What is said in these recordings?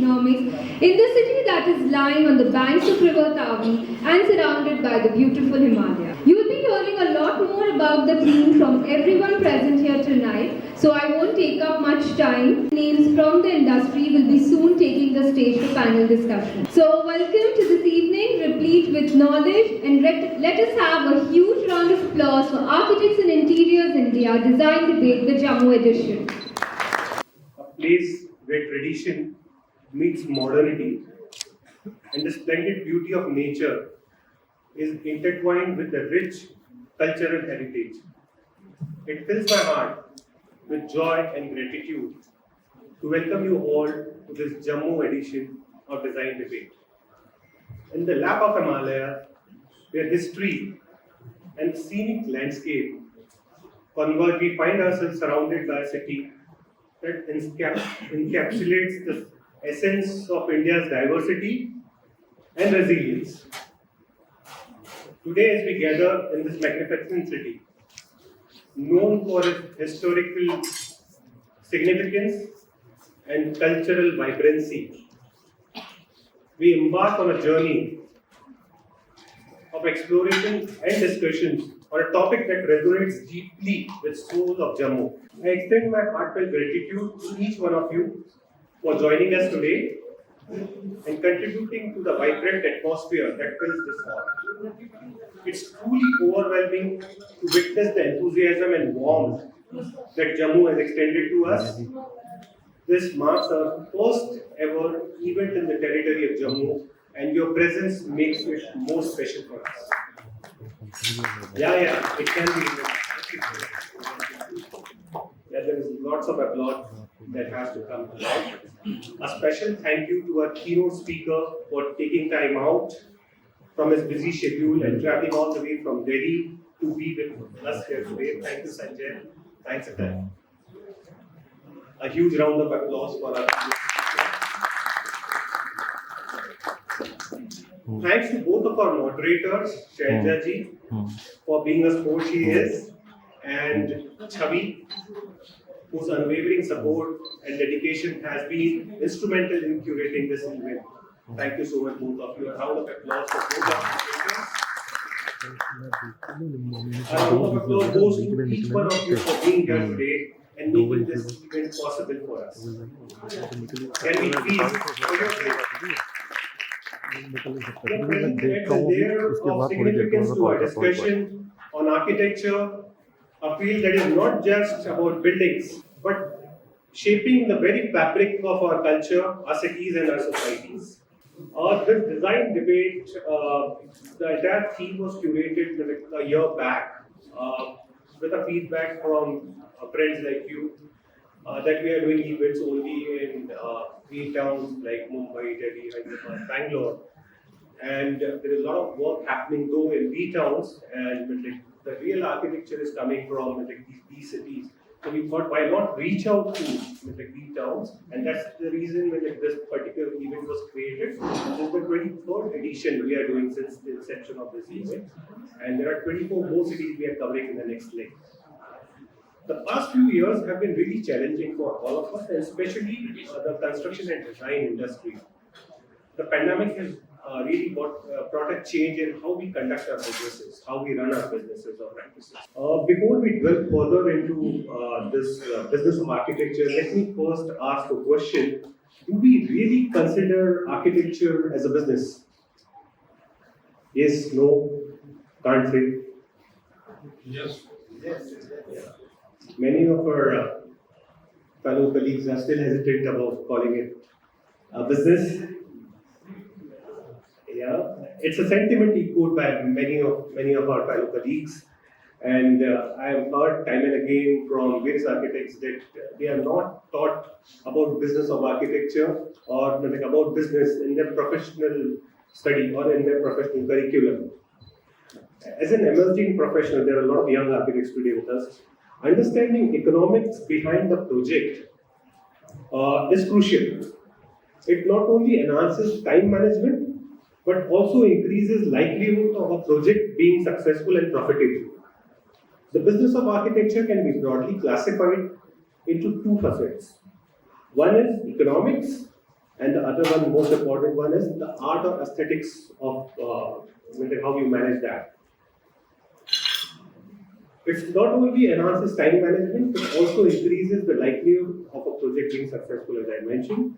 economics in the city that is lying on the banks of River Tavi and surrounded by the beautiful Himalaya. You will be hearing a lot more about the theme from everyone present here tonight, so I won't take up much time. Names from the industry will be soon taking the stage for panel discussion. So welcome to this evening replete with knowledge, and let us have a huge round of applause for Architects in Interiors India Design Debate, the Jammu edition. A place where tradition meets modernity and the splendid beauty of nature is intertwined with the rich cultural heritage. It fills my heart with joy and gratitude to welcome you all to this Jammu edition of Design Debate. In the lap of Himalaya, where history and scenic landscape converge, we find ourselves surrounded by a city that encapsulates the essence of India's diversity and resilience. Today, as we gather in this magnificent city, known for its historical significance and cultural vibrancy, we embark on a journey of exploration and discussions on a topic that resonates deeply with soul of Jammu. I extend my heartfelt gratitude to each one of you for joining us today and contributing to the vibrant atmosphere that fills this hall. It's truly overwhelming to witness the enthusiasm and warmth that Jammu has extended to us. This marks our first ever event in the territory of Jammu, and your presence makes it more special for us. Yeah, it can be. Yeah, there is lots of applause that has to come to life. A special thank you to our keynote speaker for taking time out from his busy schedule and traveling all the way from Delhi to be with us here today. Thank you, Sanjay. Thanks again. A huge round of applause for our Thanks to both of our moderators, Shailja ji, for being a sport she is, and Chavi, whose unwavering support and dedication has been instrumental in curating this event. Thank you so much, both of you. A round of applause for both of you. A round of applause goes to each one of you for being here today and making this event possible for us. Can we please? There of significance to our discussion on architecture, a field that is not just about buildings, but shaping the very fabric of our culture, our cities, and our societies. This design debate, the entire theme was curated a year back with a feedback from friends like you that we are doing events only in three towns like Mumbai, Delhi, Hyderabad, Bangalore. And there is a lot of work happening though in B towns, and the real architecture is coming from these cities. So we thought, why not reach out to B towns? And that's the reason when this particular event was created. This is the 23rd edition we are doing since the inception of this event. And there are 24 more cities we are covering in the next leg. The past few years have been really challenging for all of us, and especially the construction and design industry. The pandemic has really brought a change in how we conduct our businesses, how we run our businesses or practices. Before we delve further into this business of architecture, let me first ask a question. Do we really consider architecture as a business? Yes, no, can't say. Yes. Yeah. Many of our fellow colleagues are still hesitant about calling it a business. Yeah, it's a sentiment echoed by many of our fellow colleagues, and I have heard time and again from various architects that they are not taught about business of architecture or about business in their professional study or in their professional curriculum. As an emerging professional, there are a lot of young architects today with us. Understanding economics behind the project is crucial. It not only enhances time management, but also increases likelihood of a project being successful and profitable. The business of architecture can be broadly classified into two facets. One is economics And the other one, most important one, is the art or aesthetics of how you manage that. It not only enhances time management, but also increases the likelihood of a project being successful, as I mentioned.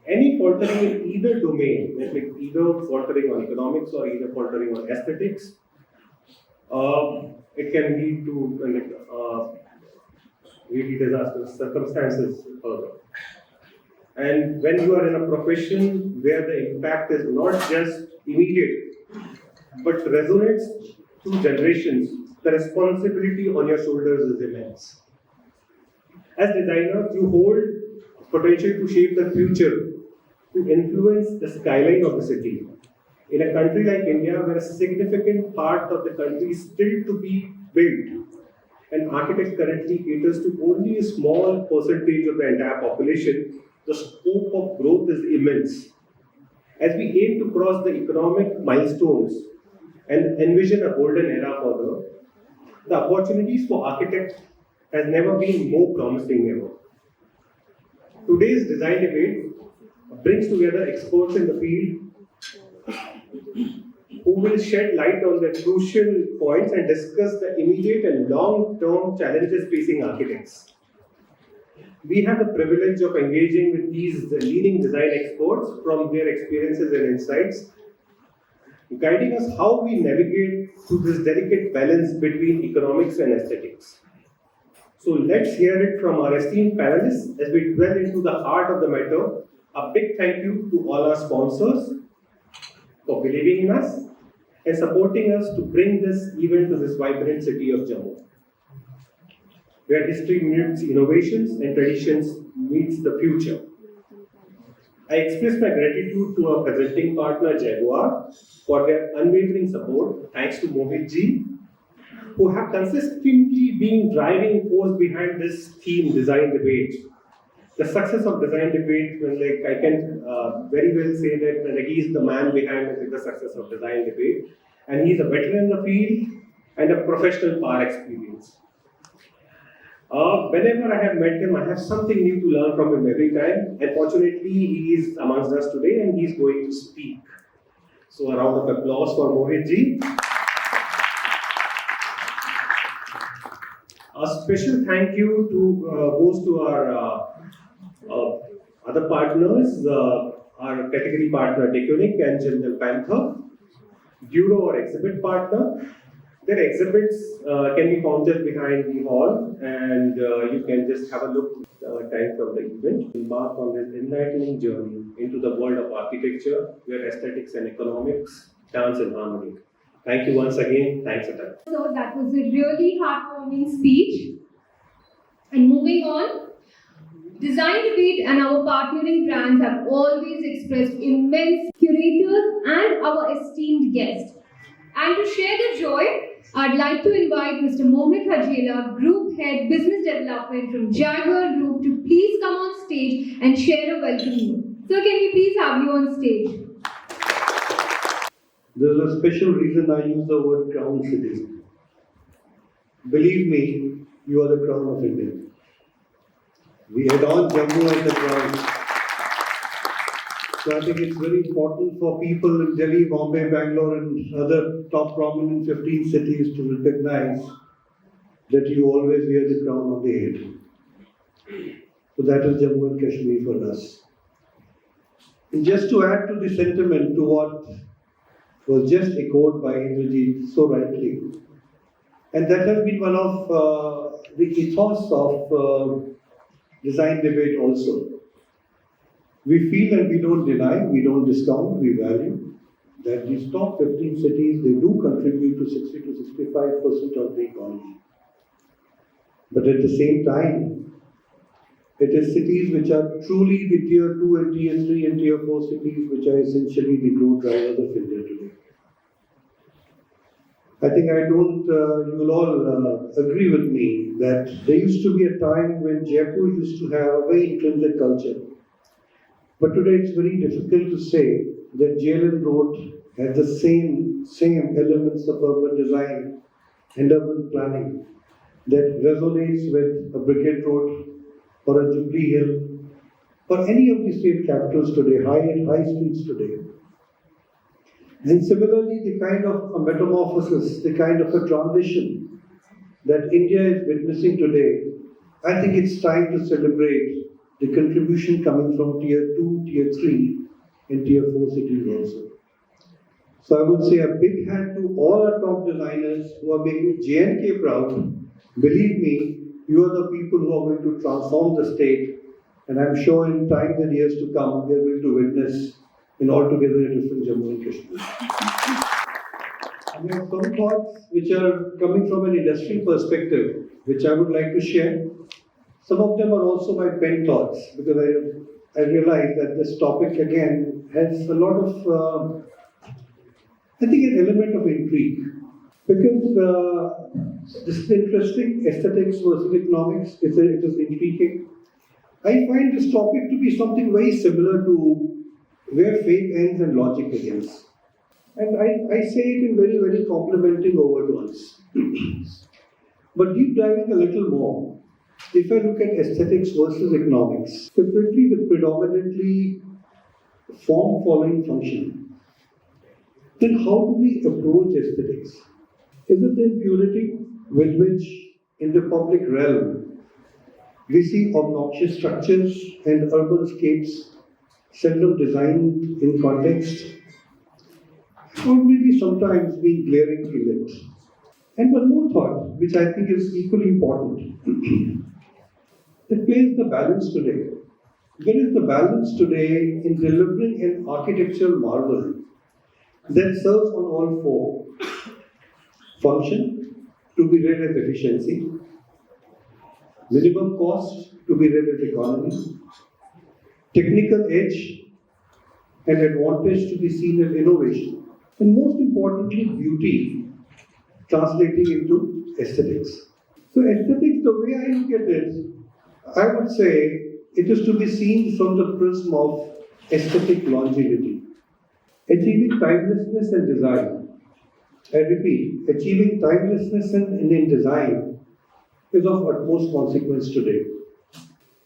Any faltering in either domain, like either faltering on economics or either faltering on aesthetics, it can lead to really disastrous circumstances further. And when you are in a profession where the impact is not just immediate, but resonates through generations, the responsibility on your shoulders is immense. As designers, you hold potential to shape the future, to influence the skyline of the city. In a country like India, where a significant part of the country is still to be built, and architect currently caters to only a small percentage of the entire population, the scope of growth is immense. As we aim to cross the economic milestones and envision a golden era further, the opportunities for architects has never been more promising ever. Today's design debate brings together experts in the field who will shed light on the crucial points and discuss the immediate and long-term challenges facing architects. We have the privilege of engaging with these leading design experts from their experiences and insights, guiding us how we navigate through this delicate balance between economics and aesthetics. So let's hear it from our esteemed panelists as we dwell into the heart of the matter. A big thank you to all our sponsors for believing in us and supporting us to bring this event to this vibrant city of Jammu, where history meets innovations and traditions meets the future. I express my gratitude to our presenting partner Jaguar for their unwavering support. Thanks to Mohit ji, who have consistently been driving force behind this theme, design debate. The success of design debate, I can very well say that he is the man behind the success of design debate, and he is a veteran in the field and a professional par experience. Whenever I have met him, I have something new to learn from him every time. And fortunately, he is amongst us today and he is going to speak. So a round of applause for Mohit ji. A special thank you goes to our other partners, our category partner Deconic and General Panther, Bureau or exhibit partner. Their exhibits can be found just behind the hall, and you can just have a look time from the event. Embark on this enlightening journey into the world of architecture, where aesthetics and economics dance in harmony. Thank you once again. Thanks a ton. So that was a really heartwarming speech. And moving on, Design Debate and our partnering brands have always expressed immense curators and our esteemed guests. And to share the joy, I'd like to invite Mr. Mohit Hajela, Group Head Business Development from Jaguar Group, to please come on stage and share a welcome note. Sir, can we please have you on stage? There's a special reason I use the word crown city. Believe me, you are the crown of India. We adorn Jammu as the crown. So I think it's very important for people in Delhi, Bombay, Bangalore and other top prominent 15 cities to recognize that you always wear the crown on the head. So that is Jammu and Kashmir for us. And just to add to the sentiment to what was just echoed by Indrajit so rightly, and that has been one of the ethos of design debate also. We feel and we don't deny, we don't discount, we value that these top 15 cities, they do contribute to 60 to 65% of the economy. But at the same time, it is cities which are truly the tier 2 and tier 3 and tier 4 cities which are essentially the growth drivers of India today. I think you'll all agree with me that there used to be a time when Jaipur used to have a very intrinsic culture. But today it's very difficult to say that JLN Road has the same elements of urban design and urban planning that resonates with a Brigade Road or a Jubilee Hill for any of the state capitals today, high streets today. And similarly, the kind of a metamorphosis, the kind of a transition that India is witnessing today, I think it's time to celebrate the contribution coming from Tier 2, Tier 3, and Tier 4 cities also. So I would say a big hand to all our top designers who are making J&K proud. Believe me, you are the people who are going to transform the state, and I'm sure in times and years to come, we are going to witness an altogether different Jammu and Kashmir. I have some thoughts which are coming from an industry perspective, which I would like to share. Some of them are also my pen thoughts, because I realize that this topic again has a lot of, I think, an element of intrigue. Because this is interesting, aesthetics versus economics, it is intriguing. I find this topic to be something very similar to where faith ends and logic begins. And I say it in very, very complimenting overtones. But deep diving a little more, if I look at aesthetics versus economics, separately with predominantly form-following function, then how do we approach aesthetics? Is it the impurity with which, in the public realm, we see obnoxious structures and urban scapes seldom designed in context, or maybe sometimes being glaringly lit? And one more thought, which I think is equally important. Where is the balance today? Where is the balance today in delivering an architectural marvel that serves on all four? Function, to be read as efficiency. Minimum cost, to be read as economy. Technical edge and advantage, to be seen as innovation. And most importantly, beauty, translating into aesthetics. So aesthetics, the way I look at it, I would say it is to be seen from the prism of aesthetic longevity. Achieving timelessness in design. I repeat, achieving timelessness in design is of utmost consequence today.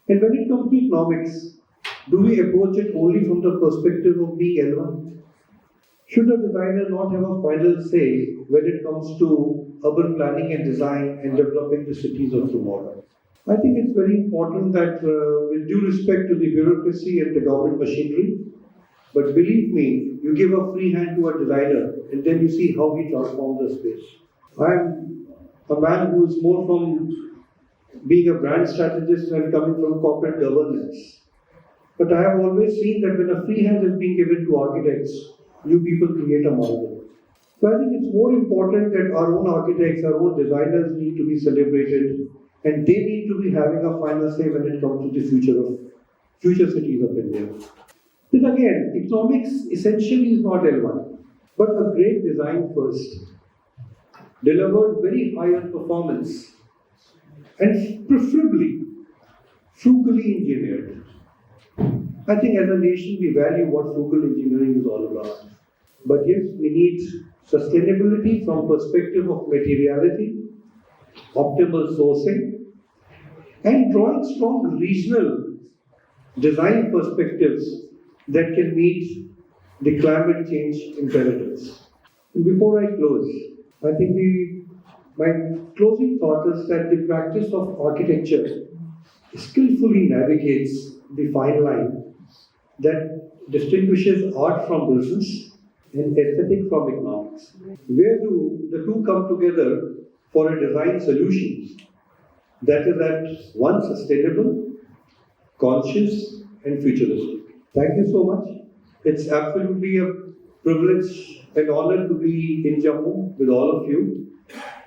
And when it comes to economics, do we approach it only from the perspective of being L1? Should a designer not have a final say when it comes to urban planning and design and developing the cities of tomorrow? I think it's very important that, with due respect to the bureaucracy and the government machinery, but believe me, you give a free hand to a designer and then you see how he transforms the space. I'm a man who is more from being a brand strategist and coming from corporate governance. But I have always seen that when a free hand is being given to architects, you people create a marvel. So I think it's more important that our own architects, our own designers need to be celebrated, and they need to be having a final say when it comes to the future cities of India. Then again, economics essentially is not L1, but a great design first, delivered very high on performance, and preferably frugally engineered. I think as a nation we value what frugal engineering is all about. But yes, we need sustainability from perspective of materiality, optimal sourcing, and drawing strong regional design perspectives that can meet the climate change imperatives. And before I close, I think my closing thought is that the practice of architecture skillfully navigates the fine line that distinguishes art from business and aesthetic from economics. Where do the two come together for a design solution that is at once sustainable, conscious, and futuristic? Thank you so much. It's absolutely a privilege and honor to be in Jammu with all of you.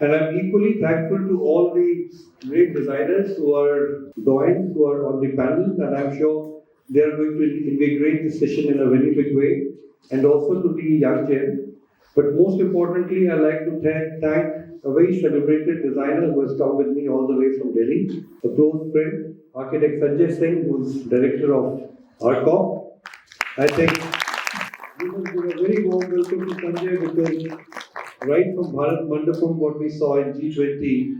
And I'm equally thankful to all the great designers who are joined, who are on the panel, and I'm sure they are going to invigorate this session in a very big way, and also to the young gen. But most importantly, I'd like to thank a very celebrated designer who has come with me all the way from Delhi, a close friend, architect Sanjay Singh, who's director of ARCOP. I think you must give a very warm welcome to Sanjay, because right from Bharat Mandapam, what we saw in G20,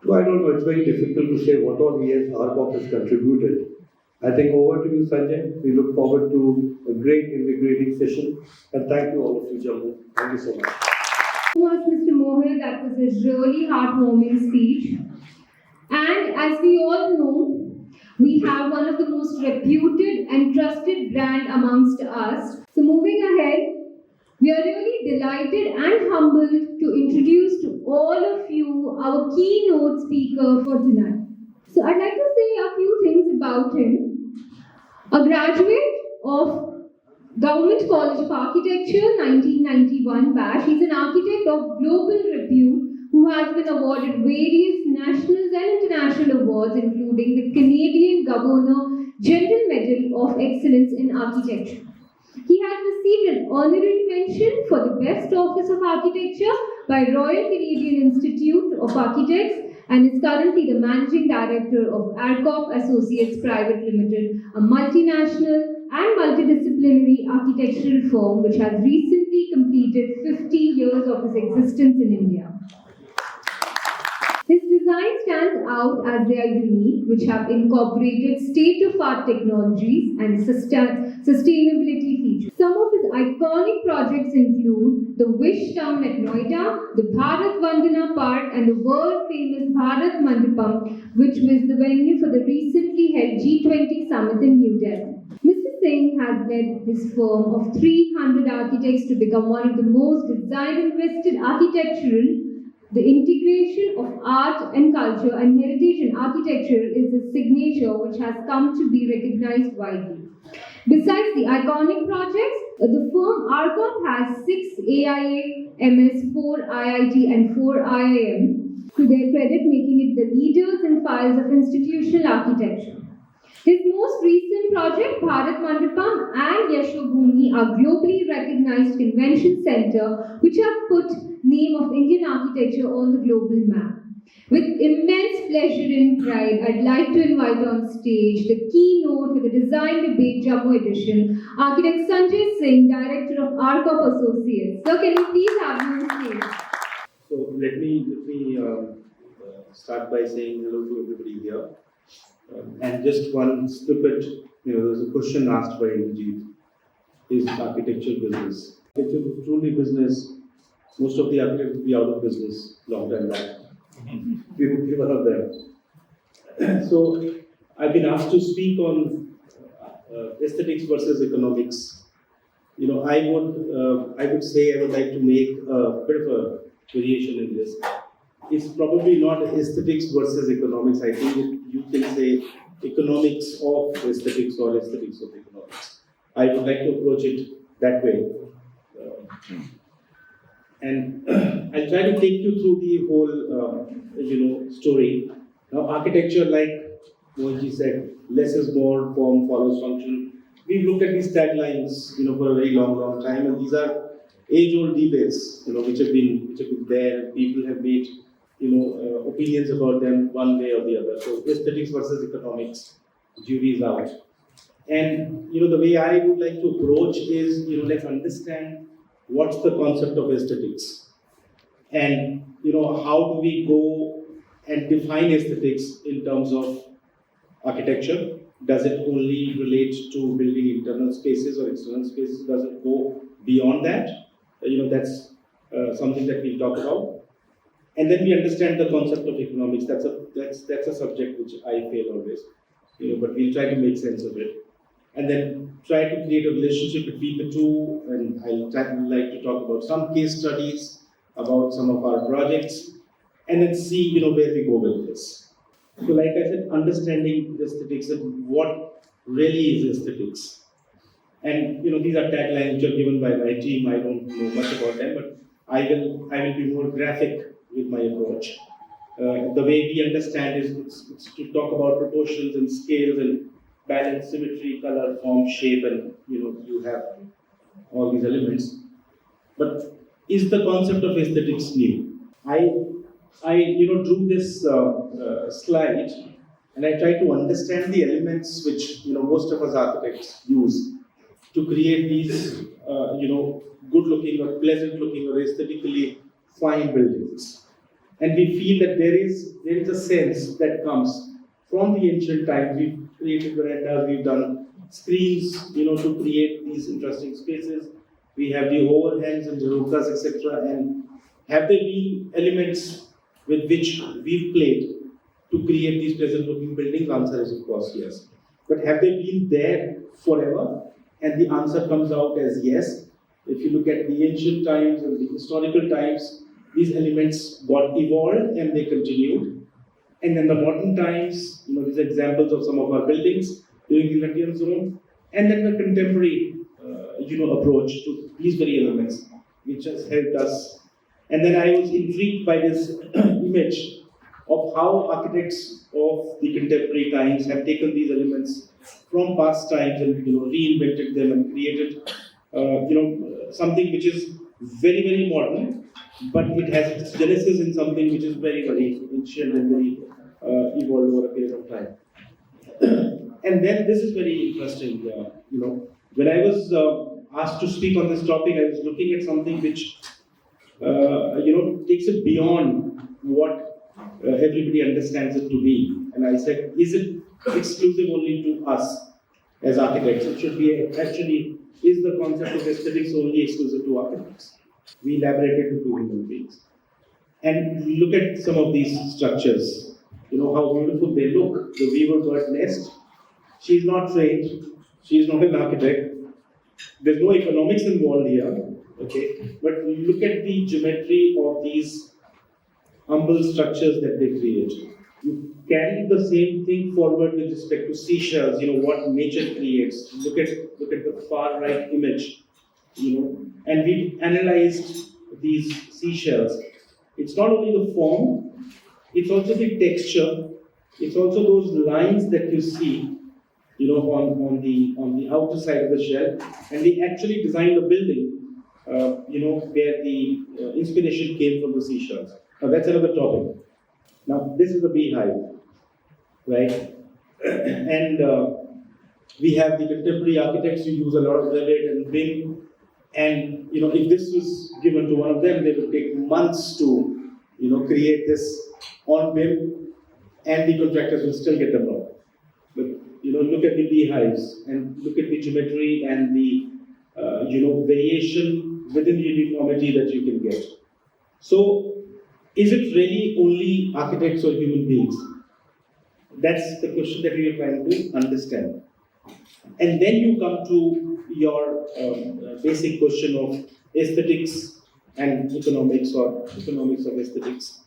to, I don't know, it's very difficult to say what all he has, ARCOP has contributed. I think over to you, Sanjay. We look forward to a great invigorating session. And thank you all of you, Jammu. Thank you so much. Much, Mr. Moher, that was a really heartwarming speech. And as we all know, we have one of the most reputed and trusted brand amongst us. So moving ahead, we are really delighted and humbled to introduce to all of you our keynote speaker for tonight. So I'd like to say a few things about him. A graduate of Government College of Architecture, 1991 batch. He's an architect of global repute who has been awarded various national and international awards, including the Canadian Governor General Medal of Excellence in Architecture. He has received an honorary mention for the Best Office of Architecture by Royal Canadian Institute of Architects and is currently the Managing Director of Arcop Associates Private Limited, a multinational and multidisciplinary architectural firm which has recently completed 50 years of its existence in India. His design stands out as they are unique, which have incorporated state-of-art technologies and sustainability features. Some of his iconic projects include the Wish Town at Noida, the Bharat Vandana Park, and the world-famous Bharat Mandapam, which was the venue for the recently held G20 summit in New Delhi. Mr. Singh has led his firm of 300 architects to become one of the most design-invested architectural. The integration of art and culture and heritage in architecture is his signature, which has come to be recognized widely. Besides the iconic projects, the firm Arcop has 6 AIA, MS, 4 IIT, and 4 IIM to their credit, making it the leaders in files of institutional architecture. His most recent project, Bharat Mandapam and Yashobhumi, are globally recognized convention center which have put name of Indian architecture on the global map. With immense pleasure and pride, I'd like to invite on stage the keynote for the Design Debate Jammu edition, Architect Sanjay Singh, Director of Arcop Associates. Sir, can you please have me on stage? So let me start by saying hello to everybody here. And just one snippet, there's a question asked by Indeed. Is architecture business? Architecture is truly business. Most of the architects will be out of business long time back. We would be one of them. So I've been asked to speak on aesthetics versus economics. I would say I would like to make a bit of a variation in this. It's probably not aesthetics versus economics. I think you can say economics of aesthetics or aesthetics of economics. I would like to approach it that way. And I'll try to take you through the whole, story. Now, architecture, like Mohanji said, less is more, form follows function. We've looked at these taglines, for a very long time, and these are age-old debates, which have been there. People have made opinions about them one way or the other. So aesthetics versus economics, jury is out. And the way I would like to approach is let's understand what's the concept of aesthetics, and how do we go and define aesthetics in terms of architecture. Does it only relate to building internal spaces or external spaces? Does it go beyond that? That's something that we'll talk about. And then we understand the concept of economics. That's a subject which I fail always, but we'll try to make sense of it. And then try to create a relationship between the two. And I'll like to talk about some case studies, about some of our projects, and then see where we go with this. So, like I said, understanding aesthetics and what really is aesthetics. And these are taglines which are given by my team. I don't know much about them, but I will be more graphic with my approach. The way we understand is it's to talk about proportions and scales and balance, symmetry, color, form, shape, and you have all these elements. But is the concept of aesthetics new? I drew this slide, and I try to understand the elements which most of us architects use to create these good-looking or pleasant-looking or aesthetically fine buildings. And we feel that there is a sense that comes from the ancient times. created verandas, we've done screens, to create these interesting spaces. We have the overhangs and jharokas, etc. And have there been elements with which we've played to create these pleasant-looking buildings? Answer is of course yes. But have they been there forever? And the answer comes out as yes. If you look at the ancient times and the historical times, these elements got evolved and they continued. And in the modern times, these are examples of some of our buildings during the Latvian zone, and then the contemporary, approach to these very elements, which has helped us. And then I was intrigued by this image of how architects of the contemporary times have taken these elements from past times and reinvented them and created something which is very, very modern, but it has its genesis in something which is very, very ancient and very evolved over a period of time. And then this is very interesting. When I was asked to speak on this topic, I was looking at something which takes it beyond what everybody understands it to be. And I said, is it exclusive only to us as architects? It should be actually, is the concept of aesthetics only exclusive to architects? We elaborated with human beings. And look at some of these structures. How beautiful they look. The weaver bird nest. She's not trained. She's not an architect. There's no economics involved here. Okay, but look at the geometry of these humble structures that they create. You carry the same thing forward with respect to seashells. What nature creates. Look at the far right image. And we analyzed these seashells. It's not only the form, it's also the texture. It's also those lines that you see, on the outer side of the shell. And they actually designed a building, where the inspiration came from the seashells. Now that's another topic. Now this is the beehive, right? And we have the contemporary architects who use a lot of Revit and BIM. And if this was given to one of them, they would take months to create this on BIM, and the contractors will still get them wrong. But look at the beehives and look at the geometry and the variation within the uniformity that you can get. So, is it really only architects or human beings? That's the question that we are trying to understand. And then you come to your basic question of aesthetics and economics, or economics of aesthetics.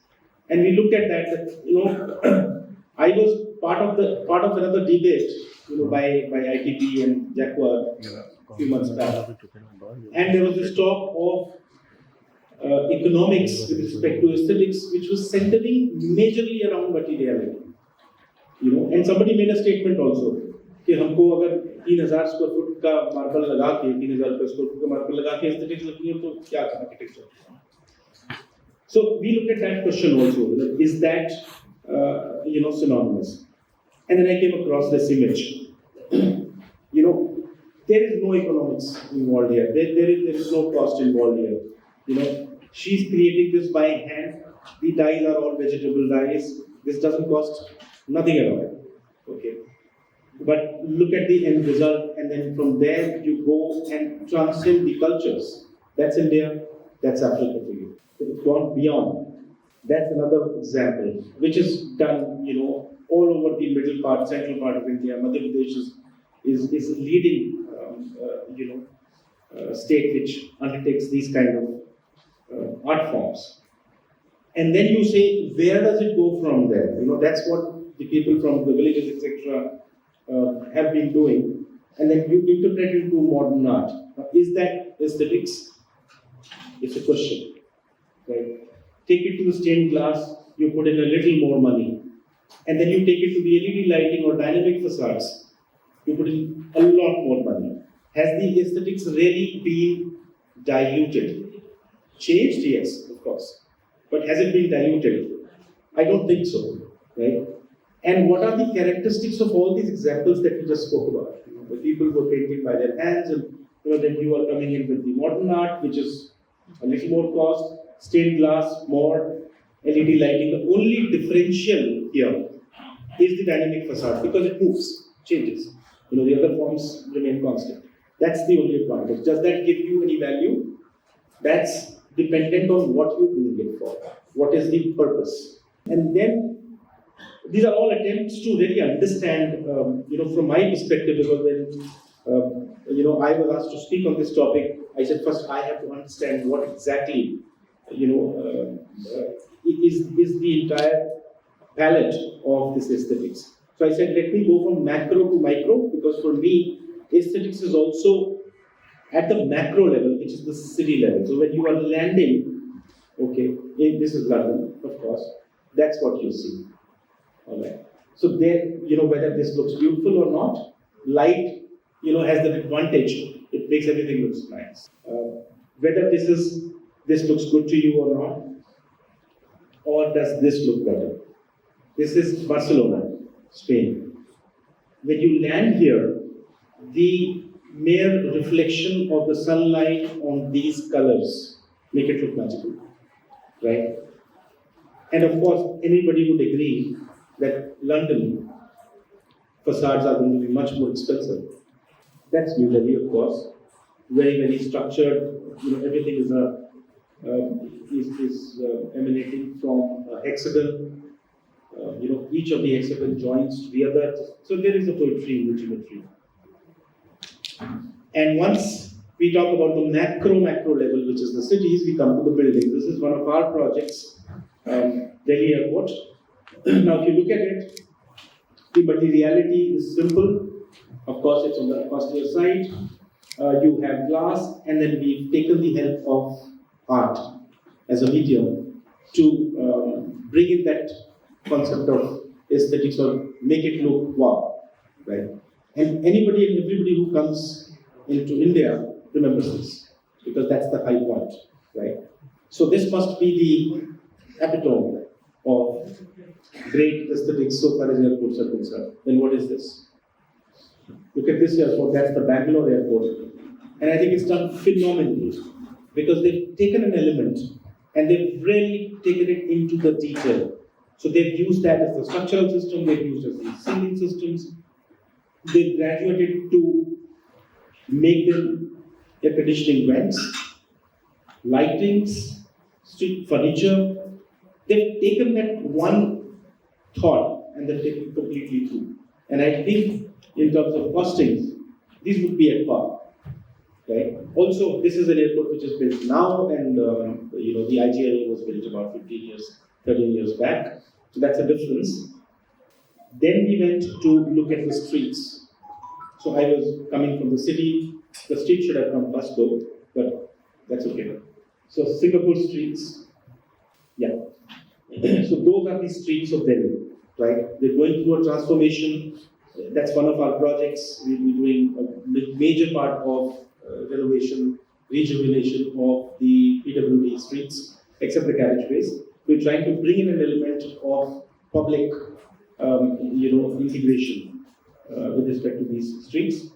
And we looked at that I was part of another debate, by ITP and Jaguar a few months back. And there was this talk of economics with respect to aesthetics, which was centering majorly around materiality. And somebody made a statement also कि हमको अगर 3000 square foot का marble लगा के 3000 square foot का marble लगा के aesthetics लगनी है तो क्या architecture? So we looked at that question also. Is that synonymous? And then I came across this image. There is no economics involved here. There is no cost involved here. She's creating this by hand. The dyes are all vegetable dyes. This doesn't cost nothing at all. Okay. But look at the end result, and then from there you go and transcend the cultures. That's India, that's Africa for you. It's gone beyond. That's another example, which is done, all over the middle part, central part of India. Madhya Pradesh is leading, state which undertakes these kind of art forms. And then you say, where does it go from there? That's what the people from the villages, etc., have been doing. And then you interpret it into modern art. Now, is that aesthetics? It's a question. Right? Take it to the stained glass, you put in a little more money. And then you take it to the LED lighting or dynamic facades, you put in a lot more money. Has the aesthetics really been diluted? Changed? Yes, of course. But has it been diluted? I don't think so. Right? And what are the characteristics of all these examples that we just spoke about? The people were painting by their hands, and then you are coming in with the modern art, which is a little more cost, stained glass, more LED lighting. The only differential here is the dynamic facade, because it moves. changes. The other forms remain constant. That's the only advantage. Does that give you any value? That's dependent on what you're doing it for. What is the purpose? And then these are all attempts to really understand, from my perspective, because when, I was asked to speak on this topic, I said first I have to understand what exactly, is the entire palette of this aesthetics. So I said, let me go from macro to micro, because for me, aesthetics is also at the macro level, which is the city level. So when you are landing, this is London, of course, that's what you see. All right. So there, whether this looks beautiful or not, light, has the advantage. It makes everything looks nice. Whether this looks good to you or not, or does this look better? This is Barcelona, Spain. When you land here, the mere reflection of the sunlight on these colors make it look magical, right? And of course, anybody would agree that London facades are going to be much more expensive. That's New Delhi, of course, very, very structured. Everything is emanating from a hexagon. Each of the hexagon joins to the other. So there is a poetry in the geometry. And once we talk about the macro level, which is the cities, we come to the buildings. This is one of our projects, Delhi Airport. Now, if you look at it, the materiality is simple. Of course, it's on the costlier side. You have glass, and then we've taken the help of art as a medium to bring in that concept of aesthetics or make it look wow, right? And anybody and everybody who comes into India remembers this, because that's the high point, right? So this must be the epitome of great aesthetics so far as airports are concerned. Then what is this? Look at this airport, that's the Bangalore airport. And I think it's done phenomenally, because they've taken an element and they've really taken it into the detail. So they've used that as the structural system, they've used as the ceiling systems. They've graduated to make them air conditioning vents, lightings, street furniture. They've taken that one thought and they've taken it completely through. And I think in terms of costings, these would be at par. Right? Also, this is an airport which is built now, and the IGL was built about 15 years, 13 years back. So that's a difference. Then we went to look at the streets. So I was coming from the city. The street should have come first though, but that's okay. So Singapore streets, yeah. So those are the streets of Delhi, right? They're going through a transformation. That's one of our projects. We'll be doing a major part of renovation, rejuvenation of the PWD streets, except the carriageways. We're trying to bring in an element of public, integration with respect to these streets.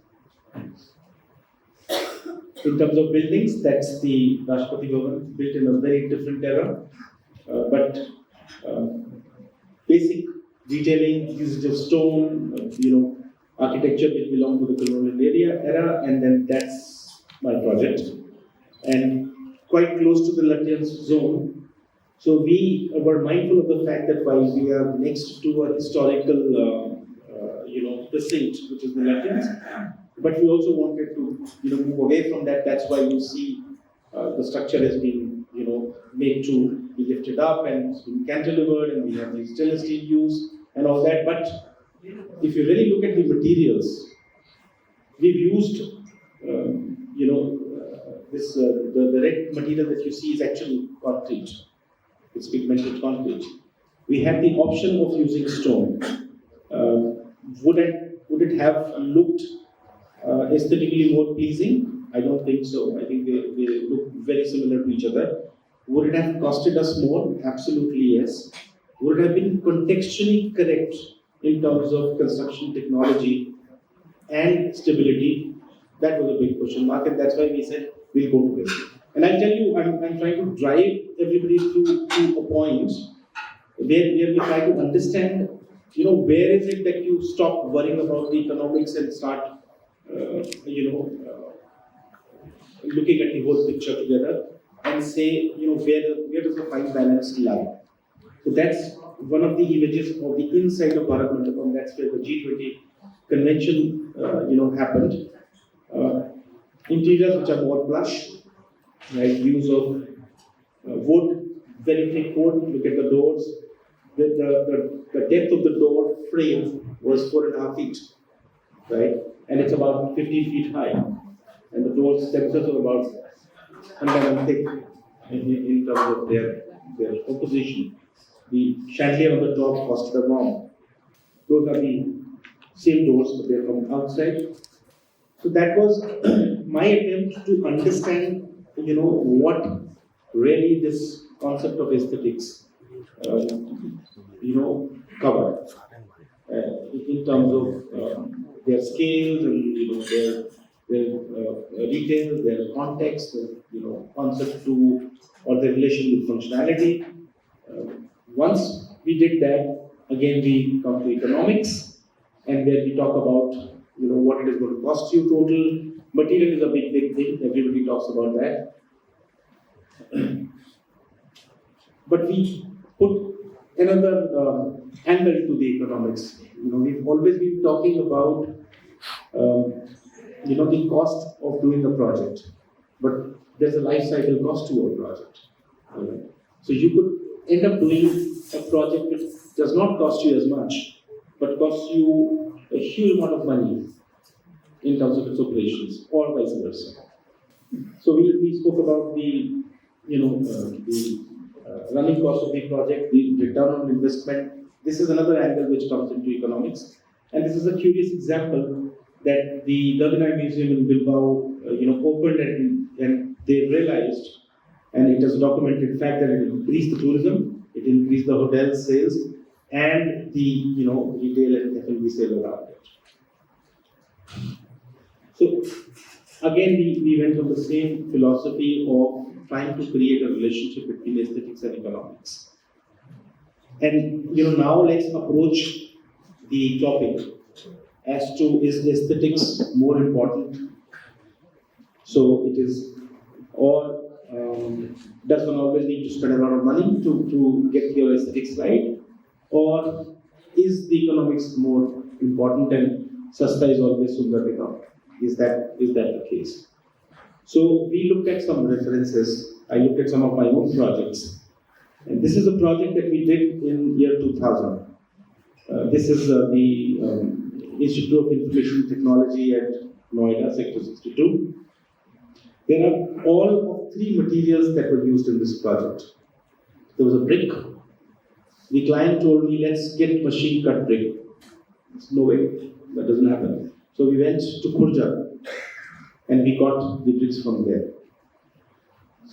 In terms of buildings, that's the Rashtrapati Bhavan, built in a very different era, but basic detailing, usage of stone, architecture which belonged to the colonial era, and then that's my project. And quite close to the Latvian zone. So we were mindful of the fact that while we are next to a historical, precinct, which is the Latvians, but we also wanted to, move away from that. That's why you see the structure has been, made to be lifted up and cantilevered, and we have these stainless steel use and all that. But if you really look at the materials, we've used, the red material that you see is actually concrete. It's pigmented concrete. We had the option of using stone. Would it have looked aesthetically more pleasing? I don't think so. I think they look very similar to each other. Would it have costed us more? Absolutely yes. Would it have been contextually correct in terms of construction technology and stability? That was a big question mark, and that's why we said we'll go to this. And I'll tell you, I'm trying to drive everybody to a point where we try to understand where is it that you stop worrying about the economics and start, looking at the whole picture together and say, where does the fine balance lie? So that's one of the images of the inside of Bharat Mandapam. That's where the G20 convention, happened. Interiors which are more plush, right? Use of wood, very thick wood. Look at the doors. The depth of the door frame was 4.5 feet, right? And it's about 15 feet high. And the doors themselves are about 100 thick in terms of their composition. The chandelier on the top costed a bomb. Those are the same doors, but they're from outside. So that was my attempt to understand, what really this concept of aesthetics, covered in terms of their scales and their details, their context, concept to or their relation with functionality. Once we did that, again we come to economics, and then we talk about what it is going to cost you total. Material is a big thing. Everybody talks about that. But we put another angle to the economics. We've always been talking about the cost of doing a project, but there's a life cycle cost to a project. So you could end up doing a project which does not cost you as much, but costs you a huge amount of money in terms of its operations, or vice versa. So we spoke about the running cost of the project, the return on investment. This is another angle which comes into economics, and this is a curious example that the Guggenheim Museum in Bilbao, opened and they realized, and it has documented fact that it increased the tourism, it increased the hotel sales, and the retail and F&B sale around it. So again, we went on the same philosophy of trying to create a relationship between aesthetics and economics. And now let's approach the topic as to, is aesthetics more important? So it is, or does one always need to spend a lot of money to get your aesthetics right? Or is the economics more important and sasta is always sundar dekha? Is that the case? So we looked at some references. I looked at some of my own projects. And this is a project that we did in year 2000. This is the Institute of Information Technology at Noida, Sector 62. There are all of 3 materials that were used in this project. There was a brick. The client told me, let's get machine cut brick. No way, that doesn't happen. So we went to Khurja and we got the bricks from there.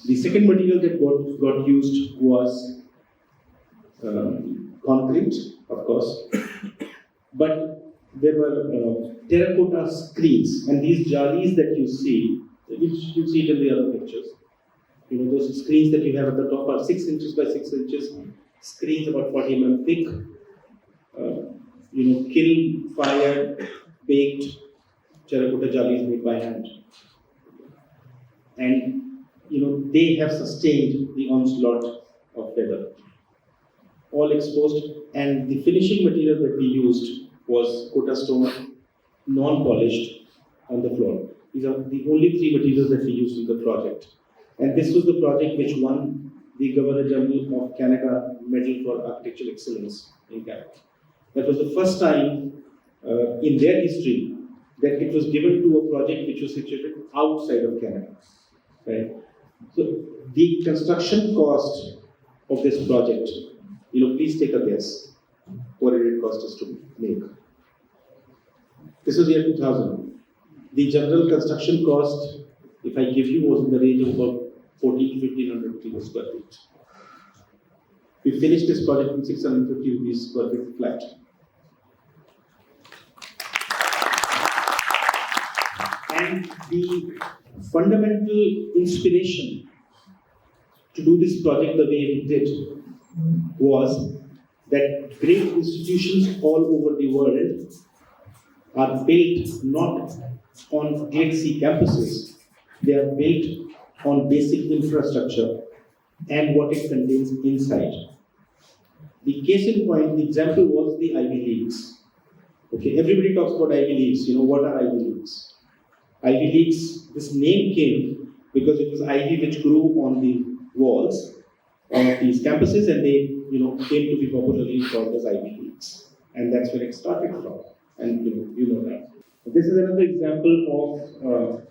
The second material that got used was concrete, of course, but there were terracotta screens, and these jalis that you see it in the other pictures. Those screens that you have at the top are 6 inches by 6 inches, screens about 40 mm thick, kiln fired, baked terracotta jalis made by hand. And they have sustained the onslaught of weather. All exposed, and the finishing material that we used was Kota stone, non-polished, on the floor. These are the only 3 materials that we used in the project. And this was the project which won the Governor General of Canada Medal for Architectural Excellence in Canada. That was the first time in their history that it was given to a project which was situated outside of Canada. Right? So the construction cost of this project, please take a guess what did it cost us to make. This was year 2000. The general construction cost, if I give you, was in the range of about 14 to 1500 rupees square feet. We finished this project in 650 rupees square feet flat. And the fundamental inspiration to do this project the way we did was that great institutions all over the world are built not on glitzy campuses, they are built on basic infrastructure and what it contains inside. The case in point, the example was the Ivy Leagues. Okay, everybody talks about Ivy Leagues. You know, what are Ivy Leagues? Ivy Leagues, this name came because it was ivy which grew on the walls of these campuses, and they, came to be popularly called as Ivy Leagues. And that's where it started from. And you know that. This is another example of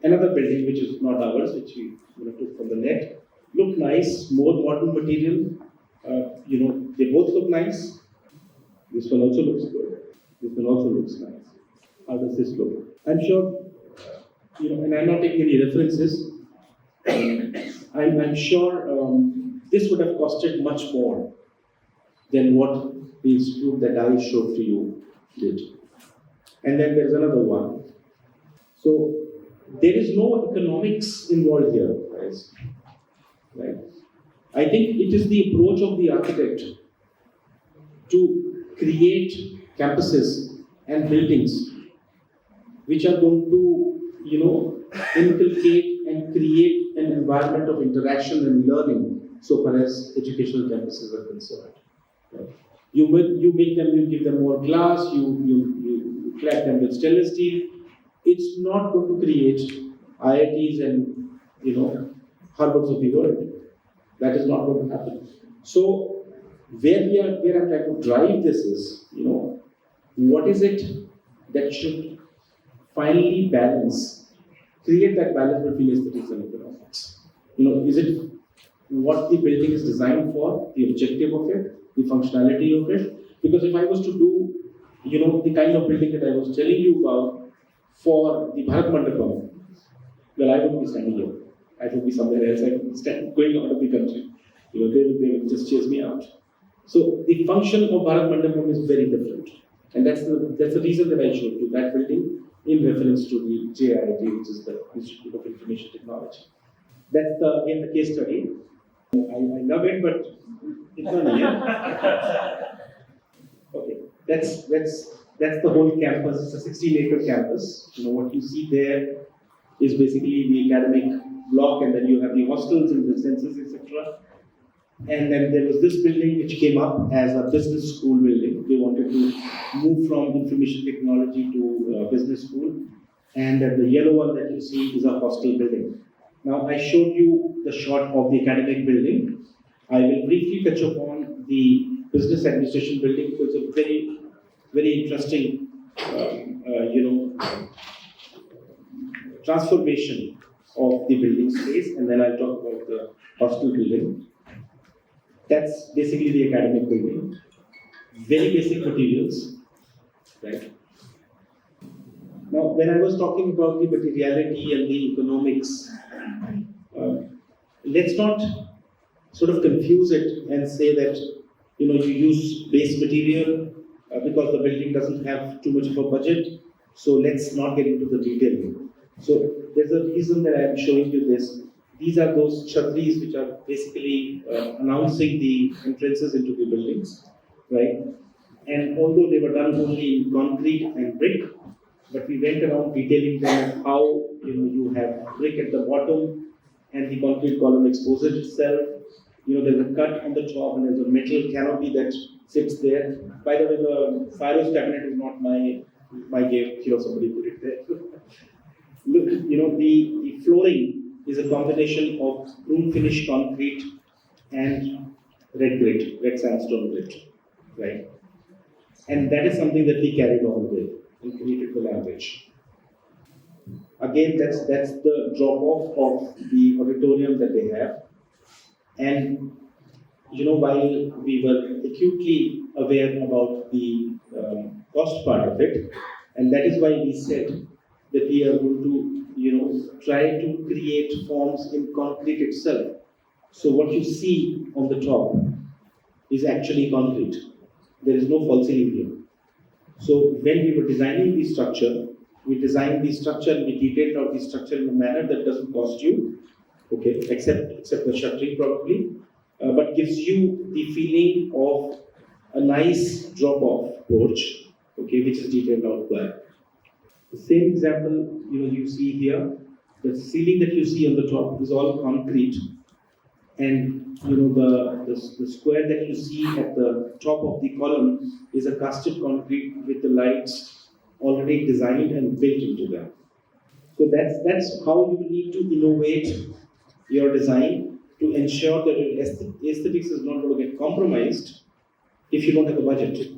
another building which is not ours, which we took from the net. Look nice, more modern material. They both look nice. This one also looks good. This one also looks nice. How does this look? I'm sure, and I'm not taking any references. I'm sure this would have costed much more than what the institute that I showed to you did. And then there's another one. So there is no economics involved here, guys. Right? I think it is the approach of the architect to create campuses and buildings which are going to, inculcate and create an environment of interaction and learning so far as educational campuses are concerned. Right? You make them, you give them more glass, you clad them with stainless steel. It's not going to create IITs and Harvards of the world. That is not going to happen. So where I'm trying to drive this is, what is it that should finally balance, create that balance between aesthetics and economics? Is it what the building is designed for, the objective of it, the functionality of it? Because if I was to do, the kind of building that I was telling you about for the Bharat Mandapam, well, I wouldn't be standing here. I would be somewhere else. I would be going out of the country. They would just chase me out. So the function of Bharat Mandapam is very different, and that's the reason that I showed you that building in reference to the JIIT, which is the Institute of Information Technology. That's again the case study. I love it, but it's not here. Okay, that's the whole campus. It's a 16-acre campus. What you see there is basically the academic block, and then you have the hostels and residences, etc. And then there was this building which came up as a business school building. They wanted to move from information technology to business school. And the yellow one that you see is a hostel building. Now I showed you the shot of the academic building. I will briefly touch upon the business administration building because it's a very, very interesting, transformation of the building space, and then I'll talk about the hostel building. That's basically the academic building. Very basic materials, right? Now, when I was talking about the materiality and the economics, let's not sort of confuse it and say that you use base material because the building doesn't have too much of a budget. So let's not get into the detailing. So there's a reason that I am showing you this. These are those chhatris which are basically announcing the entrances into the buildings, right? And although they were done only in concrete and brick, but we went around detailing them how you have brick at the bottom and the concrete column exposes itself. There's a cut on the top and there's a metal canopy that sits there. By the way, the Firo's cabinet is not my game. Somebody put it there. Look, the flooring is a combination of room finish concrete and red sandstone grit, right? And that is something that we carried on with and created the language. Again, that's the drop-off of the auditorium that they have. And while we were acutely aware about the cost part of it, and that is why we said that we are going to try to create forms in concrete itself. So what you see on the top is actually concrete. There is no false ceiling here. So when we were designing the structure, we designed the structure and we detailed out the structure in a manner that doesn't cost you, okay, except the shuttering probably, but gives you the feeling of a nice drop-off porch, okay, which is detailed out there. The same example, you see here. The ceiling that you see on the top is all concrete, and the square that you see at the top of the column is a casted concrete with the lights already designed and built into them. So that's how you need to innovate your design to ensure that your aesthetics is not going to get compromised if you don't have a budget.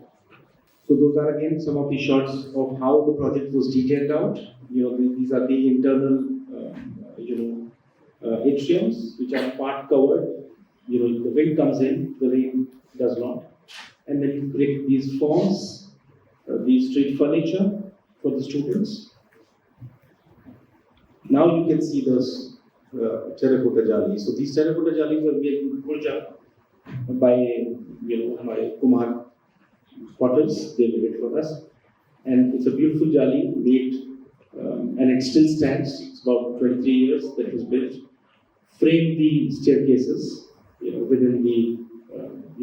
So those are again some of the shots of how the project was detailed out. These are the internal, atriums which are part covered. The wind comes in, the rain does not, and then you create these forms, these street furniture for the students. Now you can see those terracotta jalis. So these terracotta jalis were made in Gurja by my Kumar potters. They made it for us, and it's a beautiful jali made, and it still stands. It's about 23 years that was built. Frame the staircases, within the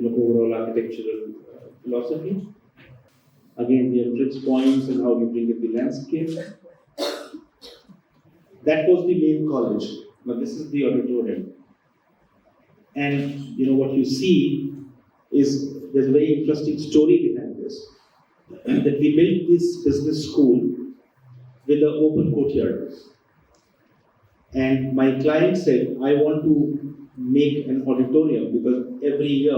overall architectural philosophy. Again, the entrance points and how you bring in the landscape. That was the main college. Now this is the auditorium. And what you see is there's a very interesting story behind this. That we built this business school with an open courtyard. And my client said, I want to make an auditorium because every year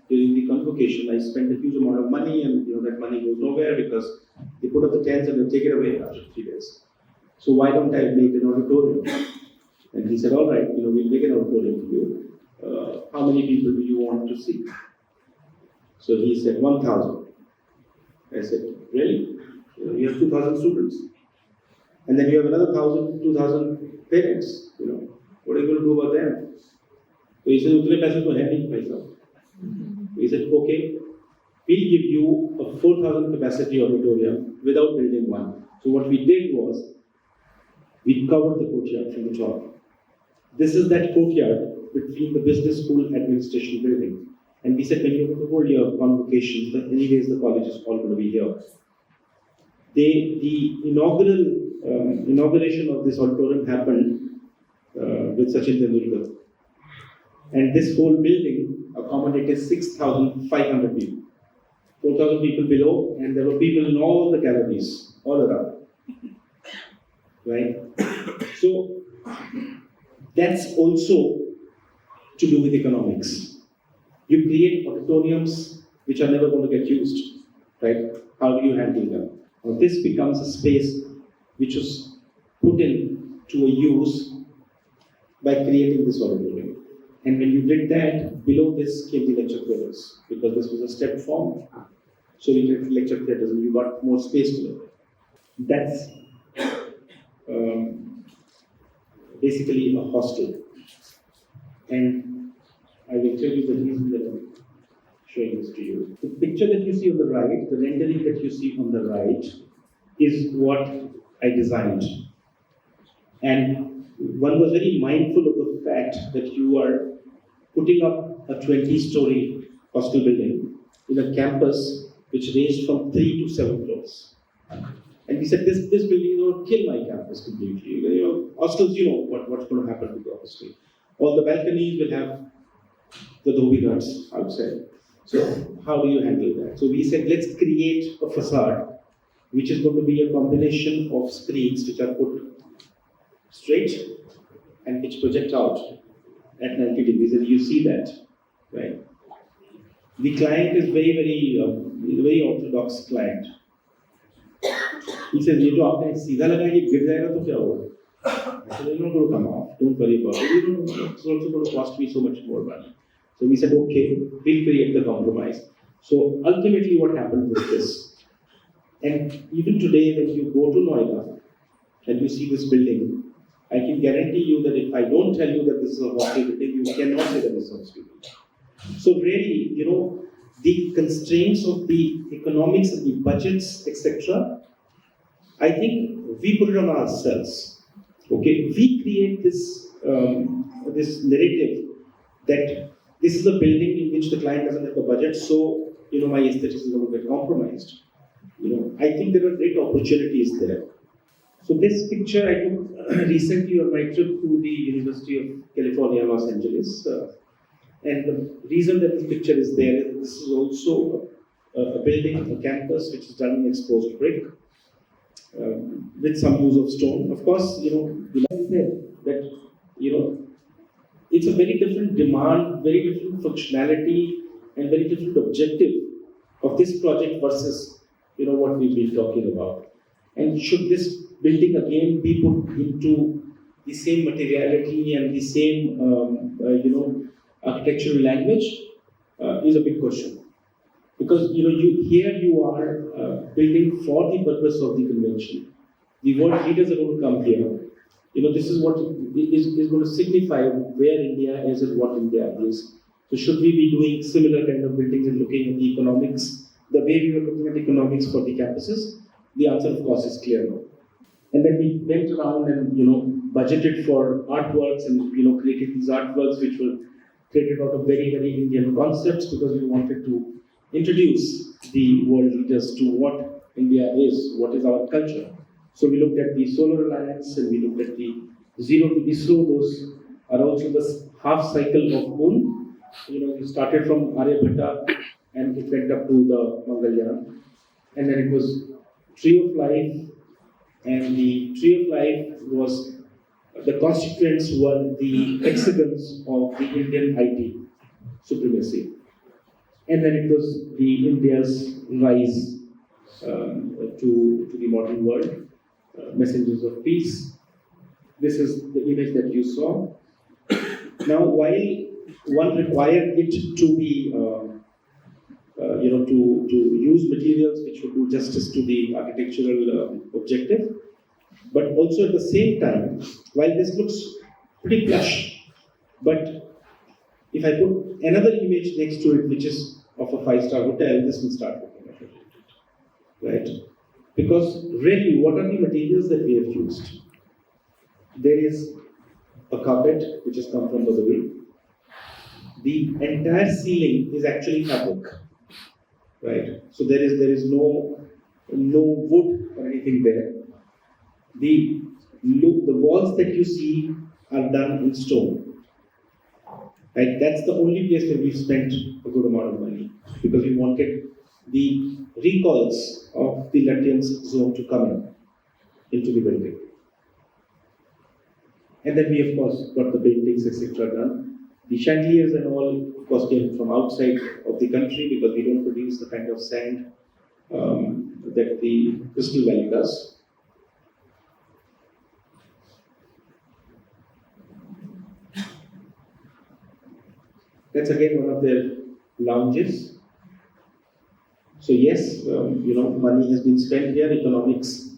during the convocation I spend a huge amount of money, and that money goes nowhere because they put up the tents and they take it away after 3 days. So why don't I make an auditorium? And he said, all right, we'll make an auditorium for you. How many people do you want to see? So he said, 1,000. I said, really? You have 2,000 students. And then you have another 2,000 parents. What are you going to do about them? So he said, "Utne paise to hai nahi, bhai sahab." He said, okay, we'll give you a 4,000 capacity auditorium without building one. So what we did was, we covered the courtyard from the top. This is that courtyard between the business school administration building. And we said, when you're going to hold your convocations, anyways the college is all going to be here. The inauguration of this auditorium happened with Sachin Tendulkar. And this whole building accommodated 6,500 people. 4,000 people below, and there were people in all the galleries, all around. Right? So, that's also to do with economics. You create auditoriums which are never going to get used. Right? How do you handle them? Now, this becomes a space which was put in to a use by creating this auditorium. And when you did that, below this came the lecture theatres, because this was a step form. So you did lecture theatres and you got more space to it. That's basically a hostel. And I will tell you the reason that I'm showing this to you. The picture that you see on the right, the rendering that you see on the right, is what I designed. And one was very mindful of the fact that you are putting up a 20-story hostel building in a campus which ranged from 3 to 7 floors. And we said, this building will kill my campus completely. Hostels, what's going to happen to the hostel. All the balconies will have the dhobi guards outside. So how do you handle that? So we said, let's create a facade which is going to be a combination of screens which are put straight and which project out at 90 degrees, and you see that, right? The client is very orthodox client. He says, "ये जो आपने सीधा लगाया ये गिर जाएगा तो क्या होगा?" I said, "It's not going to come off. Don't worry about it. It's also going to cost me so much more money." So we said, "Okay, we'll create the compromise." So ultimately, what happened was this. And even today, when you go to Noida and you see this building, I can guarantee you that if I don't tell you that this is a hostel building, you cannot say that this is a hostel building. So really, the constraints of the economics and the budgets, etc., I think we put it on ourselves. Okay, we create this this narrative that this is a building in which the client doesn't have the budget, so my aesthetics is going to get compromised. I think there are great opportunities there. So this picture I took recently on my trip to the University of California, Los Angeles. And the reason that this picture is there is this is also a building, a campus which is done in exposed brick with some use of stone. Of course, the man said that, it's a very different demand, very different functionality, and very different objective of this project versus, what we've been talking about. And should this building again be put into the same materiality and the same, architectural language is a big question. Because, here you are building for the purpose of the convention. The world leaders are going to come here. This is what is going to signify where India is and what India is. So should we be doing similar kind of buildings and looking at the economics, the way we were looking at economics for the campuses? The answer, of course, is clear no. And then we went around and, budgeted for artworks and, created these artworks which were created out of very, very Indian concepts because we wanted to introduce the world leaders to what India is, what is our culture. So we looked at the Solar Alliance and we looked at the Zero to ISRO. Those are also the half cycle of Moon. You started from Aryabhatta and it went up to the Mangalyaan. And then it was Tree of Life, and the Tree of Life was, the constituents were the hexagons of the Indian IT supremacy. And then it was the India's rise to the modern world, messengers of peace. This is the image that you saw. Now, while one required it to be, to use materials which would do justice to the architectural objective, but also at the same time, while this looks pretty plush, but if I put another image next to it, which is of a 5-star hotel, this will start looking at it, right? Because really, what are the materials that we have used? There is a carpet which has come from the way. The entire ceiling is actually fabric, right? So there is no wood or anything there. The walls that you see are done in stone, right? That's the only place where we've spent a good amount of money because we wanted the recoils of the Latvian zone to come into the building. And then we, of course, got the paintings, etc. done. The chandeliers and all, of course, came from outside of the country because we don't produce the kind of sand that the Crystal Valley does. That's again one of their lounges. So yes, money has been spent here. Economics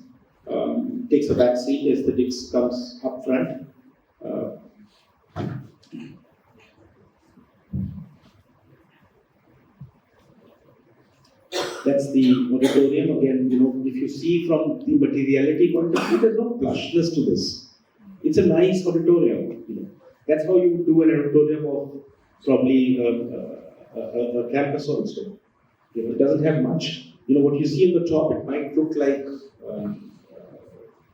takes a back seat. Aesthetics comes up front. That's the auditorium. Again, if you see from the materiality point of view, there's no plushness to this. It's a nice auditorium. That's how you would do an auditorium of probably a campus also. It doesn't have much. What you see on the top, it might look like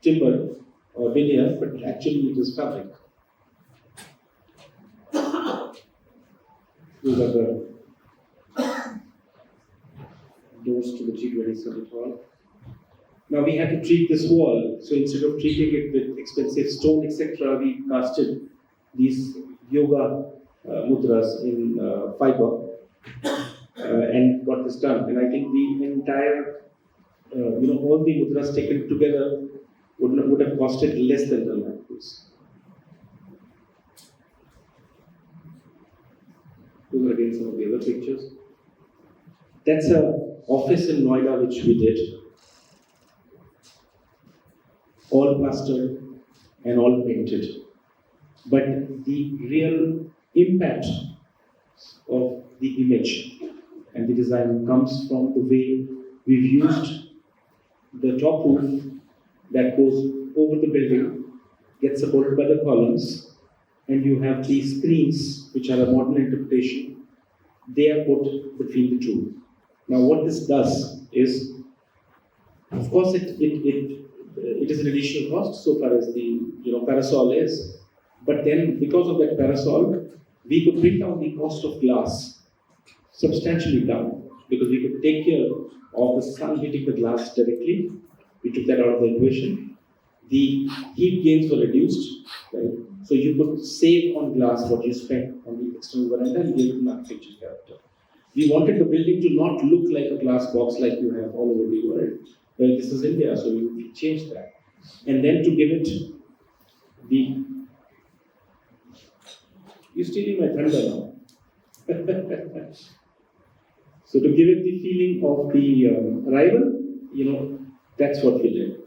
timber or veneer, but actually it is fabric. These are the doors to the G20 Summit Hall. Now we had to treat this wall, so instead of treating it with expensive stone, etc., we casted these yoga mudras in fiber and got this done. And I think the entire, all the mudras taken together would have costed less than 1 lakh rupees. Those are again some of the other pictures. That's an office in Noida which we did. All plastered and all painted. But the real impact of the image and the design comes from the way we've used the top roof that goes over the building, gets supported by the columns, and you have these screens which are a modern interpretation. They are put between the two. Now, what this does is, of course, it is an additional cost so far as the parasol is, but then because of that parasol, we could bring down the cost of glass substantially down because we could take care of the sun hitting the glass directly. We took that out of the equation. The heat gains were reduced, right? So you could save on glass what you spent on the external veranda and give it an architecture character. We wanted the building to not look like a glass box like you have all over the world. Well, this is India, so we changed that. And then to give it the... You're stealing my thunder now. So to give it the feeling of the arrival, that's what we did.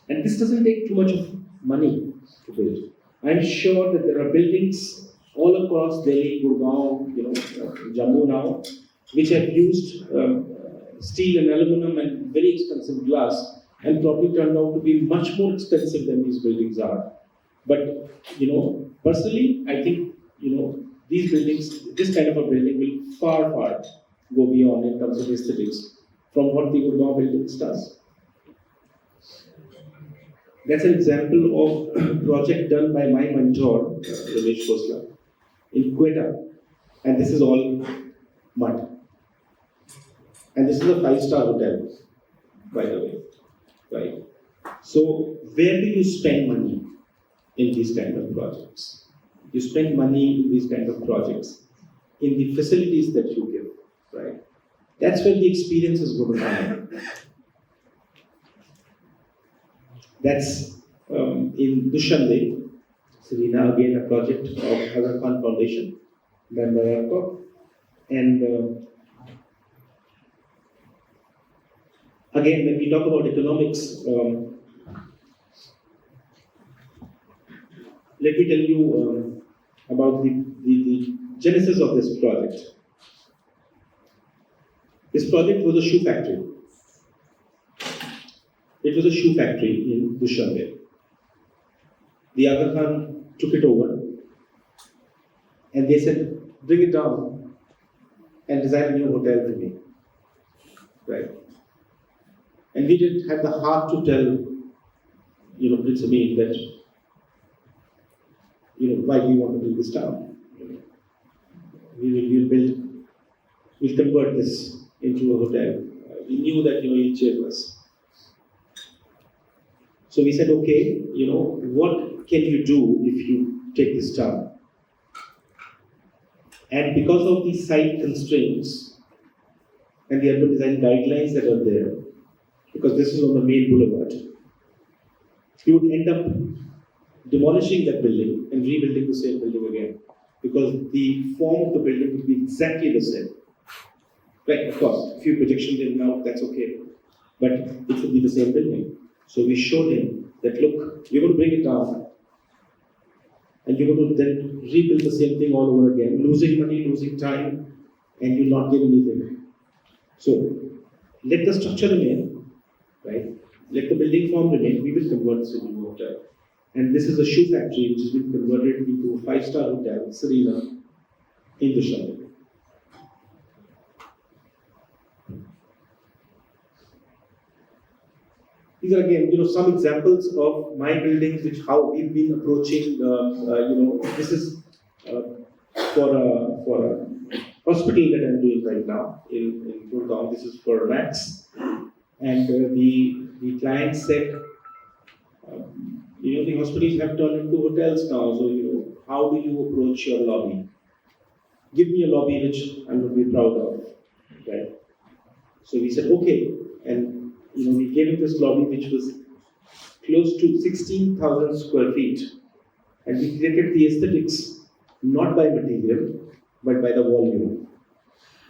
And this doesn't take too much of money to build. I'm sure that there are buildings all across Delhi, Gurgaon, Jammu now, which have used steel and aluminum and very expensive glass, and probably turned out to be much more expensive than these buildings are. But personally, I think these buildings, this kind of a building will far go beyond in terms of aesthetics from what the Gurgaon buildings does. That's an example of a project done by my mentor, Ramesh Khosla, in Quetta, and this is all mud. And this is a 5-star hotel, by the way, right? So where do you spend money in these kind of projects? You spend money in these kind of projects in the facilities that you give, right? That's where the experience is going to come. That's in Dushanbe, Serena, again a project of Aga Khan Foundation, done by ARCOP. And again, when we talk about economics, let me tell you about the genesis of this project. This project was a shoe factory. It was a shoe factory in Dushanbe. The Aga Khan took it over and they said, bring it down and design a new hotel for me. Right? And we didn't have the heart to tell, Prince Amin that, why do you want to build this town? We'll convert this into a hotel. We knew that, he'll chase us. So we said, okay, what can you do if you take this town? And because of the site constraints and the urban design guidelines that are there, because this is on the main boulevard, you would end up demolishing that building and rebuilding the same building again, because the form of the building would be exactly the same. Right, of course, a few projections in and out, that's okay, but it would be the same building. So we showed him that, look, you're going to bring it down and you're going to then rebuild the same thing all over again, losing money, losing time, and you'll not get anything. So let the structure remain, right? Let the building form remain. We will convert this into a hotel. And this is a shoe factory which has been converted into a 5-star hotel, Serena, in Dushanbe. These are again, some examples of my buildings, how we've been approaching. This is for a hospital that I'm doing right now in Gurgaon. This is for Max, and the client said, the hospitals have turned into hotels now. So how do you approach your lobby? Give me a lobby which I'm going to be proud of, right? So we said okay, and we gave him this lobby which was close to 16,000 square feet. And we created the aesthetics not by material, but by the volume,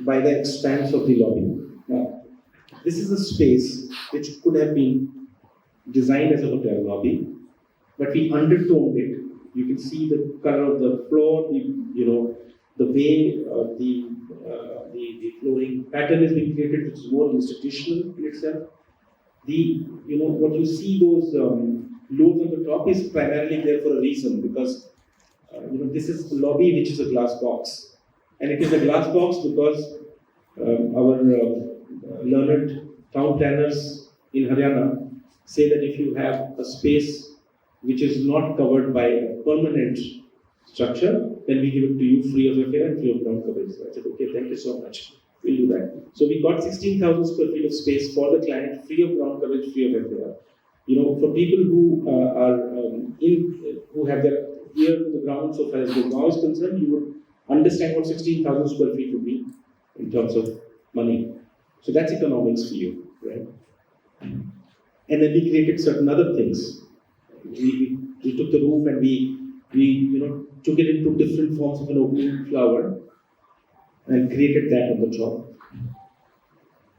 by the expanse of the lobby. Now, this is a space which could have been designed as a hotel lobby, but we undertoned it. You can see the color of the floor, the way the flooring pattern has been created, which is more institutional in itself. What you see, those loads on the top is primarily there for a reason, because this is a lobby which is a glass box, and it is a glass box because Our learned town planners in Haryana say that if you have a space which is not covered by a permanent structure, then we give it to you free of affair and free of ground coverage. So I said, okay, thank you so much. We'll do that. So we got 16,000 square feet of space for the client, free of ground coverage, free of affair. You know, for people who who have their ear to the ground so far as Gurgaon is concerned, you would understand what 16,000 square feet would be in terms of money. So that's economics for you, right? And then we created certain other things. We took the roof and we took it into different forms of an opening flower and created that on the top.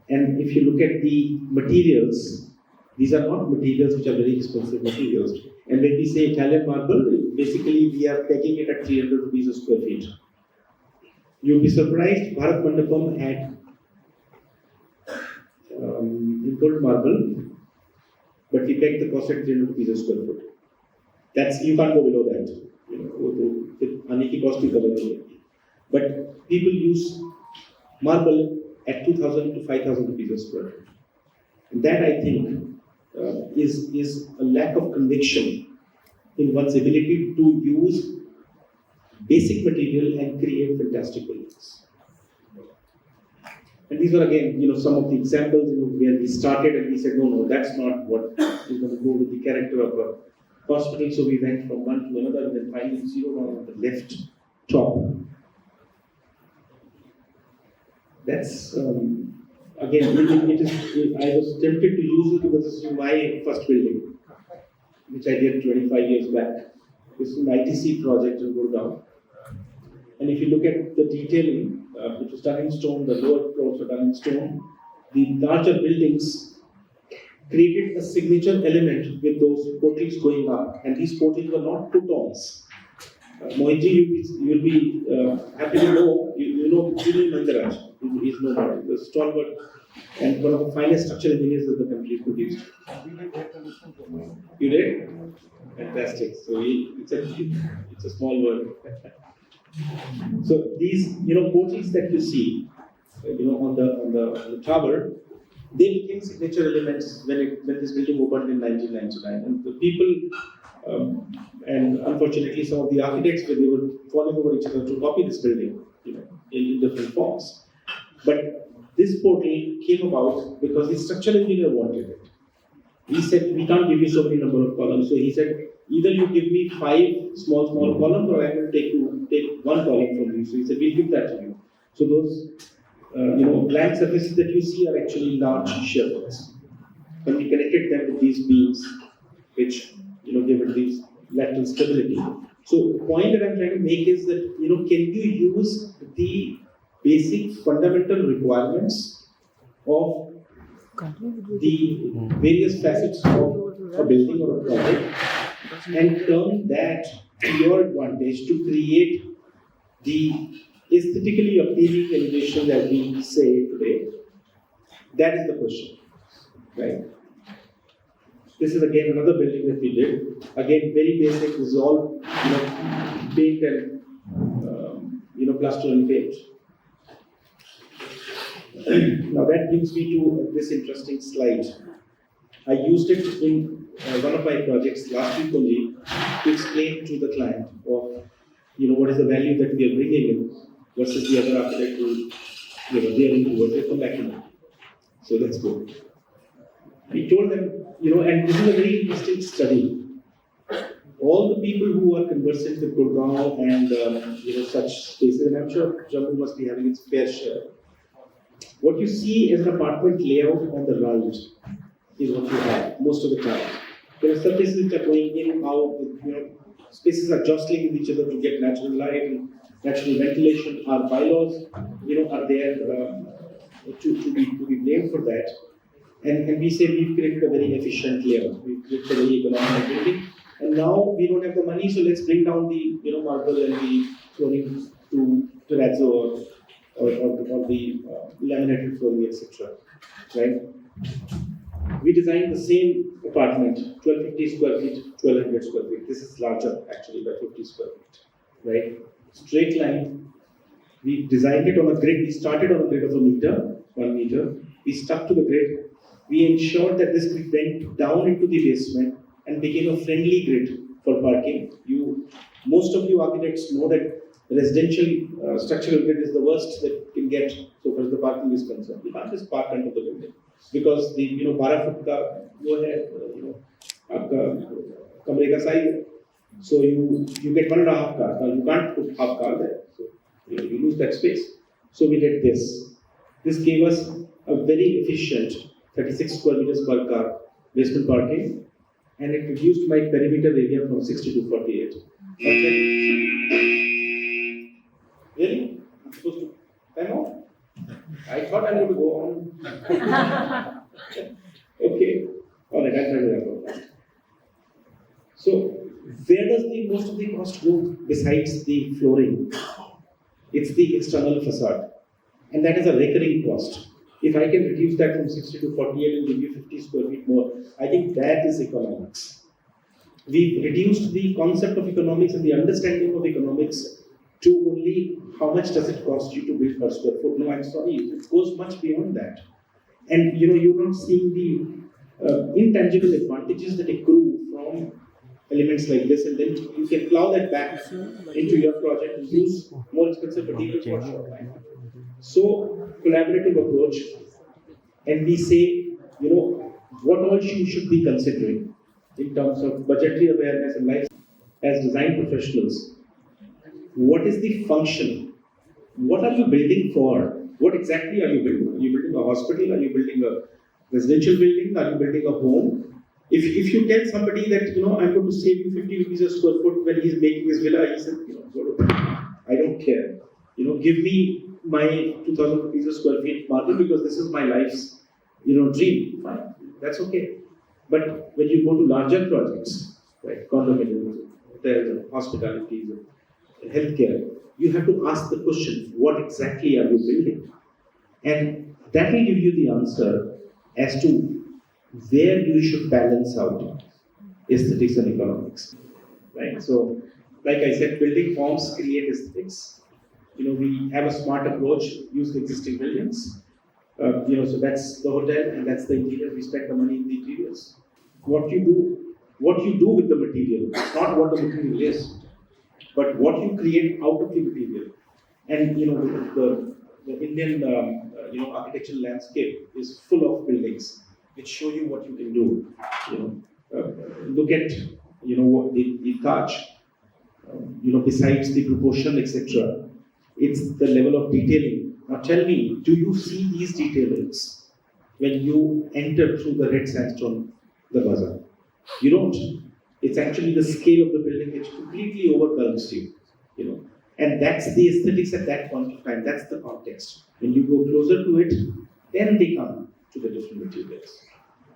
And if you look at the materials, these are not materials which are very expensive materials. And when we say Italian marble, basically we are pegging it at 300 rupees a square feet. You'll be surprised, Bharat Mandapam had imported marble, but we pegged the cost at 300 rupees a square foot. That's, you can't go below that. You know, with Aniki cost we cover it. But people use marble at 2,000 to 5,000 rupees a square foot. And that, I think, is a lack of conviction in one's ability to use basic material and create fantastic buildings. And these were again, some of the examples, where we started and we said, no, that's not what is going to go with the character of a hospital. So we went from one to another and then finally zeroed on the left top. That's, again, I was tempted to use it because this is my first building, which I did 25 years back. This is an ITC project in Gurgaon. And if you look at the detailing, it was done in stone, the lower floors were done in stone. The larger buildings created a signature element with those portals going up, and these portals were not put-ons. Mohinji, you'll be happy to know, you know Jimmy Mandaraj. He's no doubt, the stalwart and one of the finest structural engineers that the country produced. You did? Fantastic. So it's a small world. So these, portals that you see, on the tower, they became signature elements when this building opened in 1999. And the people, and unfortunately some of the architects, they were falling over each other to copy this building, in different forms. But this portal came about because the structural engineer wanted it. He said, we can't give you so many number of columns. So he said, either you give me 5 small columns, or I will take one column from you. So he said, we'll give that to you. So those, blank surfaces that you see are actually large shear faults. And we connected them with these beams, which, give it these lateral stability. So the point that I'm trying to make is that, can you use the basic fundamental requirements of the various facets of a building or a project and turn that to your advantage to create the aesthetically appealing elevation that we say today? That is the question, right? This is again another building that we did. Again, very basic. This is all paint and plaster and paint. Now that brings me to this interesting slide. I used it in one of my projects last week only to explain to the client of what is the value that we are bringing in versus the other architect who they are into what they come back in. So let's go. We told them, and this is a very interesting study. All the people who are conversant with Gurgaon and such spaces, and I'm sure Jammu must be having its fair share. What you see as an apartment layout on the right is what you have most of the time. There are some places which are going in, out, spaces are jostling with each other to get natural light and natural ventilation. Our bylaws, are there to be blamed for that. And we say we've created a very efficient layout. We've created a very economical building. And now we don't have the money, so let's bring down the marble and the flooring to terrazzo or the laminated flooring, etc. Right? We designed the same apartment, 1250 square feet, 1200 square feet. This is larger actually by 50 square feet. Right? Straight line, We designed it on a grid. We started on a grid of 1 meter. We stuck to the grid. We ensured that this grid went down into the basement and became a friendly grid for parking. Most of you architects know that residential structural grid is the worst that you can get so far as the parking is concerned. You can't just park under the building because the 12 foot का वो है आपका कमरे का size है. So you get 1.5 cars. Now you can't put half car there. So you lose that space. So we did this. This gave us a very efficient 36 square meters per car basement parking, and it reduced my perimeter area from 60 to 48. Really? I'm supposed to time out? I thought I would go on. Okay. All right, I'll try to wrap up. So, where does most of the cost go besides the flooring? It's the external facade, and that is a recurring cost. If I can reduce that from 60 to 48 and give you 50 square feet more, I think that is economics. We've reduced the concept of economics and the understanding of economics to only how much does it cost you to build per square foot. No, I'm sorry, it goes much beyond that. And you're not seeing the intangible advantages that accrue from elements like this, and then you can plow that back into your project and use more expensive material for short time. So, collaborative approach, and we say, what all you should be considering in terms of budgetary awareness and life as design professionals. What is the function? What are you building for? What exactly are you building? Are you building a hospital? Are you building a residential building? Are you building a home? If you tell somebody that, I'm going to save you 50 rupees a square foot when he's making his villa, he said, I don't care. Give me my 2,000 rupees a square feet market because this is my life's, dream. Fine, that's okay. But when you go to larger projects, right, condominiums, hotels, hospitality, healthcare, you have to ask the question, what exactly are you building? And that will give you the answer as to where you should balance out aesthetics and economics, right? So, like I said, building forms create aesthetics. We have a smart approach, use the existing buildings. So that's the hotel and that's the interior. We spend the money in the interiors. What you do with the material, not what the material is, but what you create out of the material. And the Indian architectural landscape is full of buildings which show you what you can do. Look at what the Taj. Besides the proportion, etc. It's the level of detailing. Now tell me, do you see these detailings when you enter through the red sandstone darwaza? You don't. It's actually the scale of the building which completely overwhelms you. And that's the aesthetics at that point of time. That's the context. When you go closer to it, then they come to the different materials.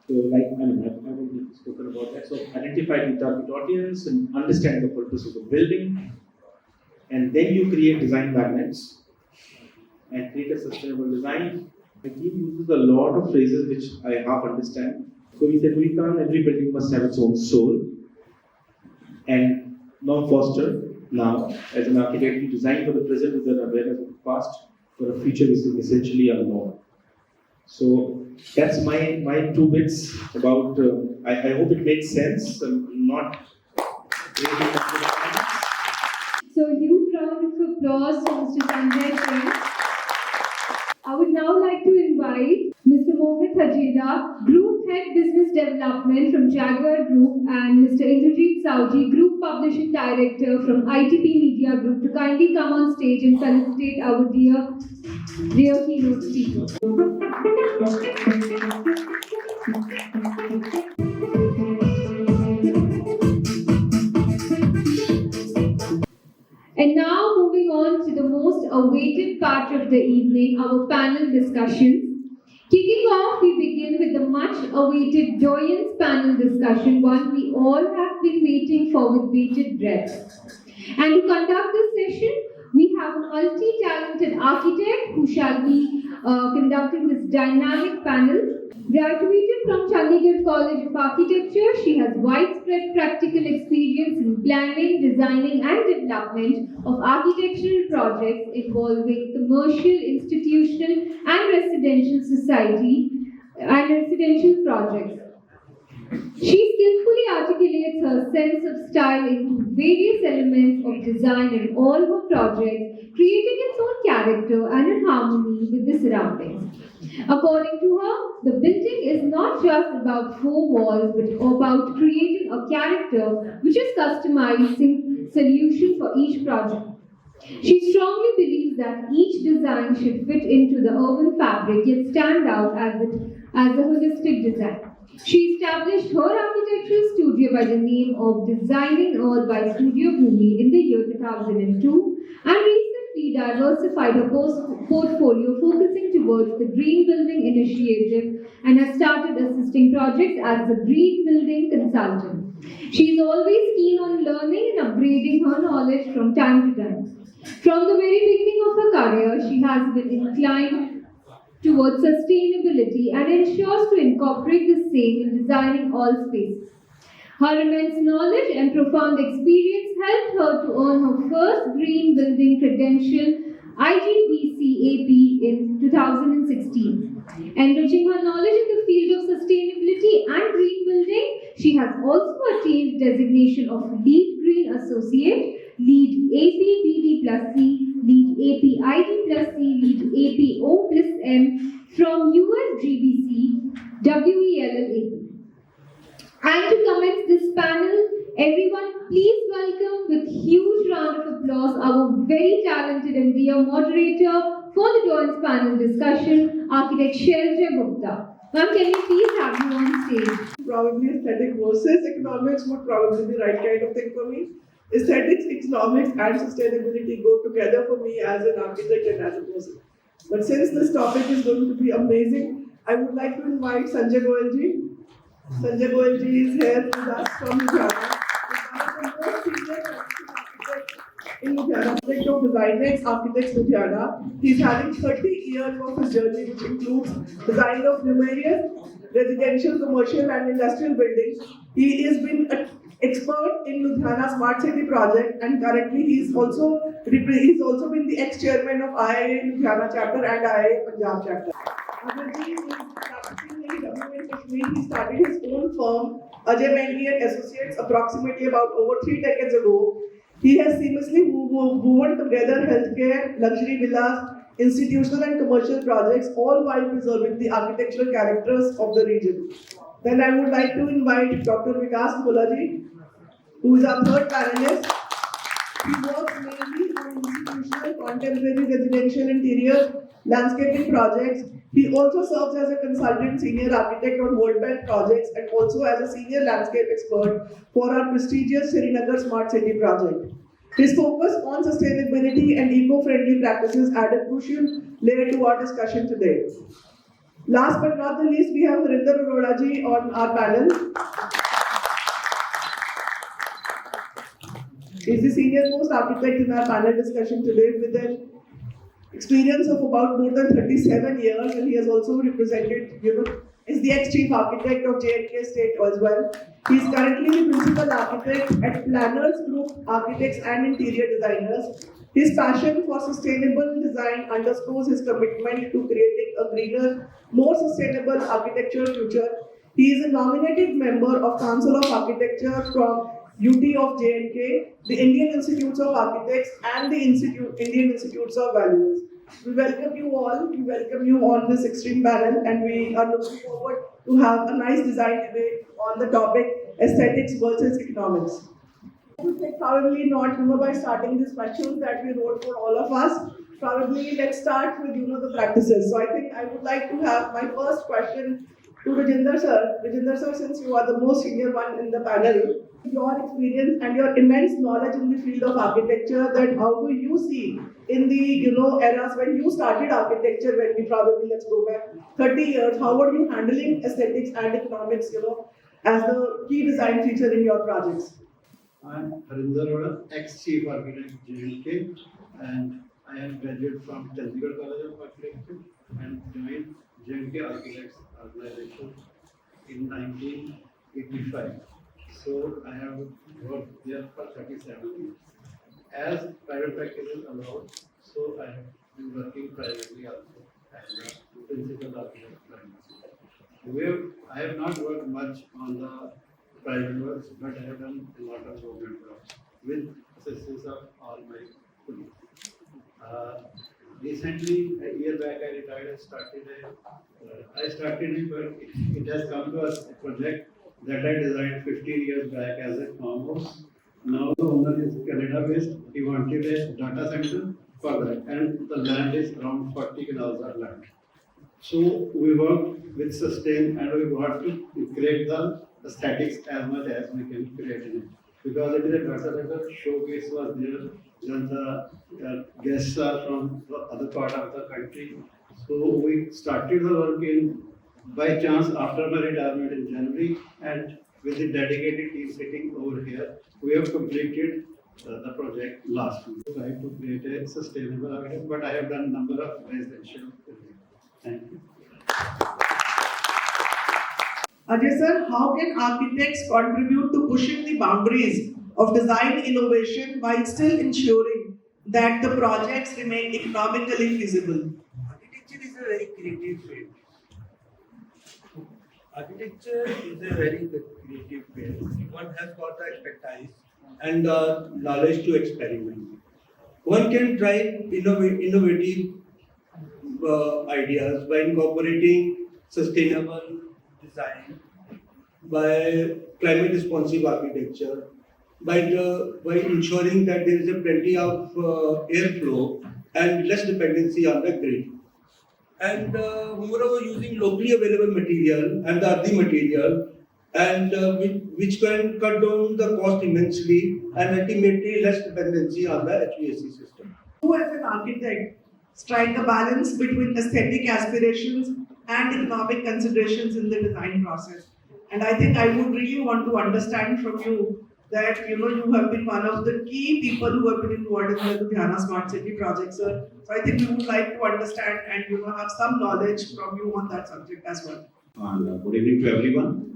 So, I've already spoken about that. So, identify the target audience and understand the purpose of the building. And then you create design magnets and create a sustainable design. My team uses a lot of phrases which I half understand. So we said, every building must have its own soul. And Norm Foster, now, as an architect, he designed for the present with an awareness of the past, for a future which is essentially unknown. So that's my 2 bits about, I hope it makes sense. I'm not really So a huge round of applause to Mr. Sanjay Singh. I would now like to invite Mr. Mohit Hajeda, Group Head Business Development from Jaguar Group, and Mr. Indrajit Sauji, Group Publishing Director from ITP Media Group, to kindly come on stage and felicitate our dear keynote speaker. And now moving on to the most awaited part of the evening, our panel discussions. Kicking off, we begin with the much awaited Joyance panel discussion, one we all have been waiting for with bated breath. And to conduct this session, we have a multi-talented architect who shall be conducting this dynamic panel. Graduated from Chandigarh College of Architecture, she has widespread practical experience in planning, designing, and development of architectural projects involving commercial, institutional, and residential projects. She skillfully articulates her sense of style into various elements of design in all her projects, creating its own character and in harmony with the surroundings. According to her, the building is not just about four walls but about creating a character which is customizing solution for each project. She strongly believes that each design should fit into the urban fabric yet stand out as a holistic design. She established her architectural studio by the name of Designing Earth by Studio Bhumi in the year 2002 and recently diversified her portfolio focusing towards the Green Building Initiative and has started assisting projects as the Green Building Consultant. She is always keen on learning and upgrading her knowledge from time to time. From the very beginning of her career, she has been inclined towards sustainability and ensures to incorporate the same in designing all spaces. Her immense knowledge and profound experience helped her to earn her first green building credential IGBC in 2016. Enriching her knowledge in the field of sustainability and green building, she has also attained designation of Lead Green Associate, Lead APBD plus C, Lead APID plus C, Lead APO plus M from USGBC WELL. And to commence this panel, everyone please welcome with huge round of applause our very talented and dear moderator for the Doyens panel discussion, Architect Shelja Gupta. Ma'am, can you please have you on stage? Probably aesthetic versus economics would probably be the right kind of thing for me. Aesthetics, economics, and sustainability go together for me as an architect and as a person. But since this topic is going to be amazing, I would like to invite Sanjay Goyalji. Sanjay Goyalji is here with us from Ludhiana. He's one of the most senior architects in Ludhiana, Architect of Designex Architects Ludhiana. He's having 30 years of his journey, which includes design of numerous residential, commercial, and industrial buildings. He has been an expert in Ludhiana Smart City project, and currently he's also been the ex-chairman of IIA Ludhiana chapter and IIA Punjab chapter. Ajay is practicing in Jammu and Kashmir. He started his own firm, Ajay Mehndi and Associates, approximately about over 3 decades ago. He has seamlessly woven together healthcare, luxury villas, institutional and commercial projects, all while preserving the architectural characters of the region. Then I would like to invite Dr. Vikas Bholaji, who is our third panelist. He works mainly on institutional, contemporary residential interior, landscaping projects. He also serves as a consultant senior architect on world bank projects and also as a senior landscape expert for our prestigious Srinagar Smart City project. His focus on sustainability and eco-friendly practices add a crucial layer to our discussion today. Last but not the least, we have Harinder Arora ji on our panel. He is the senior most architect in our panel discussion today with an experience of about more than 37 years, and he has also represented, is the ex-chief architect of J&K State as well. He is currently the principal architect at Planners Group Architects and Interior Designers. His passion for sustainable design underscores his commitment to creating a greener, more sustainable architectural future. He is a nominated member of Council of Architecture from UT of J&K, the Indian Institutes of Architects and the Indian Institutes of Values. We welcome you all, we welcome you on this extreme panel, and we are looking forward to have a nice design debate on the topic aesthetics versus economics. I would say probably not, by starting these questions that we wrote for all of us, probably let's start with, the practices. So I think I would like to have my first question to Rajinder sir. Rajinder sir, since you are the most senior one in the panel, your experience and your immense knowledge in the field of architecture, that how do you see in the eras when you started architecture, when we probably, let's go back 30 years, how are you handling aesthetics and economics, as the key design feature in your projects? I'm Harinder Arora, ex-chief architect J&K, and I am graduate from Chandigarh College of Architecture and joined Jammu Architects Organization in 1985. So I have worked there for 37 years. As private practice is allowed, so I have been working privately also as a principal architect. I have not worked much on the private works, but I have done a lot of government work with assistance of all my colleagues. Recently, a year back, I retired. I started it, but it has come to us a project that I designed 15 years back as a farmhouse. Now the owner is Canada-based. He wanted a data center for that, and the land is around 40 canals of land. So we work with sustain, and we want to create the statics as much as we can create in it. Because it is a data center, showcase was there, then the guests are from the other part of the country. So we started the work in, by chance, after my retirement in January, and with the dedicated team sitting over here, we have completed the project last week. Try to create a sustainable habitat, but I have done number of residential buildings. Thank you. Ajay sir, how can architects contribute to pushing the boundaries of design innovation while still ensuring that the projects remain economically feasible? Architecture is a very creative field. Architecture is a very creative field. One has got the expertise and the knowledge to experiment. One can try innovative ideas by incorporating sustainable design, by climate responsive architecture, by ensuring that there is a plenty of airflow and less dependency on the grid. And moreover, using locally available material and the earthy material, and which can cut down the cost immensely and ultimately less dependency on the HVAC system. Who, as an architect, strike a balance between aesthetic aspirations and economic considerations in the design process? And I think I would really want to understand from you that you have been one of the key people who have been involved in the Ludhiana Smart City project, sir. So I think we would like to understand and have some knowledge from you on that subject as well. And good evening to everyone.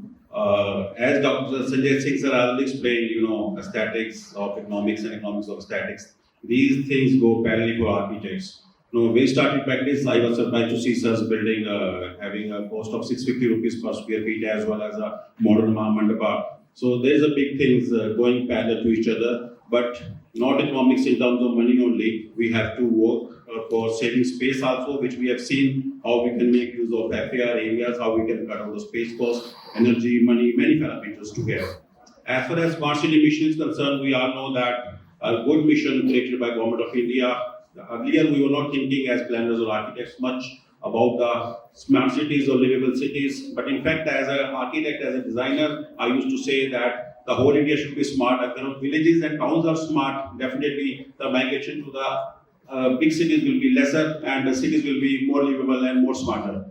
As Dr. Sanjay Singh sir already explained, aesthetics of economics and economics of statics. These things go parallel for architects. When we started practice, I was surprised to see such building having a cost of 650 rupees per square feet as well as a modern mandapa. So there is a big things going parallel to each other, but not economics in terms of money only. We have to work for saving space also, which we have seen how we can make use of FAR areas, how we can cut down the space cost, energy, money, many parameters together. As far as smart city mission is concerned, we all know that a good mission created by Government of India. Earlier, we were not thinking as planners or architects much about the smart cities or livable cities. But in fact, as an architect, as a designer, I used to say that the whole India should be smart. If villages and towns are smart, definitely the migration to the big cities will be lesser and the cities will be more livable and more smarter.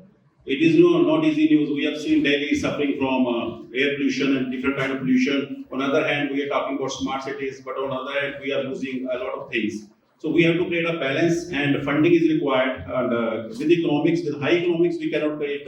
It is not easy news. We have seen Delhi suffering from air pollution and different kind of pollution. On the other hand, we are talking about smart cities, but on the other hand, we are losing a lot of things. So we have to create a balance, and funding is required. And with economics, with high economics, we cannot create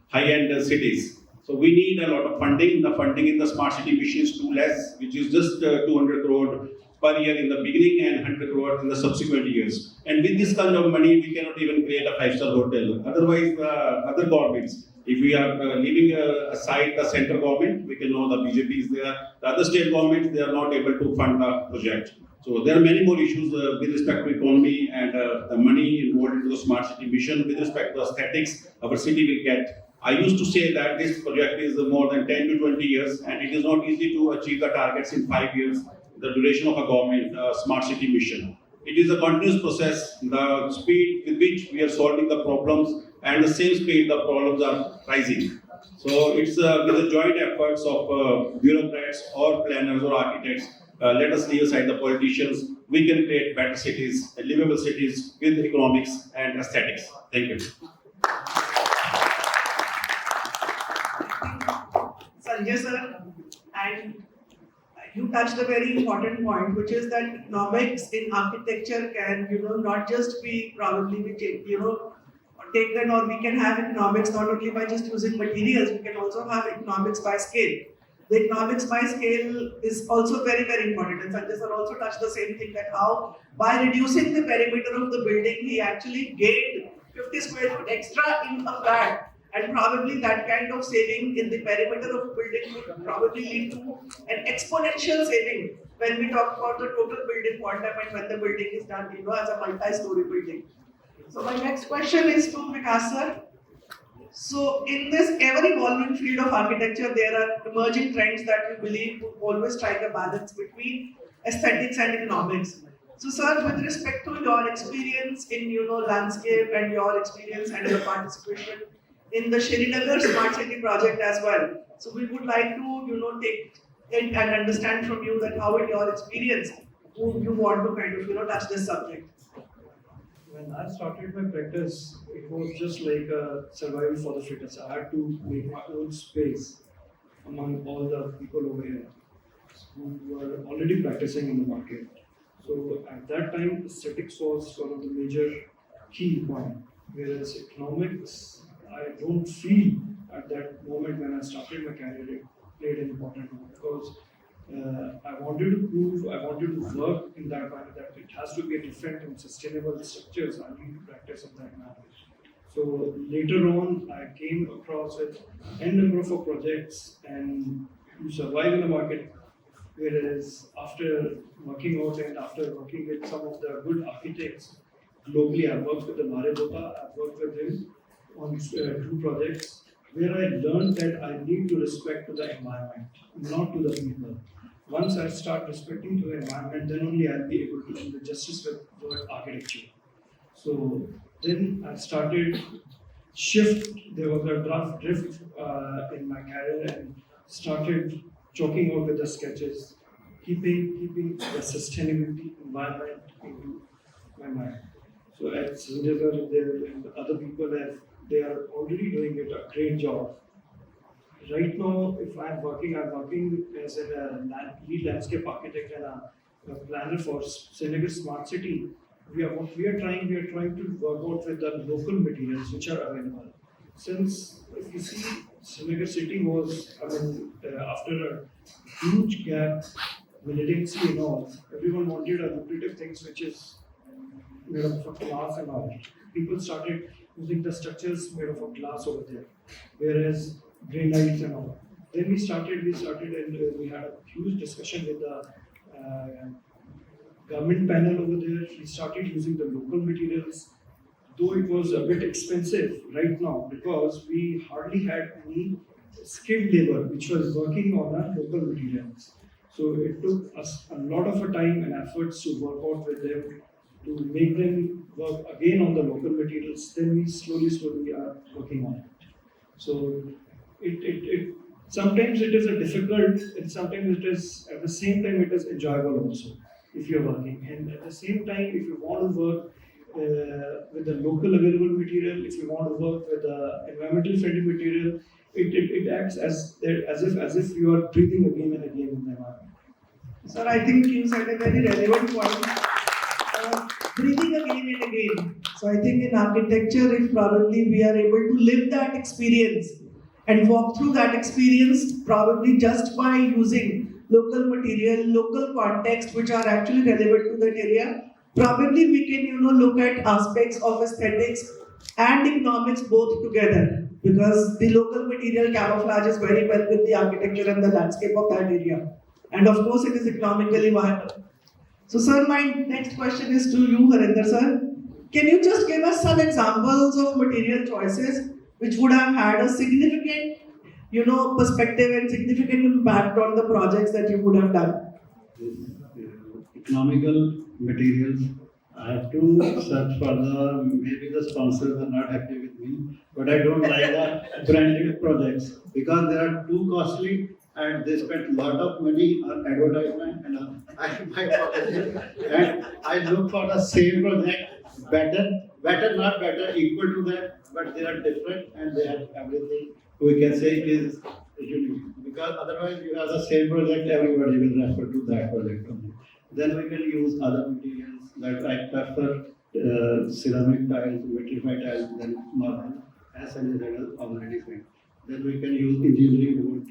high-end cities. So we need a lot of funding. The funding in the smart city mission is too less, which is just 200 crore per year in the beginning and 100 crore in the subsequent years. And with this kind of money, we cannot even create a 5-star hotel. Otherwise, other governments, if we are leaving aside the central government, we can know the BJP is there. The other state governments, they are not able to fund the project. So there are many more issues with respect to economy and the money involved into the smart city mission. With respect to aesthetics, our city will get. I used to say that this project is more than 10 to 20 years, and it is not easy to achieve the targets in 5 years, the duration of a government smart city mission. It is a continuous process. The speed with which we are solving the problems and the same speed the problems are rising. So it's with the joint efforts of bureaucrats or planners or architects. Let us leave aside the politicians. We can create better cities, livable cities with economics and aesthetics. Thank you. Sanjay sir, and you touched a very important point, which is that economics in architecture can, not just be probably, taken, or we can have economics not only by just using materials, we can also have economics by scale. The economics by scale is also very, very important. And Sanjay sir also touched the same thing, that how by reducing the perimeter of the building, he actually gained 50 square foot extra in a flat. And probably that kind of saving in the perimeter of a building would probably lead to an exponential saving when we talk about the total building quantum and when the building is done, as a multi-story building. So my next question is to Vikas sir. So in this ever-evolving field of architecture, there are emerging trends that we believe would always strike a balance between aesthetics and economics. So sir, with respect to your experience in landscape and your experience and your participation in the Srinagar Smart City project as well. So we would like to take it and understand from you that how in your experience would you want to kind of touch this subject. When I started my practice, it was just like a survival for the fittest. I had to make my own space among all the people over here who were already practicing in the market. So at that time, aesthetics was one of the major key point, whereas economics, I don't feel at that moment when I started my career, it played an important role, because I wanted to prove, I wanted to work in that manner, that it has to be different and sustainable structures. I need to practice in that manner. So later on, I came across with n number of projects and to survive in the market. Whereas after working out and after working with some of the good architects globally, I worked with the Marebota, I worked with him on 2 projects, where I learned that I need to respect to the environment, not to the people. Once I start respecting to the environment, then only I'll be able to do the justice with word architecture. So then I started shift. There was a draft drift in my career, and started chalking out with the sketches, keeping the sustainability environment into my mind. So as Sanjay sir and the other people they are already doing it a great job. Right now, if I'm working as a lead landscape architect and a planner for Srinagar Smart City. We are trying to work out with the local materials which are available. Since if you see, Srinagar City was, after a huge gap, militancy and all, everyone wanted a lucrative things which is made of glass and all. People started using the structures made of glass over there, whereas granites and all. Then we started and we had a huge discussion with the government panel over there. We started using the local materials, though it was a bit expensive right now because we hardly had any skilled labor which was working on our local materials. So it took us a lot of time and efforts to work out with them, to make them work again on the local materials. Then we slowly are working on it. So it sometimes it is a difficult, and sometimes it is at the same time it is enjoyable also if you're working. And at the same time, if you want to work with the local available material, if you want to work with the environmental friendly material, it acts as if you are breathing again and again in the environment. Sir, I think you said a very relevant point. Breathing again and again. So I think in architecture, if probably we are able to live that experience and walk through that experience, probably just by using local material, local context, which are actually relevant to that area, probably we can look at aspects of aesthetics and economics both together, because the local material camouflages very well with the architecture and the landscape of that area. And of course, it is economically viable. So, sir, my next question is to you, Harinder sir. Can you just give us some examples of material choices which would have had a significant, perspective and significant impact on the projects that you would have done? Economical materials. I have to search for maybe the sponsors are not happy with me, but I don't like the branded projects because they are too costly and they spend a lot of money on advertisement and I look for the same project, better, not better, equal to that, but they are different and they have everything. We can say it is unique, because otherwise you have the same project, everybody will refer to that project only. Then we can use other materials that I prefer ceramic tiles, vitrified tiles, then marble, as Sanjay said, already said. Then we can use engineering wood,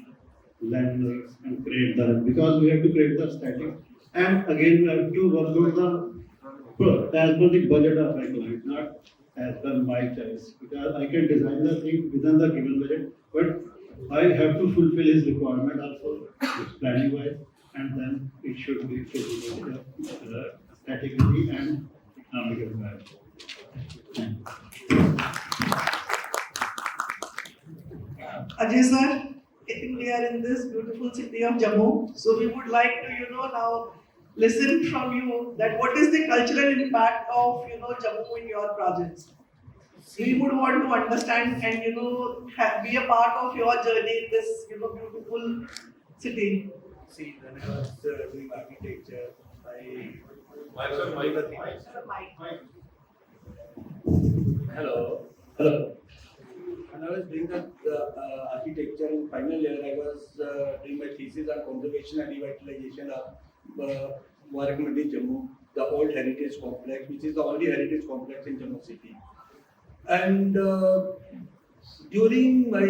laminates, and create the, because we have to create the static. And again, we have to work out the, as per the budget of my client, not as per my choice. Because I can design the thing within the given budget, but I have to fulfill his requirement also, planning wise, and then it should be feasible, statically and economically viable. Ajay sir, I think we are in this beautiful city of Jammu, so we would like to, now listen from you that what is the cultural impact of, Jammu in your projects? We would want to understand and, be a part of your journey in this, beautiful city. See, when I was doing architecture, Hello. When I was doing the architecture in final year, I was doing my thesis on conservation and revitalization of Warakmandi, Jammu, the old heritage complex, which is the only heritage complex in Jammu city. And during my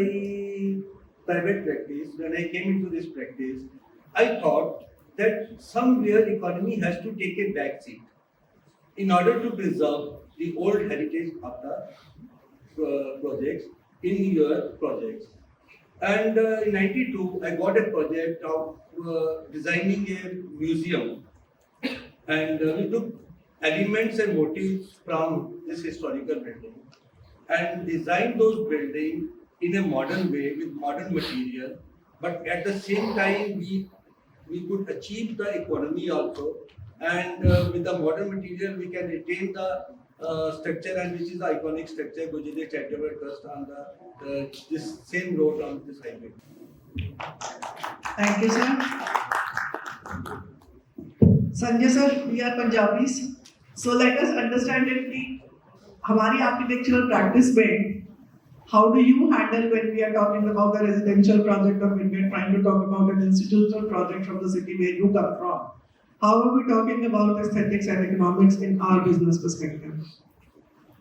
private practice, when I came into this practice, I thought that somewhere economy has to take a back seat in order to preserve the old heritage of the projects in your projects. And in '92, I got a project of designing a museum, and we took elements and motifs from this historical building and designed those buildings in a modern way with modern material, but at the same time we could achieve the economy also, and with the modern material we can retain the structure, and which is the iconic structure Gujari Charitable Trust on the this same road on this highway. Thank you, sir. Sanjay sir, we are Punjabis, so let us understand it कि हमारी architectural practice में how do you handle when we are talking about a residential project or when we are trying to talk about an institutional project from the city where you come from? How are we talking about aesthetics and economics in our business perspective?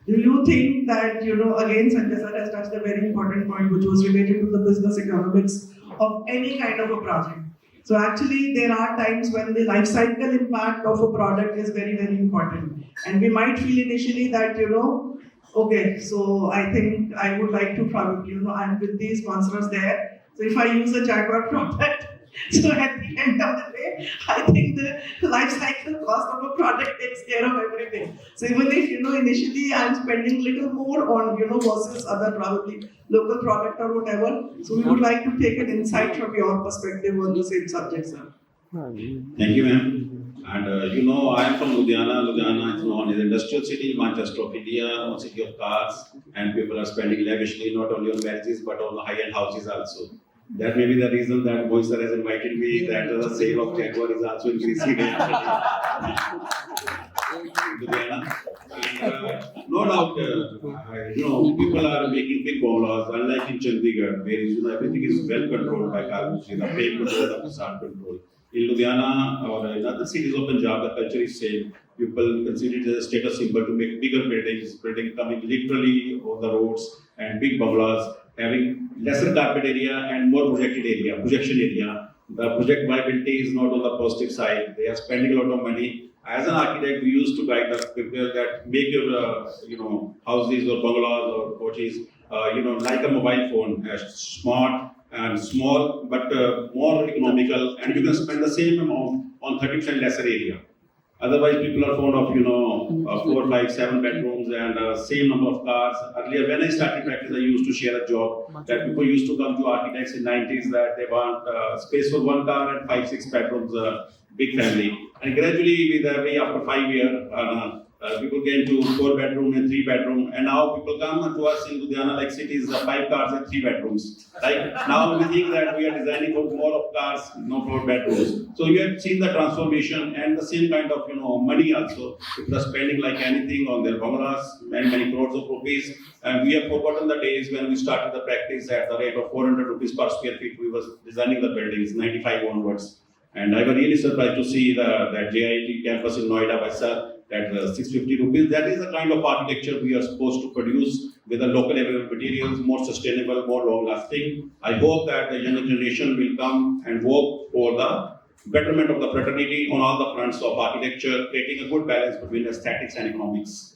Do you think that, again, Sanjay sir has touched a very important point which was related to the business economics of any kind of a project? So actually, there are times when the life cycle impact of a product is very, very important. And we might feel initially that, okay, so I think I would like to probably, I'm with these sponsors there. So if I use a Jaguar product, so at the end of the day, I think the life cycle cost of a product takes care of everything. So even if, initially I'm spending little more on, versus other probably local product or whatever. So we would like to take an insight from your perspective on the same subject, sir. Thank you, ma'am. And I am from Ludhiana. Ludhiana is known as industrial city, Manchester of India, a city of cars, and people are spending lavishly not only on marriages but on high-end houses also. That may be the reason that Mohit sir has invited me, that the sale of Jaguar is also increasing in Ludhiana. And no doubt, people are making big bungalows, unlike in Chandigarh, where everything is well controlled by government, the pay control, the facade control. In Ludhiana or in other cities of Punjab, the culture is same. People consider it as a status symbol to make bigger buildings coming literally on the roads, and big bungalows, having lesser carpet area and more projection area. The project viability is not on the positive side. They are spending a lot of money. As an architect, we used to guide us people that make your houses or bungalows or coaches like a mobile phone, smart and small but more economical, and you can spend the same amount on 30% lesser area. Otherwise, people are fond of 4, 5, 7 bedrooms and same number of cars. Earlier, when I started practice, I used to share a job that people used to come to architects in 90s that they want space for 1 car and 5, 6 bedrooms, big family. And gradually, after 5 years, people came to 4 bedroom and 3 bedroom, and now people come to us in Ludhiana like cities, 5 cars and 3 bedrooms. Like now we think that we are designing for more of cars, no 4 bedrooms. So you have seen the transformation and the same kind of money also. People are spending like anything on their bungalows, many crores of rupees. And we have forgotten the days when we started the practice at the rate of 400 rupees per square feet. We was designing the buildings 95 onwards. And I was really surprised to see that JIT campus in Noida by Sir. that 650 rupees. That is the kind of architecture we are supposed to produce with the local available materials, more sustainable, more long-lasting. I hope that the younger generation will come and work for the betterment of the fraternity on all the fronts of architecture, creating a good balance between aesthetics and economics.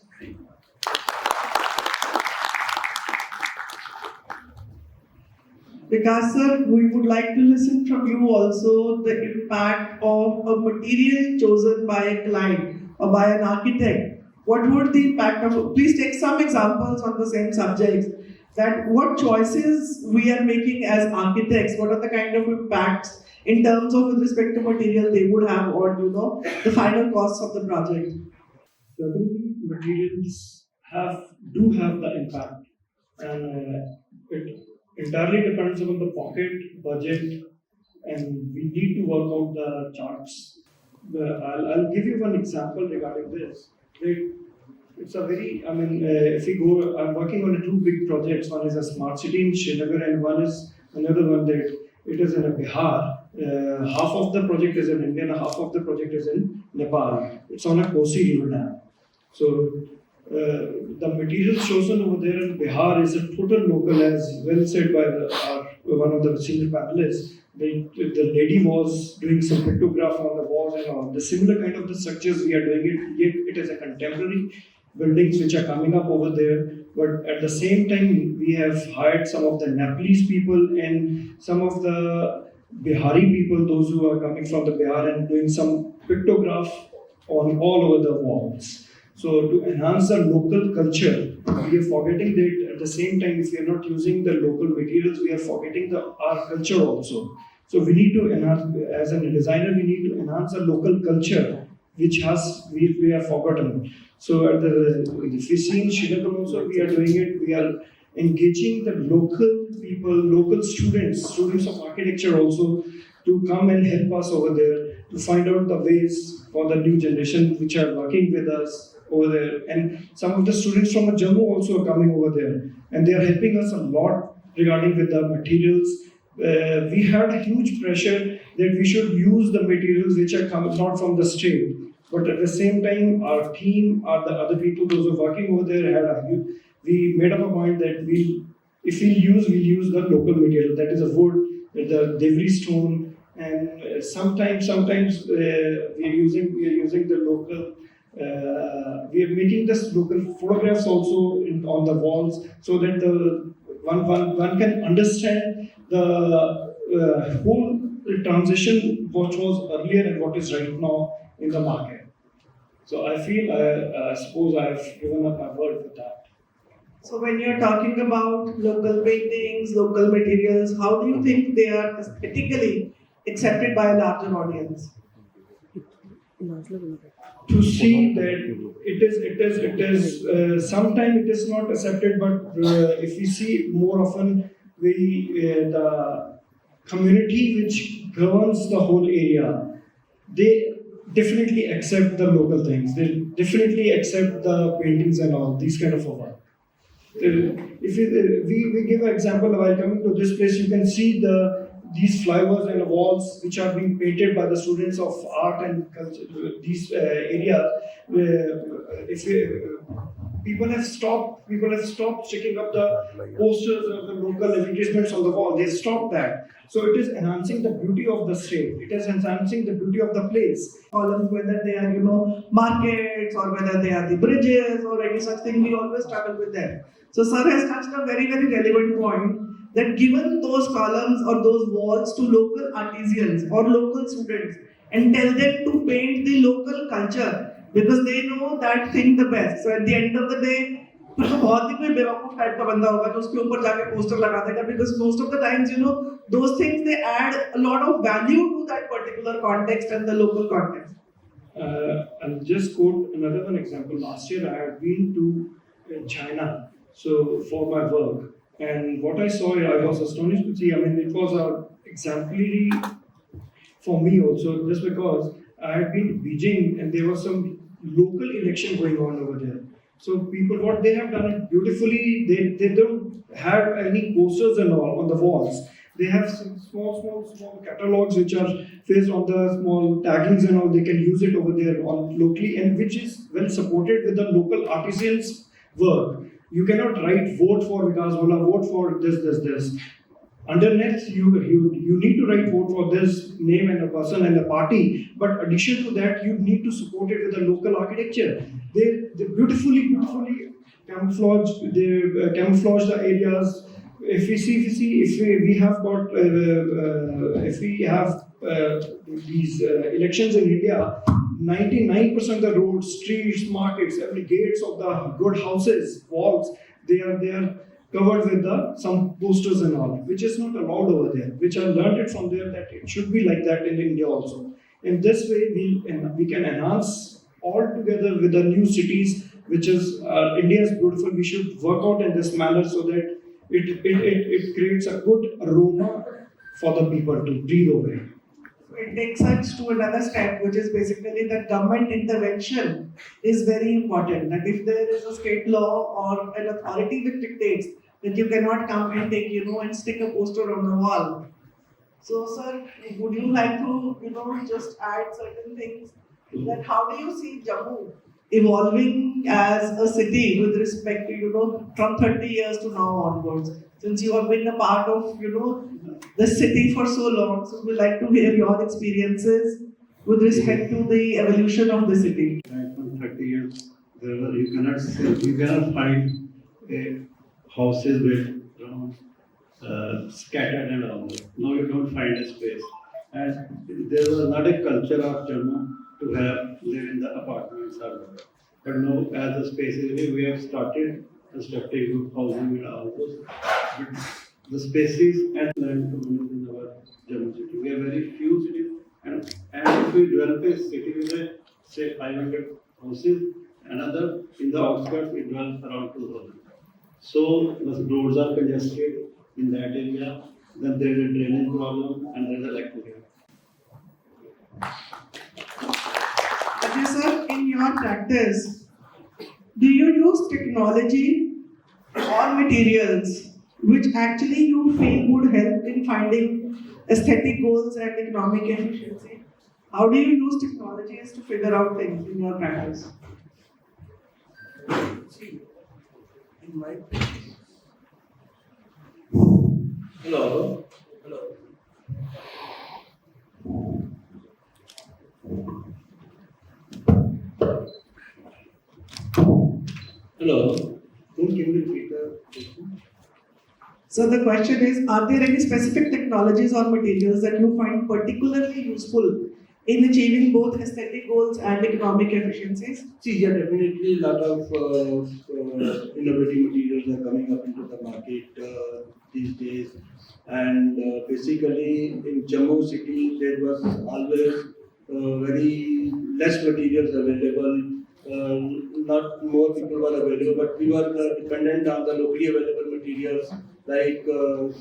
Vikas sir, we would like to listen from you also the impact of a material chosen by a client or by an architect. What would the impact of, please take some examples on the same subjects, that what choices we are making as architects, what are the kind of impacts in terms of with respect to material they would have or the final costs of the project. Certainly, materials do have the impact, and it entirely depends on the pocket, budget, and we need to work out the charts. I'll give you one example regarding this. It's a very, if we go, I'm working on two big projects. One is a smart city in Srinagar, and one is another one that it is in Bihar. Half of the project is in India, and half of the project is in Nepal. It's on a Kosi River dam. So the material chosen over there in Bihar is a total local, as well said by one of the senior panelists. The lady was doing some pictograph on the walls and all. The similar kind of the structures we are doing it, yet it is a contemporary buildings which are coming up over there. But at the same time, we have hired some of the Nepalese people and some of the Bihari people, those who are coming from the Bihar, and doing some pictograph on all over the walls. So to enhance the local culture, we are forgetting that at the same time, if we are not using the local materials, we are forgetting our culture also. So we need to enhance, as a designer, we need to enhance the local culture, which we have forgotten. So if we see in Srinagar also, we are doing it, we are engaging the local people, local students of architecture also, to come and help us over there, to find out the ways for the new generation which are working with us over there. And some of the students from Jammu also are coming over there, and they are helping us a lot regarding with the materials. We had a huge pressure that we should use the materials which are coming not from the state, but at the same time, our team, or the other people, those who are working over there, we made up a point that if we'll use the local material, that is a wood, the devri stone, and sometimes we are using the local. We are making this local photographs also on the walls, so that the one can understand the whole transition what was earlier and what is right now in the market. So I feel, I suppose I've given up my word with that. So when you're talking about local paintings, local materials, how do you think they are aesthetically accepted by a larger audience? To see that it is sometimes it is not accepted, but if we see more often, the community which governs the whole area, they definitely accept the local things. They definitely accept the paintings and all these kind of work. If we give an example, while coming to this place, you can see these flowers and walls which are being painted by the students of art and culture. These areas, people have stopped checking up the posters of the local advertisements on the wall. They stopped that. So it is enhancing the beauty of the state. It is enhancing the beauty of the place. Columns, whether they are markets or whether they are the bridges or any such thing, we always struggle with them. So sir has touched a very, very relevant point, that given those columns or those walls to local artisans or local students and tell them to paint the local culture, because they know that thing the best. So at the end of the day, बहुत ही कोई बेवकूफ type का बंदा होगा जो उसके ऊपर जाके पोस्टर लगा देगा, because most of the times those things, they add a lot of value to that particular context and the local context. I'll just quote another one example. Last year I had been to China, so for my work, and what I saw, I was astonished to see. It was exemplary for me also, just because I had been to Beijing and there was some local election going on over there. So people, what they have done it beautifully, they don't have any posters and all on the walls, They have some small catalogs which are based on the small taggings and all. They can use it over there on locally, and which is well supported with the local artisans' work. You cannot write vote for Vikas Bola, vote for this. Underneath, you need to write vote for this name and a person and a party, but addition to that, you need to support it with the local architecture. They beautifully camouflage. They camouflage the areas. If we have these elections in India, 99% of the roads, streets, markets, every gates of the good houses, walls, they are covered with some posters and all, which is not allowed over there. Which I learned it from there that it should be like that in India also. In this way, we can enhance all together with the new cities, which is India is beautiful. We should work out in this manner so that it creates a good aroma for the people to breathe over it. It takes us to another step, which is basically that government intervention is very important. That if there is a state law or an authority which dictates that you cannot come and take, and stick a poster on the wall. So, sir, would you like to, just add certain things? That how do you see Jammu evolving as a city with respect to, from 30 years to now onwards? Since you have been a part of, the city for so long, so we'd like to hear your experiences with respect to the evolution of the city. Right from 30 years, you cannot find houses with scattered and all that. Now you don't find a space. And there was not a culture of Jammu to have live in the apartments or whatever. But now, as the spaces, we have started constructing good housing and all those. But the spaces and land in our Jammu city. We have very few cities, and if we develop a city with say 500 houses, another in the outskirts it develops around 2,000. So the roads are congested in that area. Then there is a drainage problem and there is electricity. Okay, sir, in your practice, do you use technology or materials which actually you feel would help in finding aesthetic goals and economic efficiency? How do you use technologies to figure out things in your practice? See, in my Hello. Can you repeat the question? So the question is, are there any specific technologies or materials that you find particularly useful in achieving both aesthetic goals and economic efficiencies? See, yeah, definitely a lot of innovative materials are coming up into the market these days. And basically, in Jammu city, there was always very less materials available. Not more people were available, but we were dependent on the locally available materials like the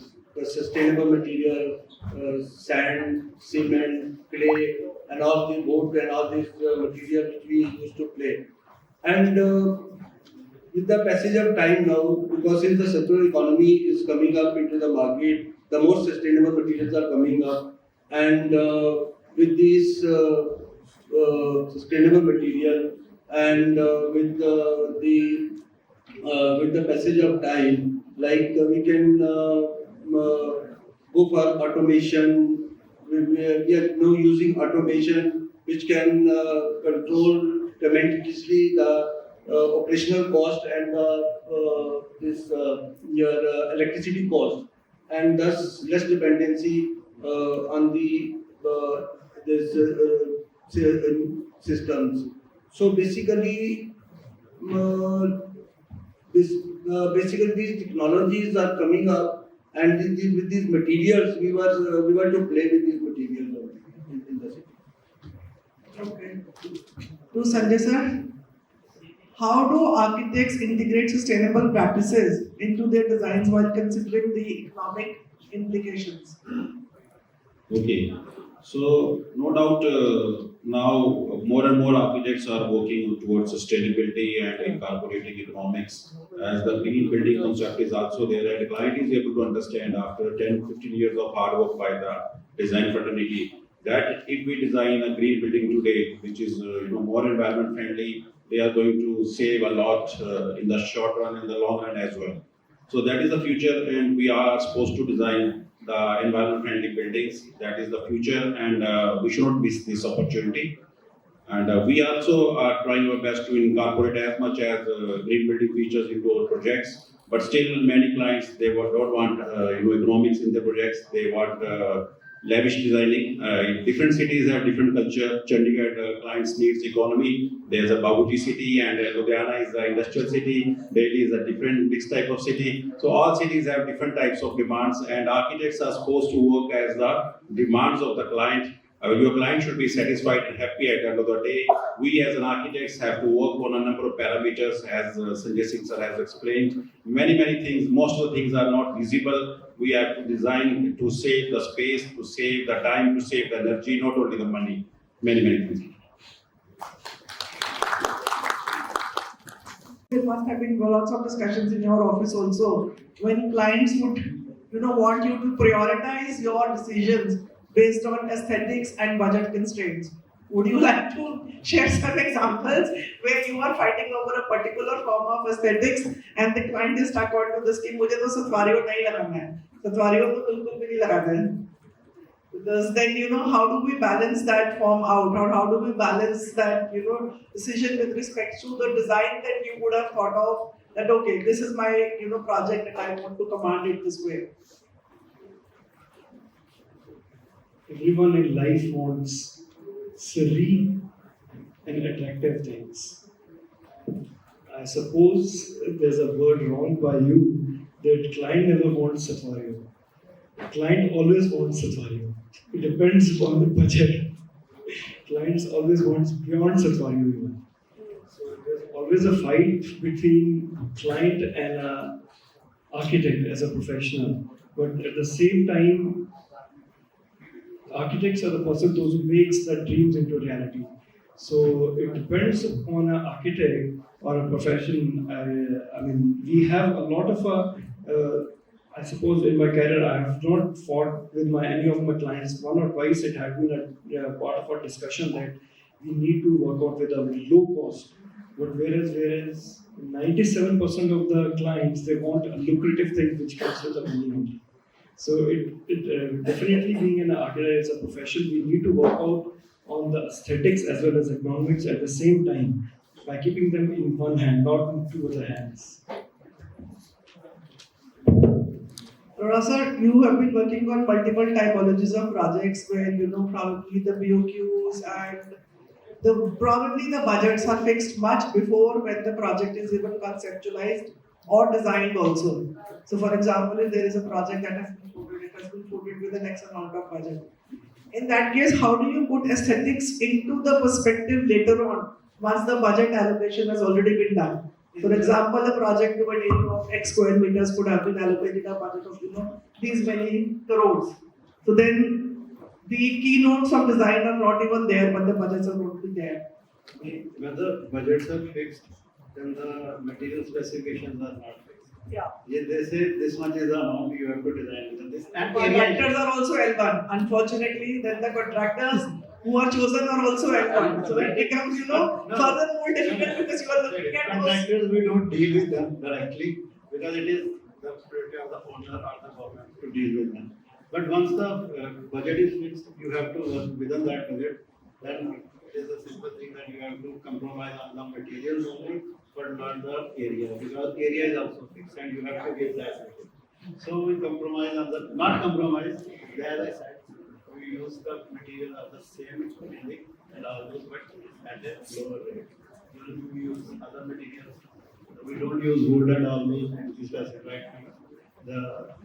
sustainable material, sand, cement, clay, and all the wood and all these materials which we used to play. And with the passage of time now, because since the circular economy is coming up into the market, the more sustainable materials are coming up, and with these sustainable material and with the passage of time, like we can go for automation. We are now using automation which can control tremendously the operational cost and your electricity cost, and thus less dependency on the systems. So basically, basically these technologies are coming up, and with these materials, we were to play with these materials in the city. Okay. To Sanjay sir, how do architects integrate sustainable practices into their designs while considering the economic implications? Okay. So no doubt now more and more architects are working towards sustainability and incorporating economics as the green building concept is also there and the client is able to understand after 10, 15 years of hard work by the design fraternity that if we design a green building today which is more environment friendly, they are going to save a lot in the short run and the long run as well. So that is the future, and we are supposed to design the environment-friendly buildings. That is the future, and we should not miss this opportunity. And we also are trying our best to incorporate as much as green building features into our projects. But still, many clients don't want economics in their projects. They want lavish designing. Different cities have different culture. Chandigarh clients needs economy. There's a Babuji city, and Ludhiana is an industrial city. Delhi is a different mixed type of city. So all cities have different types of demands, and architects are supposed to work as the demands of the client. Your client should be satisfied and happy at the end of the day. We as an architects have to work on a number of parameters as Sanjay Singh sir has explained. Many things, most of the things are not visible. We have to design to save the space, to save the time, to save the energy, not only the money. Many things. There must have been lots of discussions in your office also when clients would, want you to prioritize your decisions based on aesthetics and budget constraints. Would you like to share some examples where you are fighting over a particular form of aesthetics and the client is stuck onto this कि मुझे तो सतवारियों नहीं लगाना है, सतवारियों तो बिल्कुल भी नहीं लगाते हैं. Because then, how do we balance that form out? Or how do we balance that, decision with respect to the design that you would have thought of that, okay, this is my, project and I want to command it this way. Everyone in life wants serene and attractive things. I suppose there's a word wrong by you that client never wants Safari. Client always wants Safari. It depends on the budget. Clients always wants beyond Safari even. So there's always a fight between client and architect as a professional. But at the same time, architects are the person those who makes the dreams into reality. So it depends on an architect or a profession. I mean, we have a lot of I suppose in my career I have not fought with any of my clients. One or twice it had been a part of our discussion that we need to work out with a low cost. But whereas 97% of the clients, they want a lucrative thing which comes with the money only. So it definitely being an architect as a profession, we need to work out on the aesthetics as well as economics at the same time by keeping them in one hand, not in two other hands. Rora sir, you have been working on multiple typologies of projects where probably the BOQs and probably the budgets are fixed much before when the project is even conceptualized or designed also. So for example, if there is a project that has been quoted, it has been quoted with an X amount of budget. In that case, how do you put aesthetics into the perspective later on once the budget allocation has already been done? For example, a project to an area of X square meters could have been allocated a budget of these many crores. So then the keynotes of design are not even there, but the budgets are going to be there. When the budgets are fixed, then the material specifications are not fixed. Yeah. They say this much is the amount you have to design within this. And contractors are also L1. Unfortunately, then the contractors who are chosen are also L1. So it becomes, further more difficult because you are looking at those. Contractors, we don't deal with them directly because it is the priority of the owner or the government to deal with them. But once the budget is fixed, you have to work within that budget. Then it is a simple thing that you have to compromise on the materials only, but not the area, because area is also fixed and you have to give that. So we compromise on the, not compromise, as I said, we use the material of the same building and all those, but at a lower rate. We use other materials. We don't use wood and all those to specify the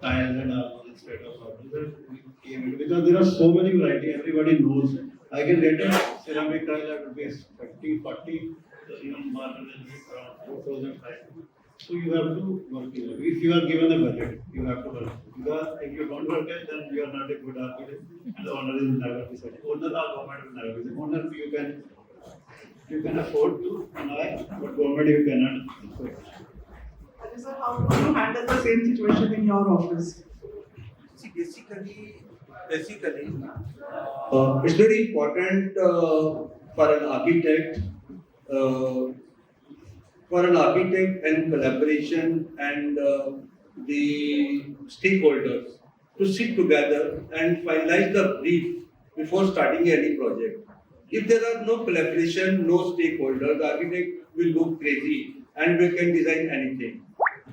tiles and all those instead of all those. We came into, because there are so many variety, everybody knows. I can get a ceramic tile at rupees 30, 40, marble will be around 4,500. So you have to work it. If you are given a budget, you have to work. Because if you don't work it, then you are not a good architect. And the owner will never be satisfied. Owner or government will never be satisfied. Owner you can afford to annoy, but government you cannot afford. And sir, how do you handle the same situation in your office? See, basically, it's very important for an architect, and collaboration and the stakeholders to sit together and finalize the brief before starting any project. If there are no collaboration, no stakeholders, the architect will go crazy and we can design anything.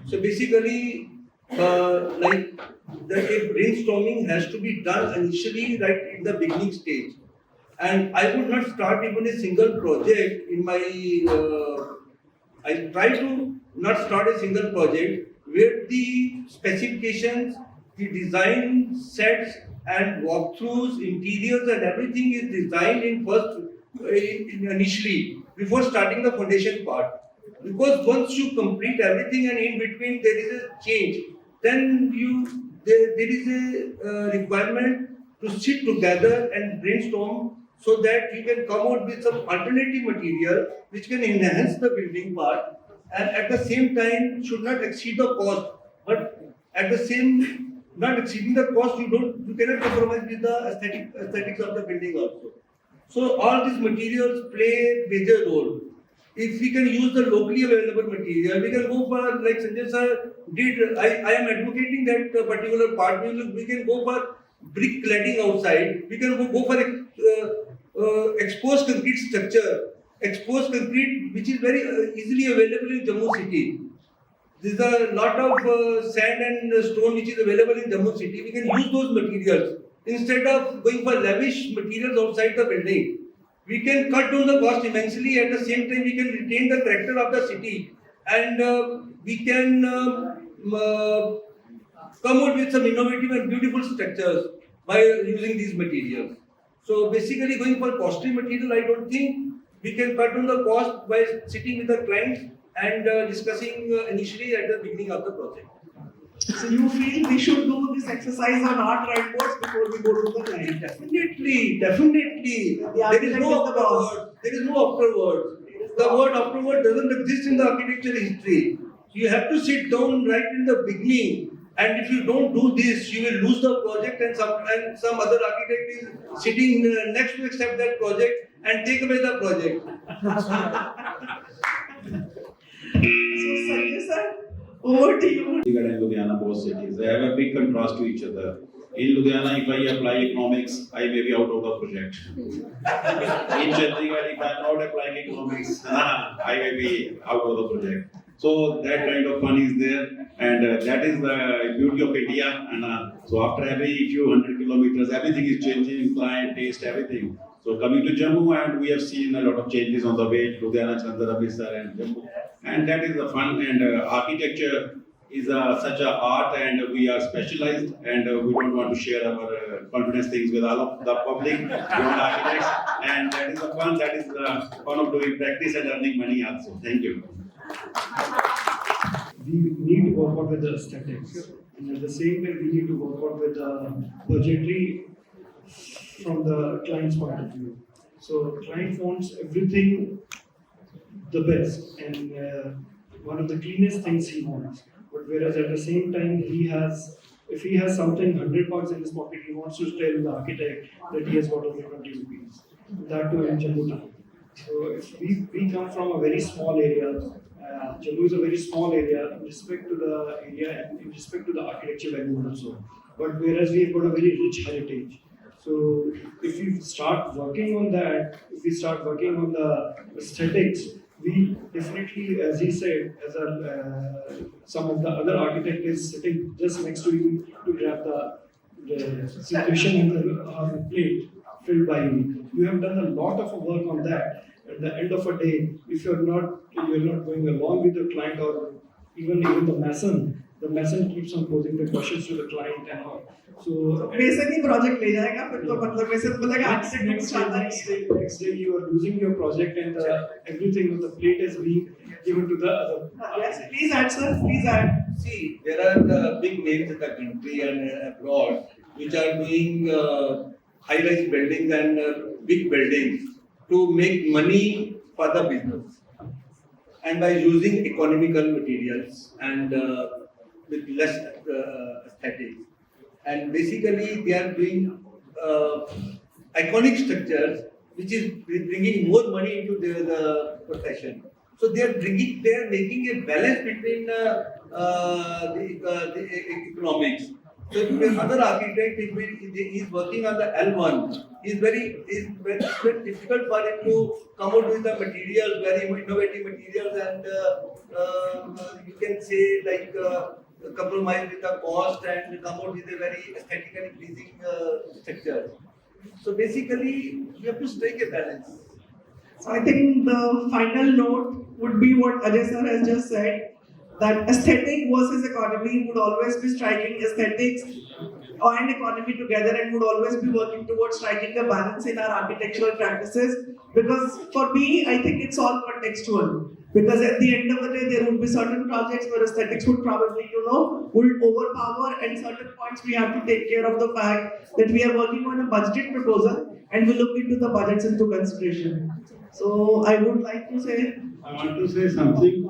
So basically, a brainstorming has to be done initially, right in the beginning stage. And I would not start even a single project in my. I try to not start a single project where the specifications, the design sets, and walkthroughs, interiors, and everything is designed initially before starting the foundation part. Because once you complete everything and in between there is a change, then there is a requirement to sit together and brainstorm so that you can come out with some alternative material which can enhance the building part and at the same time should not exceed the cost. But at the same not exceeding the cost, you cannot compromise with the aesthetics of the building also. So all these materials play a major role. If we can use the locally available material, we can go for, like Sanjay sir did, I am advocating that particular part, we can go for brick cladding outside, we can go for exposed concrete structure, exposed concrete which is very easily available in Jammu city. There is a lot of sand and stone which is available in Jammu city, we can use those materials. Instead of going for lavish materials outside the building, we can cut down the cost immensely. At the same time, we can retain the character of the city and we can come out with some innovative and beautiful structures by using these materials. So basically going for costly material, I don't think we can cut down the cost by sitting with the client and discussing initially at the beginning of the project. So you feel we should do this exercise on our tripods before we go to the client? Definitely. There is no afterword. The word afterward doesn't exist in the architecture history. You have to sit down right in the beginning. And if you don't do this, you will lose the project and some other architect is sitting next to accept that project and take away the project. So Sanjay sir, over to you. Chandigarh and Ludhiana, both cities, they have a big contrast to each other. In Ludhiana, if I apply economics, I may be out of the project. In Chandigarh, if I am not applying economics, I may be out of the project. So that kind of fun is there, and that is the beauty of India. And so after every few hundred kilometers, everything is changing, client, taste, everything. So coming to Jammu, and we have seen a lot of changes on the way, Ludhiana, Chandra, Amritsar, and Jammu. And that is the fun, and architecture is such a art, and we are specialized, and we don't want to share our confidence things with all of the public, beyond architects, and that is the fun, that is the fun of doing practice and earning money also. Thank you. We need to work out with the aesthetics, and at the same time, we need to work out with the budgetary from the client's point of view. So, client wants everything the best and one of the cleanest things he wants. But whereas at the same time, if he has something $100 in his pocket, he wants to tell the architect that he has got only 20 rupees. That too in Jammu town. So if we come from a very small area. Jammu is a very small area in respect to the area and in respect to the architecture value also. But whereas we have got a very rich heritage. So if we start working on that, if we start working on the aesthetics, we definitely, as he said, as some of the other architect is sitting just next to you to grab the situation in the plate filled by you. You have done a lot of work on that. At the end of a day, if you're not going along with the client or even the mason keeps on posing the questions to the client and all. So basically project ले जाएगा फिर तो मतलब वैसे तो बोलेगा architect next day you are losing your project and everything on the plate is being give it to the other. Yes, please add, sir. Please add. See, there are the big names in the country and abroad which are doing high-rise buildings and big buildings to make money for the business. And by using economical materials and with less aesthetics. And basically, they are doing iconic structures which is bringing more money into the profession. So they are making a balance between the economics. So if another architect is working on the L1, it's very difficult for him to come out with the materials, very innovative materials, and you can say like compromise with the cost and come out with a very aesthetically pleasing structure. So basically, you have to strike a balance. So I think the final note would be what Ajay sir has just said, that aesthetic versus economy would always be striking aesthetics and economy together, and would always be working towards striking a balance in our architectural practices. Because for me, I think it's all contextual. Because at the end of the day, there would be certain projects where aesthetics would probably, would overpower, and certain points we have to take care of the fact that we are working on a budgeted proposal and we look into the budgets into consideration. So I would like to say, I want to say something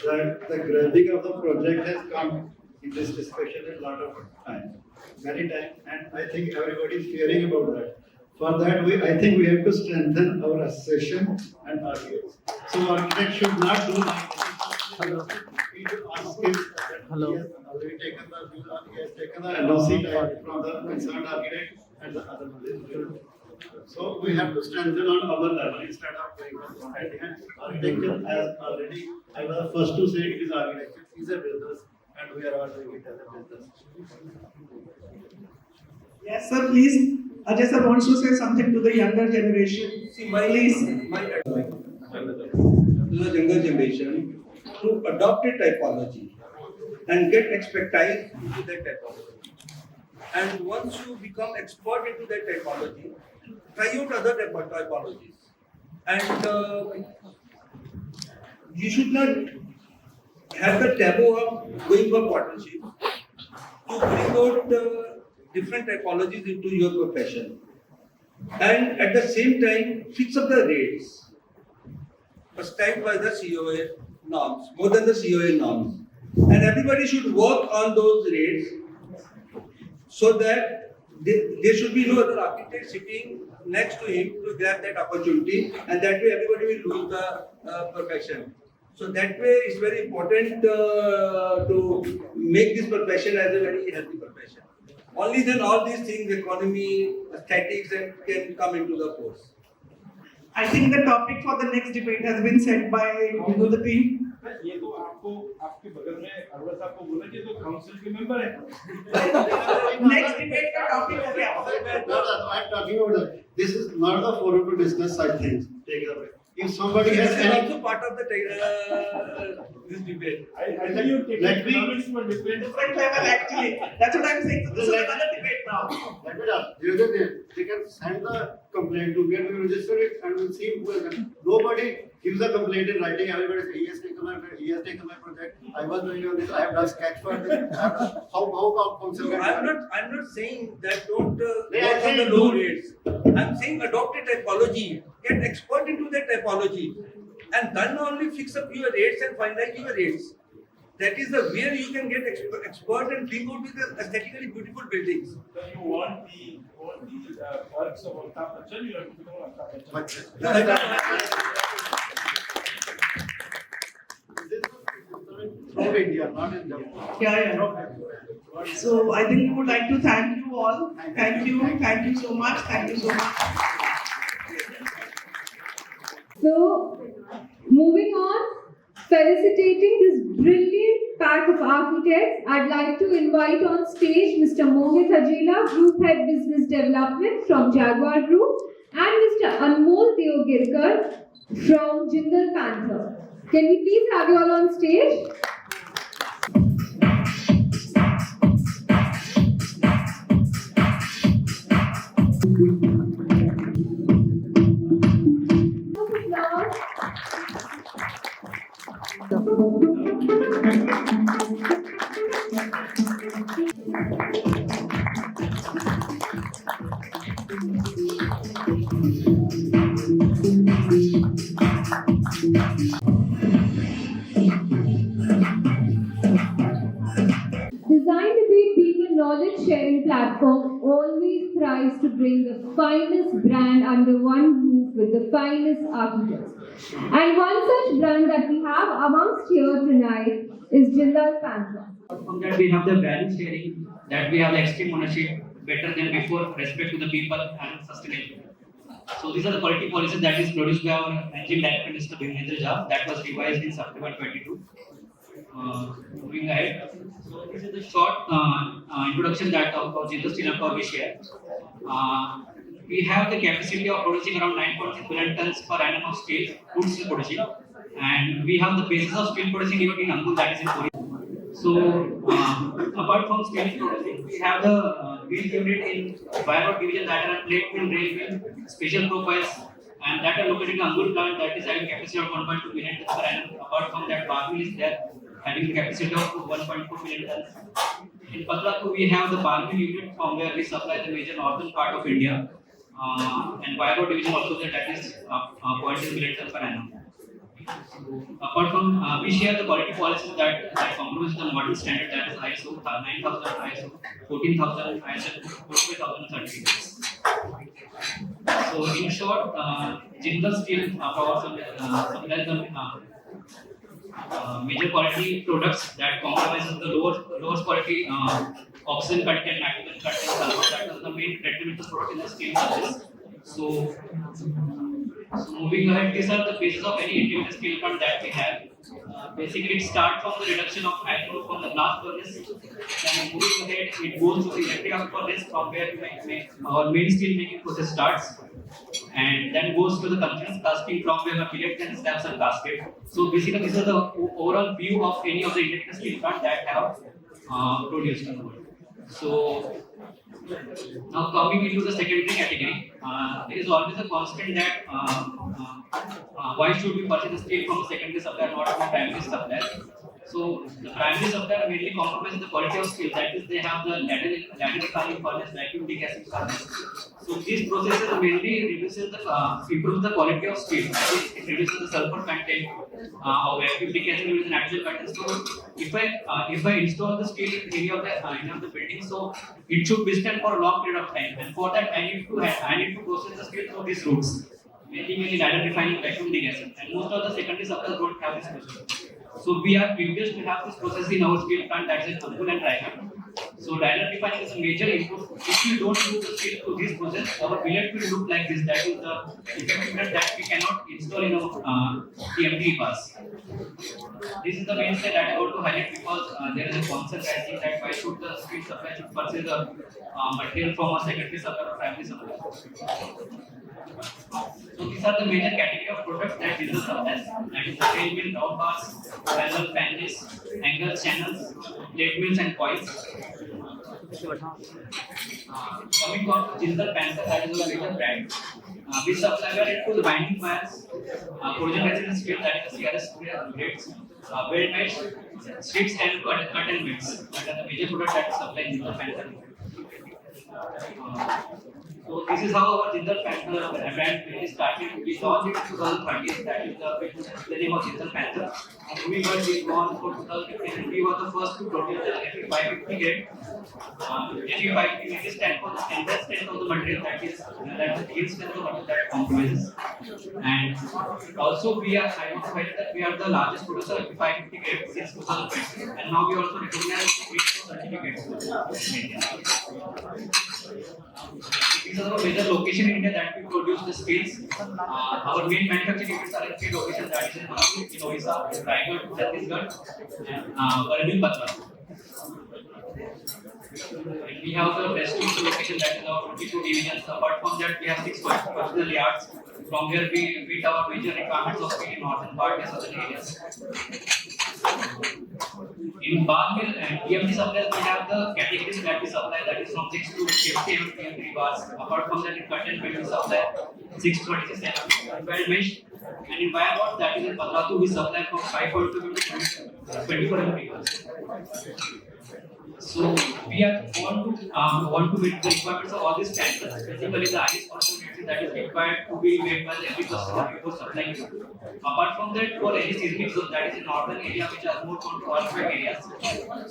that the gravity of the project has come in this discussion a lot of time, many times, and I think everybody is hearing about that. For that, I think we have to strengthen our association and architects. So architects should not do like this. We should ask him that he has already taken the NOC type from the concerned architect and the other one. So we have to strengthen on our level instead of going on architecture as already. I was the first to say it is architecture is a business and we are all doing it as a business. yes sir, please. Ajay sir wants to say something to the younger generation. See, Please. my advice to the younger generation to adopt a typology and get expertise into that typology. And once you become expert into that typology, try out other typologies. And you should not have the taboo of going for partnership to bring out different typologies into your profession. And at the same time, fix up the rates prescribed by the COA norms, more than the COA norms. And everybody should work on those rates so that there should be no other architect sitting next to him to grab that opportunity, and that way everybody will lose the profession. So that way it's very important to make this profession as a very healthy profession. Only then all these things, economy, aesthetics, and can come into the force. I think the topic for the next debate has been set by the team. ये तो आपको आपके बगल में अरवर साहब को बोला कि तो काउंसिल के मेंबर है Next debate का topic हो गया. I'm talking about that. This is not the forum to discuss such things. Take it away. If somebody has This is any, also part of the this debate. I tell you take Let me- economics for different Different level actually. That's what I'm saying. So this is another debate now. let me tell you, the other day, they can send the complaint to get we register it and we'll see who has done. Nobody gives a complaint in writing. Everybody says, he has taken my project. I was doing on this. I have done sketch for this. How council No, can I'm not saying that don't They work are on the saying low do- rates. I'm saying adopt a typology, get expert into that typology, and then only fix up your rates and finalize your rates. That is the way you can get expert and bring out with the aesthetically beautiful buildings. So you want the works of Amitabh Bachchan, you have to become Amitabh Bachchan. throughout India, not in Jammu. Yeah. So I think we would like to thank you all. Thank you so much. Thank you so much. So, moving on, felicitating this brilliant pack of architects, I'd like to invite on stage Mr. Mohit Hajela, Group Head Business Development from Jaguar Group, and Mr. Anmol Deogirkar from Jindal Panther. Can we please have you all on stage? Design Debate, being a knowledge sharing platform, always tries to bring the finest brand under one roof with the finest architects. And one such brand that we have amongst here tonight is Jindal Panther. From that, we have the value sharing, that we have the extreme ownership, better than before, respect to the people, and sustainability. So these are the quality policies that is produced by our managing director, Mr. Bhimendra Jha, that was revised in September 22. Moving ahead, so this is the short introduction that of Jindal Steel and Power we share. We have the capacity of producing around 9.6 million tons per annum of steel, good steel producing, and we have the basis of steel producing unit in Angul, that is in Korea. So, apart from steel producing, we have the wheel unit in wire rod division that are plate mill, rail mill, special profiles, and that are located in Angul plant that is having capacity of 1.2 million tons per annum. Apart from that, bar mill is there having capacity of 1.2 million tons. In Patratu, we have the bar mill unit from where we supply the major northern part of India, and wire rod division also there that is 0.2 million tons per annum. Apart from, we share the quality policies that compromise the modern standard, that is ISO 9000, ISO 14000, ISO 45000 certificates. So in short, Jindal Steel Power supplies the major quality products that compromises the lowest quality oxygen content, nitrogen content, sulfur. That is the main detrimental product in the steel business. So moving ahead, these are the basis of any integrated steel plant that we have. Basically, it starts from the reduction of iron ore from the blast furnace. Then moving ahead, it goes to the electric arc furnace from where our main steel making process starts, and then goes to the continuous casting from where the billet and slabs are casted. So basically, this is the overall view of any of the integrated steel plant that have produced in the world. So now coming into the secondary category, there is always a constant that why should we purchase the steel from a secondary supplier, not from a primary supplier? So the primary supplier mainly compromises the quality of steel. That is, they have the ladle refining furnace, vacuum degassing furnace. So these processes mainly improves the quality of steel. It reduces the sulfur content, or vacuum degassing reduces the nitrogen content. So if I install the steel in any of the building, so it should withstand for a long period of time. And for that, I need to process the steel through these routes, mainly ladle refining, vacuum degassing. And most of the secondary suppliers don't have this process. So we are privileged to have this process in our steel plant, that is in Angul and Raigad. So ladle refining is a major input. If we don't use the steel to this process, our billet will look like this. That is the effectiveness that we cannot install in our TMT bus. This is the main thing that I want to highlight, because there is a concept rising that why should the steel supplier should purchase the material from a secondary supplier or primary supplier. So these are the major category of products that Jindal supplies. That is the rail mill, round bars, parallel panels, angles, channels, plate mills and coils. Coming on to Jindal Panther, that is a major brand. We supply to the binding wires, corrosion resistant steel, that is the CRS grades, weld mesh, strips and curtain bits. That are the major products that supply Jindal Panther. So this is how our Jindal Panther brand really started. We launched it in 2013. That is the name of Jindal Panther. We were gone for 2015. We were the first to produce the FE550 grade. FE550 stands for the standard strength of the material. That is the yield strength of the material that compromises. And also I want to highlight that we are the largest producer of FE550 grade since 2020. And now we also recognize certificates in India. These are the major locations in India that we produce the steels. Our main manufacturing units are in 3 locations, that is in Jammu, in Odisha, Raigad, Chhattisgarh, and Barbi, Patna. We have the rest location, that is our 22 divisions. Apart from that, we have 6 personal yards from where we meet our major requirements of steel in northern part and southern areas. In bar mill and TMT supplies, we have the categories that we supply, that is from 6 to 50 TMT bars. Apart from that, in curtain belt we supply 6 to 26 weld mesh. And in wire rod, that is in Patratu, we supply from 5.2 to 24 employees. So we are want to meet the requirements of all these standards. Basically, the highest conformity that is required to be made by every customer before supplying it. Apart from that, for any seismic zone that is in northern area which are more prone to earthquake areas.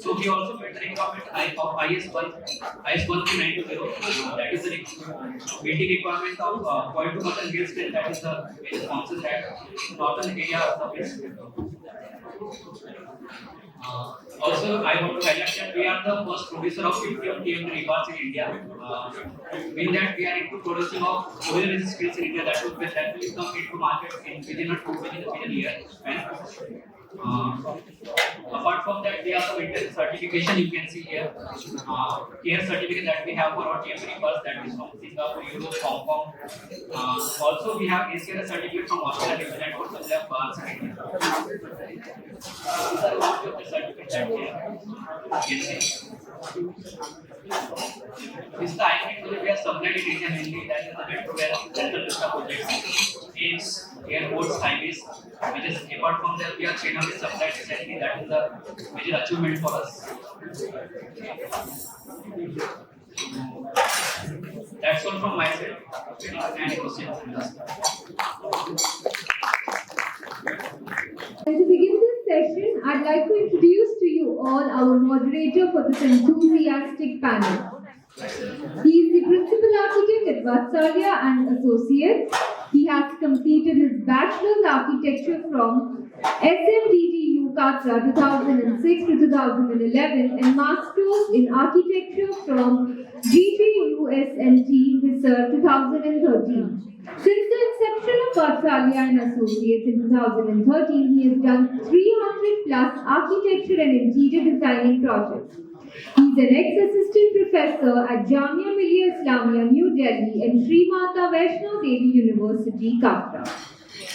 So we also made the requirement of IS 13920. That is the meeting requirement of 0.2% gale strength. That is the major sponsor that northern area of the also, I want to highlight that we are the first producer of 50 TMD rebars in India. In that, we are into producing of oil resistance in India that will come into market within a year. And, apart from that, we have some internal certification you can see here. Here certificate that we have for our TMD rebars, that is from Singapore, Europe, Hong Kong. Also, we have ACRS certificate from Australia, New Zealand for supply of bars in India. These are all of the certificates that we have. This is the item we have supplied in India mainly, that is the metro rail central vista projects, trains, airports, highways, which is apart from that we are China with supplied recently, that is the major achievement for us. That's all from my side. Any questions? And to begin this session, I'd like to introduce to you all our moderator for this enthusiastic panel. He is the Principal Architect at Vatsalya and Associates. He has completed his Bachelor's Architecture from SMDTU Katra 2006 to 2011 and Master's in Architecture from GJUSMT Hisar 2013. Since the inception of Vatsalya and Associates in 2013, he has done 300 plus architecture and interior designing projects. He is an ex-assistant professor at Jamia Millia Islamia, New Delhi and Sri Mata Vaishno Devi University, Katra.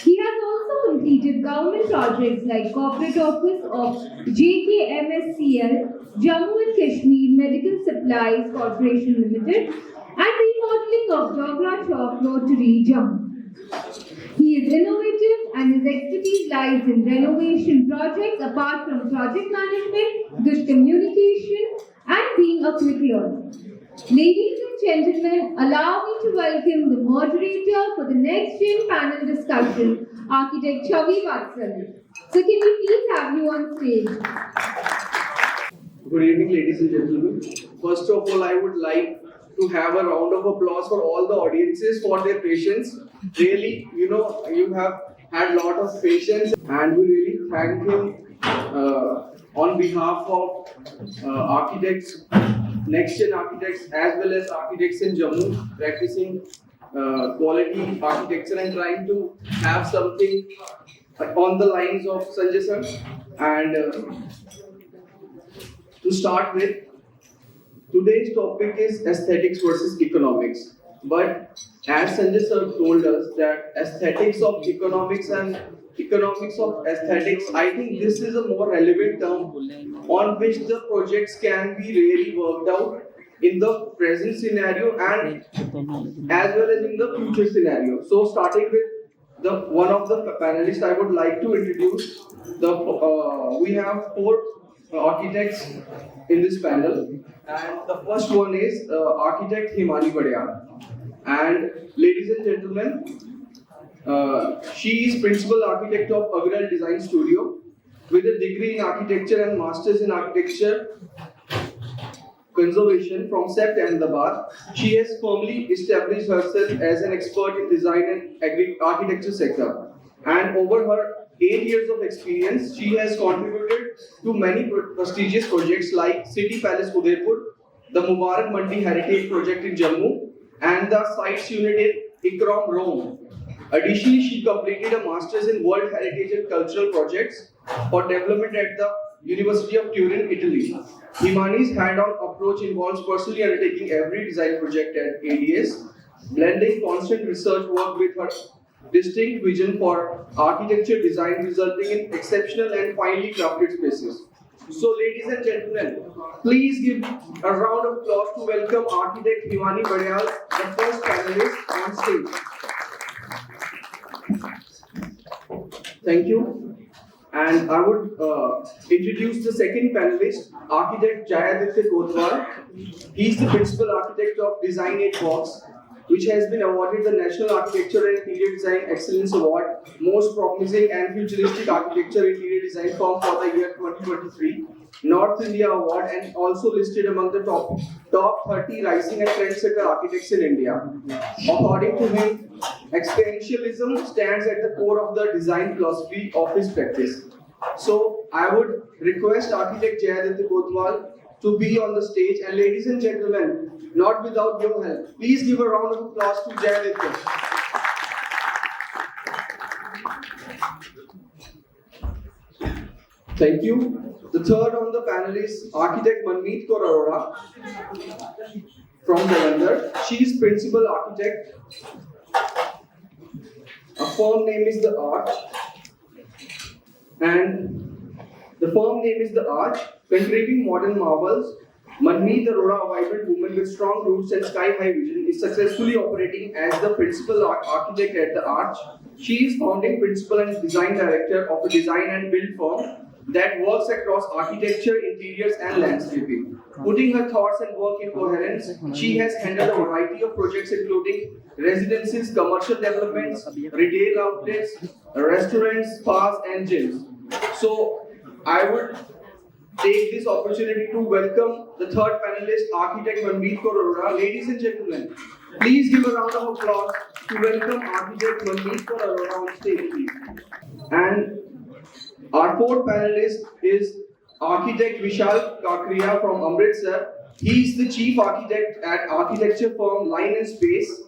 He has also completed government projects like Corporate Office of JKMSCL, Jammu and Kashmir Medical Supplies Corporation Limited, and remodeling of Jogra Chowk Rotary, Jammu. He is innovative and his expertise lies in renovation projects apart from project management, good communication, and being a quick learner. Ladies and gentlemen, allow me to welcome the moderator for the next gen panel discussion, Architect Chavi Vatsalya. So can we please have you on stage? Good evening, ladies and gentlemen. First of all, I would like to have a round of applause for all the audiences for their patience. Really, you have had a lot of patience, and we really thank him on behalf of architects, next-gen architects, as well as architects in Jammu, practicing quality architecture and trying to have something on the lines of Sanjay sir. And to start with, today's topic is aesthetics versus economics. But as Sanjay sir told us that aesthetics of economics and economics of aesthetics, I think this is a more relevant term on which the projects can be really worked out in the present scenario and as well as in the future scenario. So starting with one of the panelists, I would like to introduce we have 4 architects in this panel, and the first one is architect Himani Vadiyar. And ladies and gentlemen, she is principal architect of Aviral Design Studio with a degree in architecture and masters in architecture conservation from SEPT Ahmedabad. She has firmly established herself as an expert in design and architecture sector. And over her 8 years of experience, she has contributed to many prestigious projects like City Palace Udaipur, the Mubarak Mandi Heritage Project in Jammu, and the Sites Unit in Ikram, Rome. Additionally, she completed a Master's in World Heritage and Cultural Projects for development at the University of Turin, Italy. Himani's hand-on approach involves personally undertaking every design project at ADS, blending constant research work with her distinct vision for architecture design, resulting in exceptional and finely crafted spaces. So, ladies and gentlemen, please give a round of applause to welcome architect Himani Vadiyar, the first panelist on stage. Thank you. And I would introduce the second panelist, architect Jayaditya Kotwal. He is the principal architect of Design 8 Box, which has been awarded the National Architecture and Interior Design Excellence Award, Most Promising and Futuristic Architecture Interior Design Firm for the year 2023, North India Award, and also listed among the top 30 rising and trendsetter architects in India. According to him, experientialism stands at the core of the design philosophy of his practice. So I would request architect Jayaditya Kotwal to be on the stage, and ladies and gentlemen, not without your help, please give a round of applause to Jayaditya. Thank you. The third on the panel is architect Manmeet Kaur Arora from Jalandhar. She is principal architect. A firm name is The Arch, and the firm name is The Arch, contributing modern marvels. Manmeet Arora, a vibrant woman with strong roots and sky-high vision, is successfully operating as the principal architect at The Arch. She is founding principal and design director of a design and build firm that works across architecture, interiors, and landscaping. Putting her thoughts and work in coherence, she has handled a variety of projects including residences, commercial developments, retail outlets, restaurants, spas, and gyms. So, I would take this opportunity to welcome the third panelist, architect Manmeet Kaur Arora. Ladies and gentlemen, please give a round of applause to welcome architect Manmeet Kaur Arora on stage, please. And our fourth panelist is architect Vishal Kakriya from Amritsar. He is the chief architect at architecture firm Line and Space,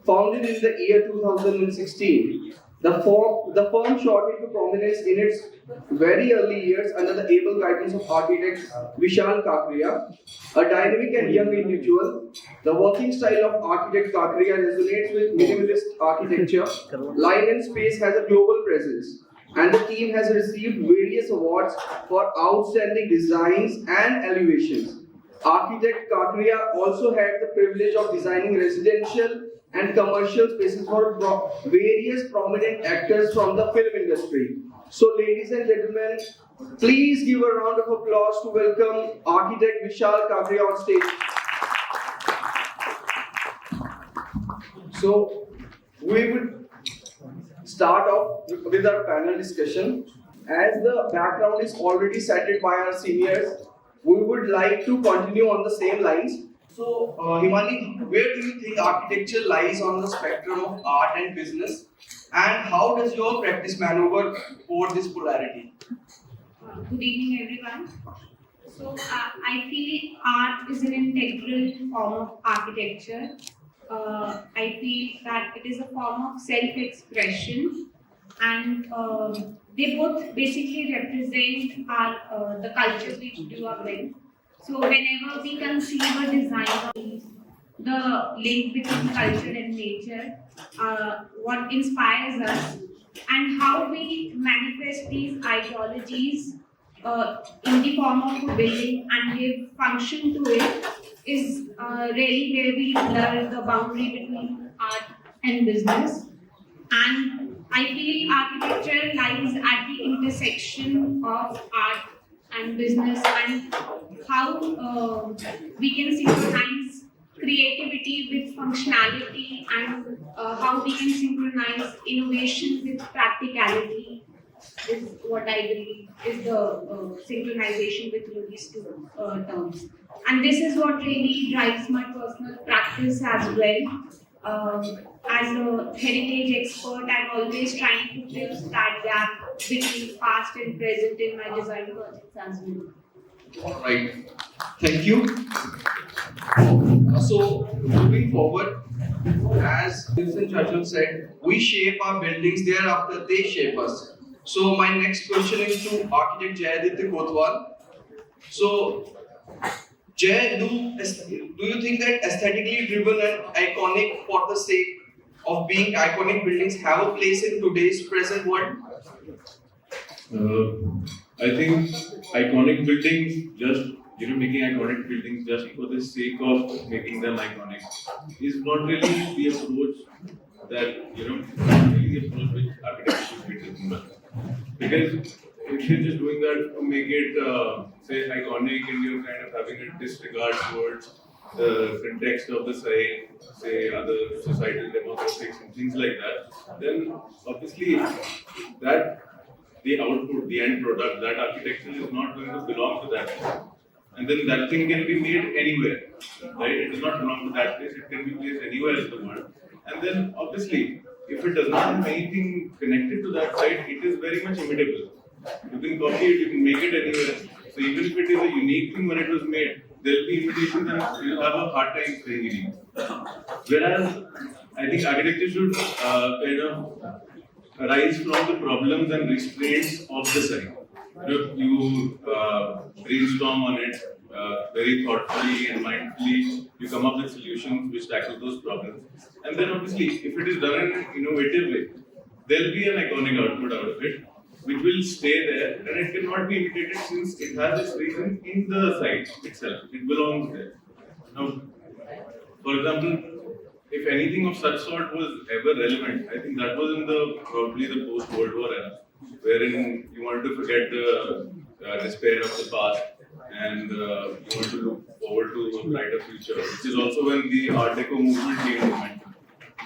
founded in the year 2016. The firm shot into prominence in its very early years under the able guidance of architect Vishal Kakriya, a dynamic and young individual. The working style of architect Kakriya resonates with minimalist architecture. Line and Space has a global presence, and the team has received various awards for outstanding designs and elevations. Architect Kakriya also had the privilege of designing residential and commercial spaces for various prominent actors from the film industry. So, ladies and gentlemen, please give a round of applause to welcome architect Vishal Kakriya on stage. So, we would start off with our panel discussion. As the background is already set by our seniors, we would like to continue on the same lines. So, Himani, where do you think architecture lies on the spectrum of art and business, and how does your practice maneuver over this polarity? Good evening, everyone. So, I feel art is an integral form of architecture. I feel that it is a form of self-expression, and they both basically represent our the cultures which we grew up in. So whenever we conceive a design of the link between culture and nature, what inspires us, and how we manifest these ideologies in the form of a building and give function to it is really where we blur the boundary between art and business. And I feel architecture lies at the intersection of art and business, and how we can synchronize creativity with functionality, and how we can synchronize innovation with practicality is what I believe is the synchronization between these two terms. And this is what really drives my personal practice as well. As a heritage expert, I'm always trying to bridge that gap between past and present in my design projects as well. All right, thank you. So, moving forward, as Winston Churchill said, we shape our buildings, thereafter they shape us. So, my next question is to architect Jayaditya Kotwal. So, Jay, do you think that aesthetically driven and iconic for the sake of being iconic buildings have a place in today's present world? I think iconic buildings, just making iconic buildings just for the sake of making them iconic, is not really the approach that not really the approach which architecture should be taking. Because if you're just doing that to make it, say, iconic and you're kind of having a disregard towards the context of the site, say, other societal demographics and things like that, then obviously that the output, the end product, that architecture is not going to belong to that. And then that thing can be made anywhere, right? It does not belong to that place, it can be placed anywhere in the world. And then obviously, if it does not have anything connected to that site, it is very much imitable. You can copy it, you can make it anywhere. So even if it is a unique thing when it was made, there will be imitations and you'll have a hard time staying unique. Whereas I think architecture should kind of arise from the problems and restraints of the site. You brainstorm on it very thoughtfully and mindfully. You come up with solutions which tackle those problems. And then obviously, if it is done in an innovative way, there will be an iconic output out of it, which will stay there and it cannot be imitated since it has its reason in the site itself. It belongs there. Now, for example, if anything of such sort was ever relevant, I think that was in the probably the post-World War era, wherein you wanted to forget the despair of the past and you want to look forward to a brighter future, which is also when the Art Deco movement gained momentum.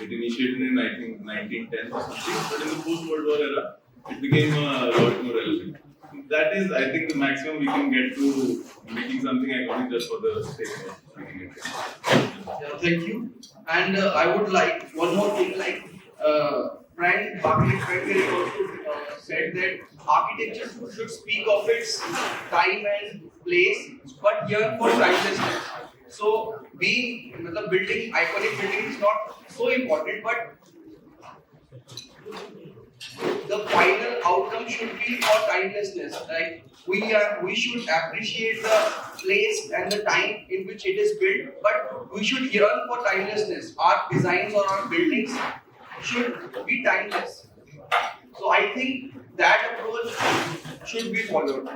It initiated in, I think, 1910 or something, but in the post-World War era, it became a lot more relevant. That is, I think, the maximum we can get to making something iconic just for the sake of making it. Yeah, thank you. And I would like one more thing, like friend Bakri also said that architecture should speak of its time and place, but here for timelessness. So being the building, iconic building is not so important, but the final outcome should be for timelessness. Like we should appreciate the place and the time in which it is built, but we should yearn for timelessness. Our designs or our buildings should be timeless. So I think that approach should be followed.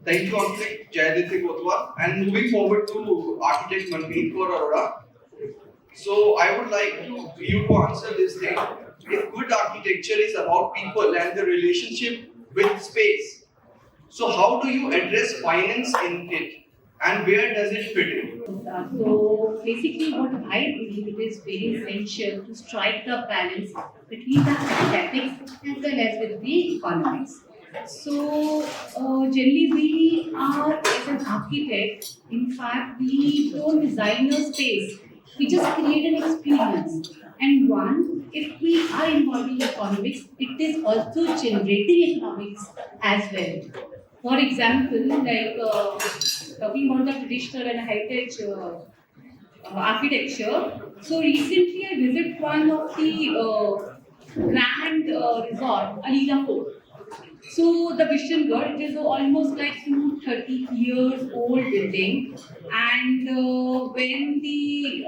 Thank you, architect Jayaditya Kotwal. And moving forward to architect Manmeet Kaur Arora. So I would like you to answer this thing. If good architecture is about people and the relationship with space, so how do you address finance in it, and where does it fit in? So basically what I believe it is very essential to strike the balance between the aesthetics as well as with the economics. So generally we are as an architect, in fact we don't design a space, we just create an experience. And one, if we are involving economics, it is also generating economics as well. For example, like talking about the traditional and heritage architecture. So recently I visited one of the grand resort, Alila Fort. So the Vishnugad, it is almost like 230 years old building, and when the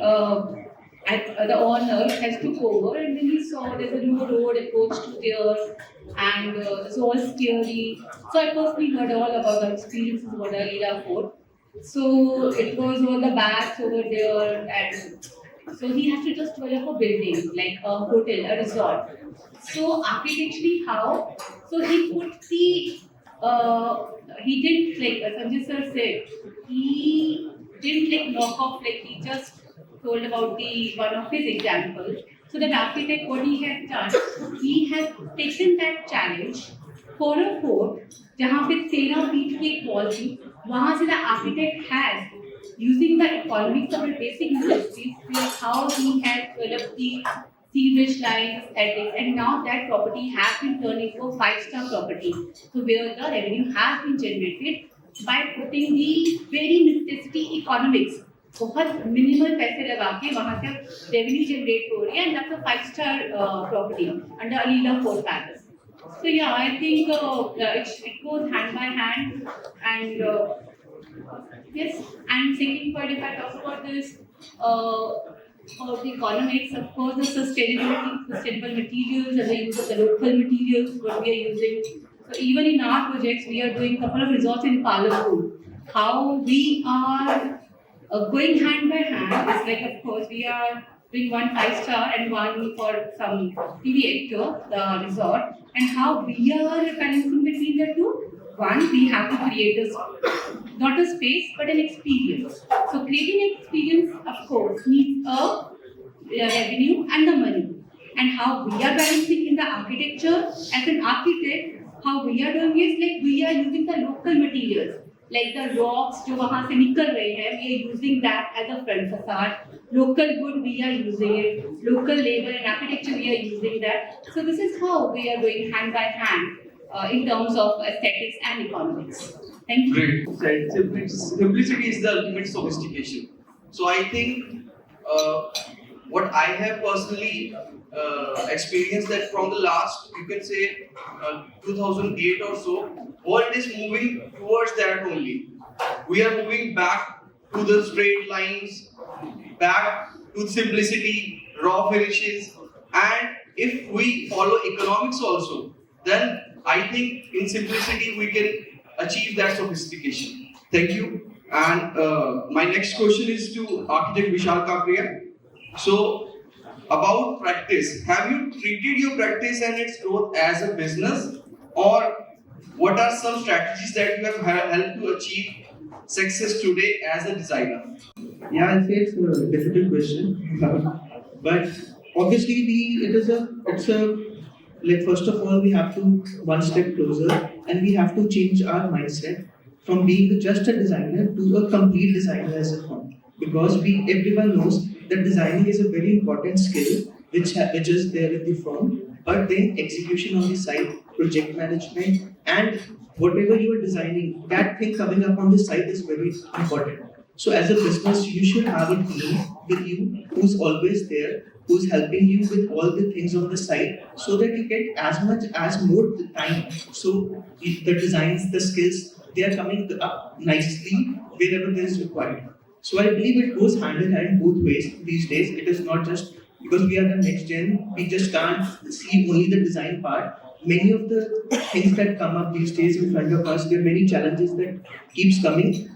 owner has took over, and then he saw there's a new road approach to there, and it's all scary. So I personally heard all about the experiences of the Alila Fort. So it was all the baths over there, and so he has to just develop a building like a hotel, a resort. So architecturally, how? So he put the he didn't like Sanjay sir said, he didn't like knock off, like he just told about the one of his examples. So that architect, what he has done, he has taken that challenge for a fort, जहाँ पे 13 feet की एक wall थी, वहाँ से the architect has, using the economics of the basic necessities, like how he has developed the sewerage line aesthetics, and now that property has been turned into a 5-star property. So where the revenue has been generated by putting the very necessity economics. बहुत minimal पैसे लगा के वहाँ से revenue generate हो रही है, and that's a 5-star property under Alila Fort Palace. So yeah, I think it goes hand by hand, and yes. And second point, if I talk about this, about the economics, of course, the sustainable materials, and the use of the local materials, what we are using. So even in our projects, we are doing a couple of resorts in Palanpur. How we are going hand by hand is like, of course, we are doing one 5-star and one for some TV actor, the resort, and how we are balancing between the two. one, we have to create not a space, but an experience. So creating an experience, of course, needs a revenue and the money. And how we are balancing in the architecture, as an architect, how we are doing is like we are using the local materials, like the rocks जो वहाँ से निकल रहे हैं, we are using that as a front facade. Local wood we are using it, local labor and architecture we are using that. So this is how we are going hand by hand in terms of aesthetics and economics. Thank you. Great. Said simplicity is the ultimate sophistication. So I think what I have personally experienced that from the last, you can say 2008 or so, world is moving towards that only. We are moving back to the straight lines, back to simplicity, raw finishes, and if we follow economics also, then I think in simplicity we can achieve that sophistication. Thank you. And my next question is to architect Vishal Kakriya. So, about practice, have you treated your practice and its growth as a business, or what are some strategies that you have helped to achieve success today as a designer? Yeah, I'll say it's a difficult question, but obviously it's a like first of all we have to one step closer and we have to change our mindset from being just a designer to a complete designer as a firm, because everyone knows that designing is a very important skill which is there in the firm, but then execution on the site, project management, and whatever you are designing, that thing coming up on the site is very important. So as a business, you should have a team with you who's always there, who's helping you with all the things on the site, so that you get as much as more time. So the designs, the skills, they are coming up nicely wherever there is required. So I believe it goes hand in hand both ways these days. It is not just because we are the next gen, we just can't see only the design part. Many of the things that come up these days in front of us, there are many challenges that keeps coming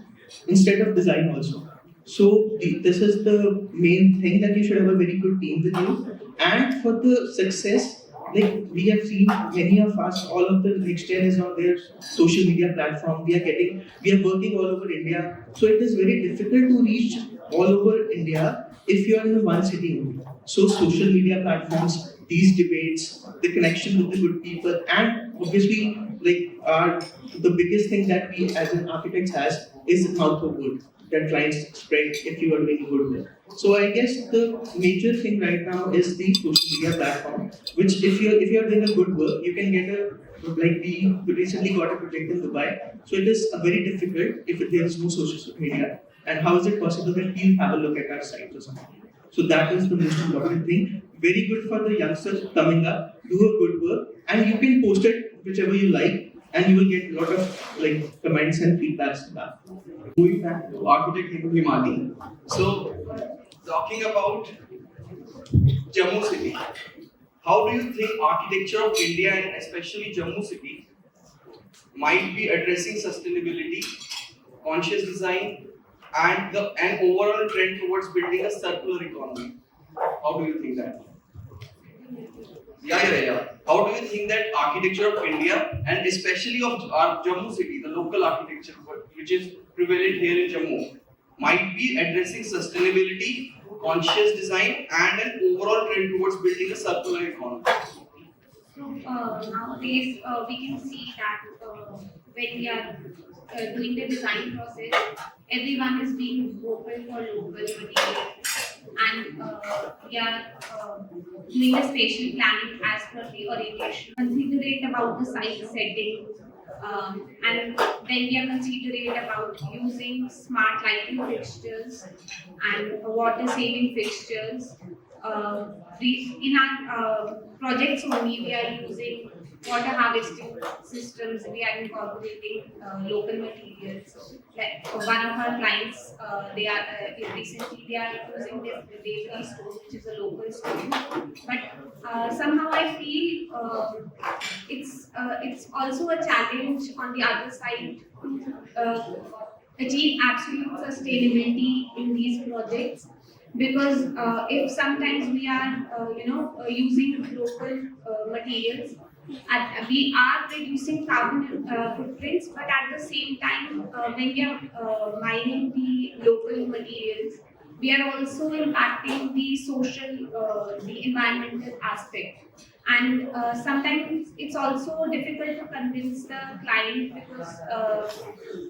instead of design also. So this is the main thing, that you should have a very good team with you. And for the success, like we have seen many of us, all of the next gen is on their social media platform. We are working all over India. So it is very difficult to reach all over India if you are in one city only. So social media platforms, these debates, the connection with the good people, and obviously like the biggest thing that we as an architect has is mouth of word that clients spread if you are doing good work. So I guess the major thing right now is the social media platform, which if you're doing a good work, you can get we recently got a project in Dubai. So it is very difficult if there is no social media. And how is it possible that you have a look at our site or something? So that is the most important thing. Very good for the youngsters coming up, do a good work, and you can post it whichever you like, and you will get a lot of comments and feedbacks to that. Moving back to architect Himani. So, talking about Jammu city, how do you think architecture of India and especially Jammu city might be addressing sustainability, conscious design, and an overall trend towards building a circular economy? How do you think that? Yeah. How do you think that architecture of India and especially of our Jammu city, the local architecture which is prevalent here in Jammu, might be addressing sustainability, conscious design, and an overall trend towards building a circular economy? So nowadays we can see that when we are doing the design process, everyone is being vocal for local materials, and we are doing the spatial planning as per the orientation. Considerate about the site setting, and then we are considerate about using smart lighting fixtures and water saving fixtures. In our projects only, we are using water harvesting systems. We are incorporating local materials. Like one of our clients, they are recently they are using this bakery stone, which is a local stone. But somehow I feel it's also a challenge on the other side to achieve absolute sustainability in these projects. Because if sometimes we are using local materials, we are reducing carbon footprints, but at the same time, when we are mining the local materials, we are also impacting the social, the environmental aspect. And sometimes it's also difficult to convince the client because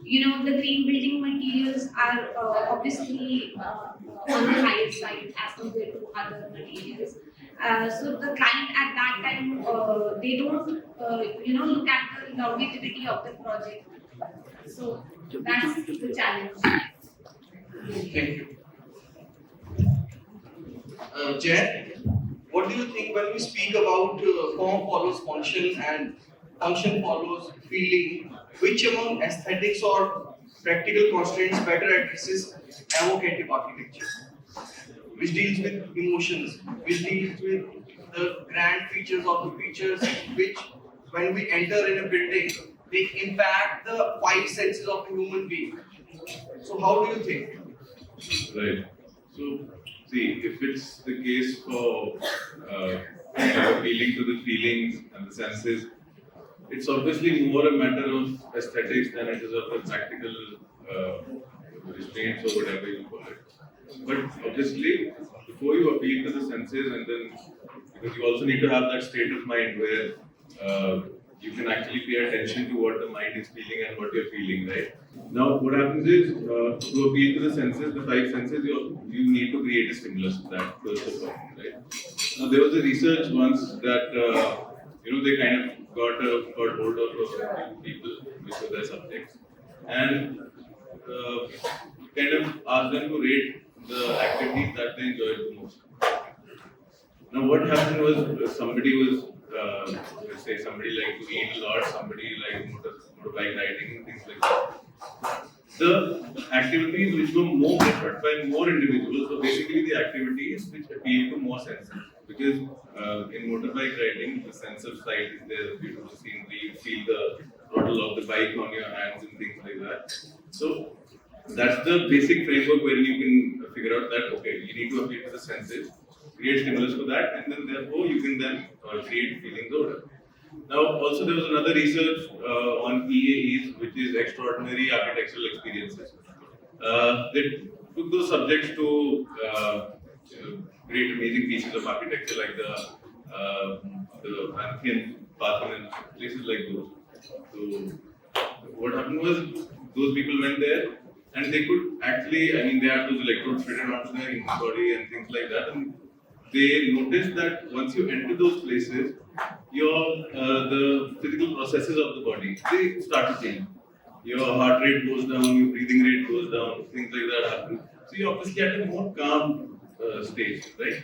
the green building materials are obviously on the higher side as compared to other materials. So the client at that time they don't look at the longevity of the project. So that's the challenge. Thank you. Jay, what do you think when we speak about form follows function and function follows feeling? Which among aesthetics or practical constraints better addresses evocative architecture, which deals with emotions, which deals with the grand features of the features, which when we enter in a building, they impact the five senses of a human being. So how do you think? Right. So, see, if it's the case for appealing to the feelings and the senses, it's obviously more a matter of aesthetics than it is of the practical restraints or whatever you call it. But obviously, before you appeal to the senses, and then because you also need to have that state of mind where you can actually pay attention to what the mind is feeling and what you're feeling, right? Now, what happens is, to appeal to the senses, the five senses, you need to create a stimulus to that, first of all, right? Now, there was a research once that, they kind of got hold of a few people, which were their subjects, and kind of asked them to rate the activities that they enjoyed the most. Now, what happened was somebody was, let's say, somebody liked to eat a lot, somebody liked motorbike riding and things like that. The activities which were more preferred by more individuals were basically the activities which appeal to more senses. Because in motorbike riding, the sense of sight is there, beautiful scenery, you feel the throttle of the bike on your hands and things like that. So that's the basic framework where you can figure out that, okay, you need to appeal to the senses, create stimulus for that, and then therefore you can then create feelings order. Now, also there was another research on EAEs, which is extraordinary architectural experiences. They took those subjects to create amazing pieces of architecture like the Pantheon, Parthenon, places like those. So, what happened was those people went there and they could actually, they had those electrodes fitted onto their human body and things like that. And they noticed that once you enter those places, the physical processes of the body, they start to change. Your heart rate goes down, your breathing rate goes down, things like that happen. So you obviously at a more calm stage, right?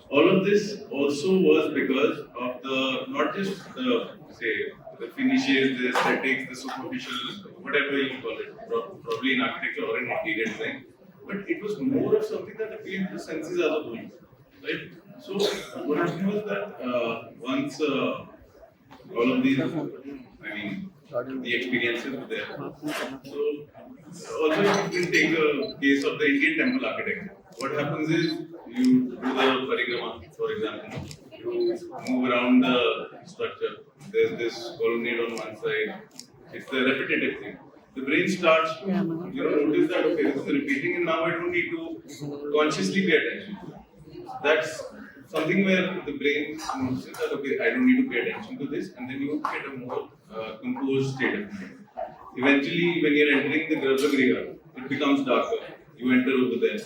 All of this also was because of not just the finishes, the aesthetics, the superficial, whatever you call it, probably in architecture or in interior design, but it was more of something that appealed to the senses as a whole, right? So what happened was that once all of these, the experiences were there. So also you can take the case of the Indian temple architecture. What happens is you do the parikrama, for example, you move around the structure. There's this colonnade on one side. It's the repetitive thing. The brain starts, notice that okay, this is repeating, and now I don't need to consciously pay attention. That's something where the brain notices that okay, I don't need to pay attention to this, and then you get a more composed state of mind. Eventually, when you're entering the Garbhagriha, it becomes darker. You enter over there.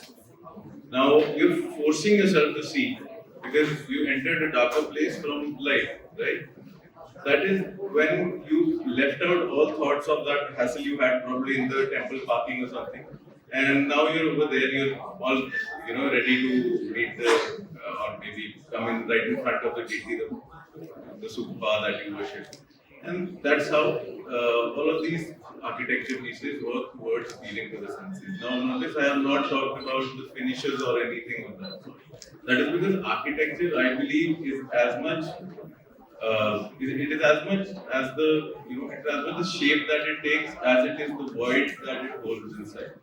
Now you're forcing yourself to see because you entered a darker place from light, right? That is when you left out all thoughts of that hassle you had probably in the temple parking or something, and now you're over there. You're all ready to meet the or maybe come in right in front of the deity, the Supa that you worship. And that's how all of these architecture pieces work towards appealing to the senses. Now, notice I have not talked about the finishes or anything of that sort. That is because architecture, I believe, is as much. It is as much as the shape that it takes as it is the void that it holds inside.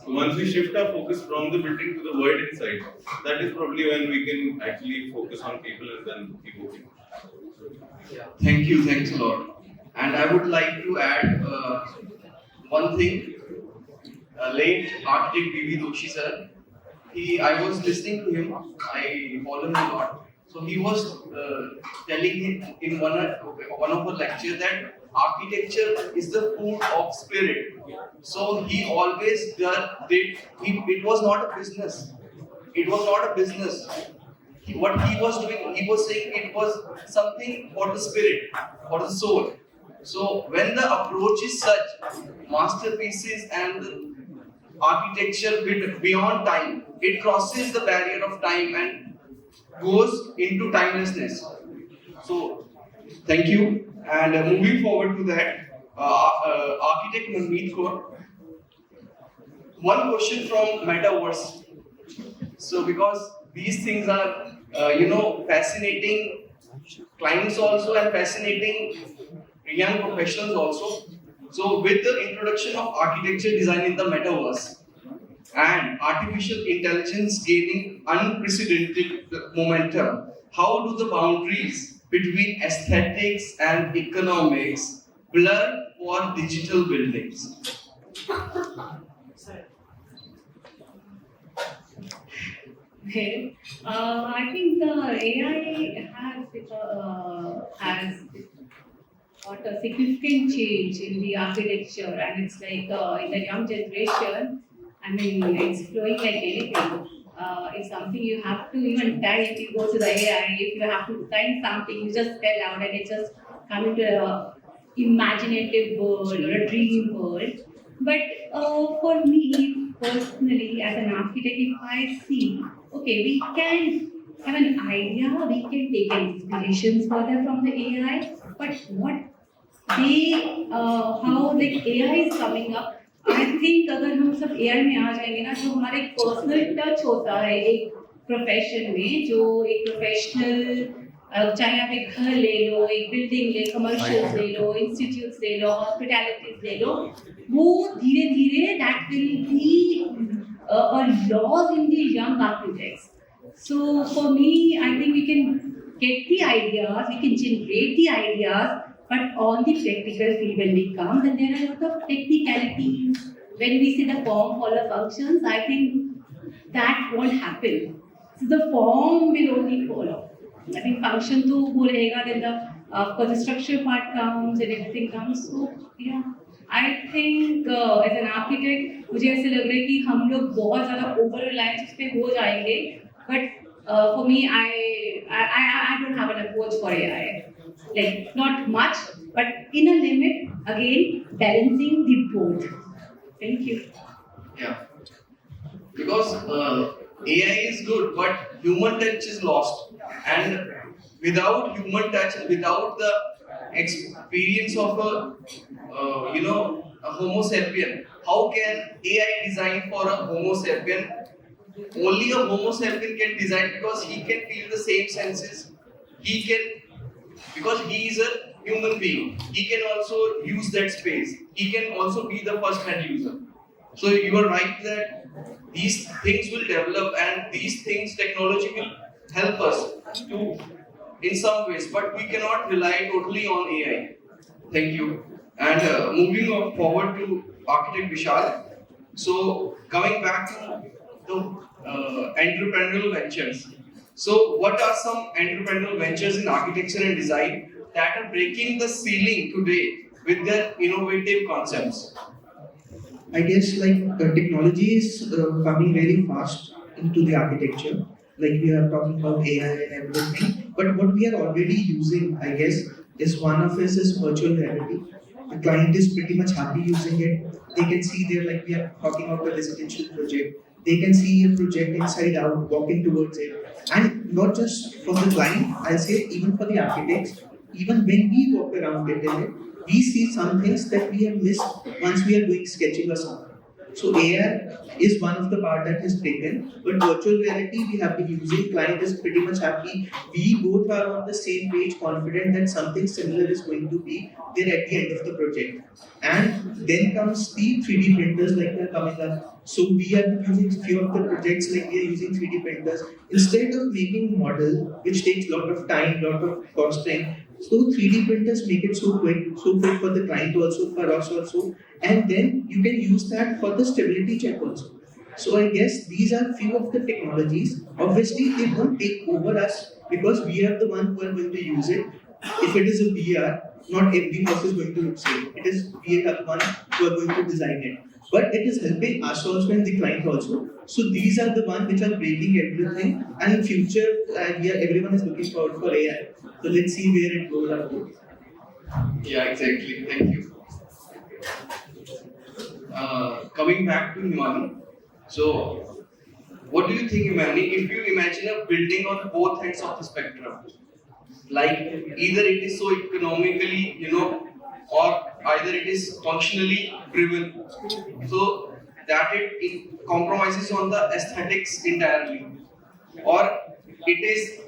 So once we shift our focus from the building to the void inside, that is probably when we can actually focus on people and then evoke it. Thanks a lot. And I would like to add one thing. Late architect B.V. Doshi sir, I was listening to him. I follow him a lot. So he was telling in one of our lectures that architecture is the food of spirit. So he always did. It was not a business. It was not a business. What he was doing, he was saying it was something for the spirit, for the soul. So when the approach is such, masterpieces and architecture beyond time, it crosses the barrier of time and goes into timelessness. So thank you. And moving forward to that, architect Manmeet Kaur. One question from Metaverse. So because these things are, fascinating clients also and fascinating young professionals also. So with the introduction of architecture design in the metaverse and artificial intelligence gaining unprecedented momentum, how do the boundaries between aesthetics and economics blur for digital buildings? Okay. I think the AI has got a significant change in the architecture, and it's like in the young generation, I mean, it's flowing like anything. It's something you have to even type. You go to the AI, if you have to type something, you just spell out, and it just comes into a imaginative world or a dream world. But for me personally, as an architect, if I see, okay, we can have an idea, we can take inspirations further from the AI, but what how the AI is coming up, I think अगर हम सब AI में आ जाएंगे ना, जो हमारा एक personal touch होता है एक प्रोफेशन में, जो एक प्रोफेशनल चाहे आप एक घर ले लो, एक बिल्डिंग ले, कमर्शियल्स ले लो, इंस्टीट्यूट्स ले लो, हॉस्पिटैलिटीज ले लो, वो धीरे धीरे that will be a loss in the young architects. So for me, I think we can get the ideas, we can generate the ideas, but on the practical field when we come, then there are a lot of technicalities. When we see the form follow functions, I think that won't happen. So the form will only follow. I think function to wo rahega, then the structure part comes and everything comes. So yeah, I think as an architect, मुझे ऐसे लग रहा है कि हम लोग बहुत ज़्यादा over reliance उस पे हो जाएंगे. But for me, I don't have an approach for AI. Like not much, but in a limit. Again, balancing the both. Thank you. Yeah, because AI is good, but human touch is lost, and without human touch, without the experience of a Homo sapien, how can AI design for a Homo sapien? Only a Homo sapien can design because he can feel the same senses. He can, because he is a human being. He can also use that space. He can also be the first-hand user. So you are right that these things will develop, and these things, technology will help us to, in some ways, but we cannot rely totally on AI. Thank you. And moving on forward to architect Vishal. So coming back to the entrepreneurial ventures. So what are some entrepreneurial ventures in architecture and design that are breaking the ceiling today with their innovative concepts? I guess technology is coming very fast into the architecture. Like we are talking about AI and everything. But what we are already using, I guess, is one of us is virtual reality. The client is pretty much happy using it. They can see there, like we are talking about a residential project. They can see a project inside out, walking towards it. And not just for the client, I'll say even for the architects, even when we walk around it, we see some things that we have missed once we are doing sketching or something. So AI is one of the part that is taken, but virtual reality we have been using. Client is pretty much happy. We both are on the same page, confident that something similar is going to be there at the end of the project. And then comes the 3D printers like they're coming up. So we are using few of the projects like we are using 3D printers. Instead of making model, which takes a lot of time, lot of costing, So 3D printers make it so quick for the client also, for us also, and then you can use that for the stability check also. So I guess these are few of the technologies. Obviously, they won't take over us because we are the one who are going to use it. If it is a VR, not every house is going to look same. It is we are the one who are going to design it. But it is helping us also and the client also. So these are the ones which are breaking everything. And in future, everyone is looking forward for AI. So let's see where it goes up to. Yeah, exactly. Thank you. Coming back to Himani. So, what do you think, Himani? If you imagine a building on both ends of the spectrum, like either it is so economically, or either it is functionally driven, so that it compromises on the aesthetics entirely, or it is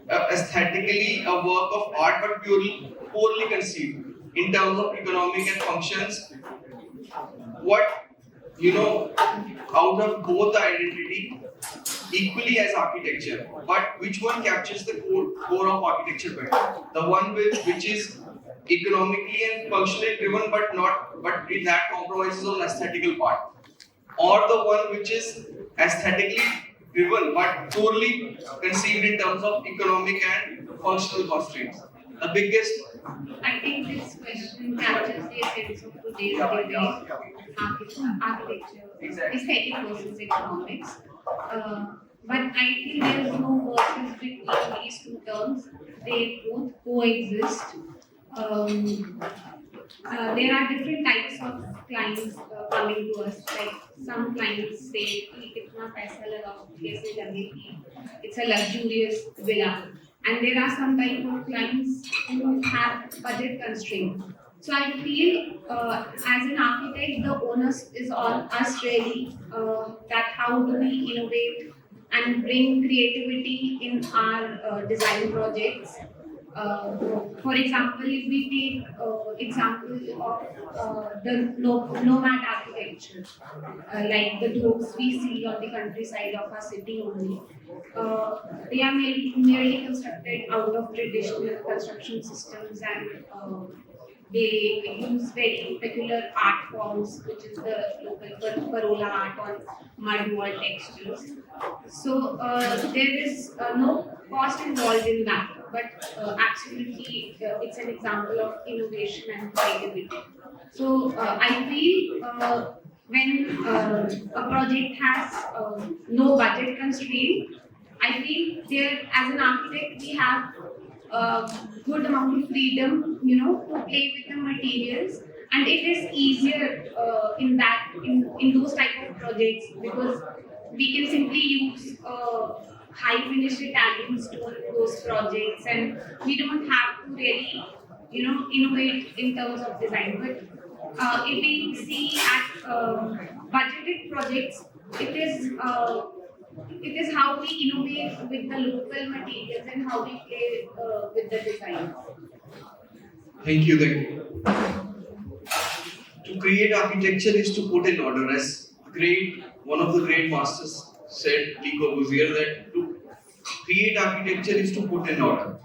aesthetically a work of art but purely poorly conceived in terms of economic and functions. What out of both the identity equally as architecture, but which one captures the core of architecture better? The one which is economically and functionally driven, but that compromises on aesthetical part, or the one which is aesthetically driven but poorly conceived in terms of economic and functional constraints. The biggest. I think this question captures the essence of today's debate, architecture, aesthetic versus economics. But I think there is no versus between these two terms. They both coexist. There are different types of clients coming to us. Like some clients say, "Kitna paisa lagao, kaise lagegi?" It's a luxurious villa. And there are some type of clients who have budget constraints. So I feel as an architect, the onus is on us really that how do we innovate and bring creativity in our design projects. For example, if we take example of the nomad architecture, like the domes we see on the countryside of our city only, they are merely constructed out of traditional construction systems, and they use very peculiar art forms, which is the local parola art on mud wall textures. So there is no cost involved in that, but absolutely it's an example of innovation and creativity. So I feel when a project has no budget constraint, I feel there as an architect we have good amount of freedom, to play with the materials, and it is easier in those type of projects because we can simply use high finished Italian stone in those projects, and we don't have to really, innovate in terms of design. But if we see at budgeted projects, it is how we innovate with the local materials and how we play with the design. Thank you. To create architecture is to put in order, as one of the great masters said, Le Corbusier, that to create architecture is to put in order.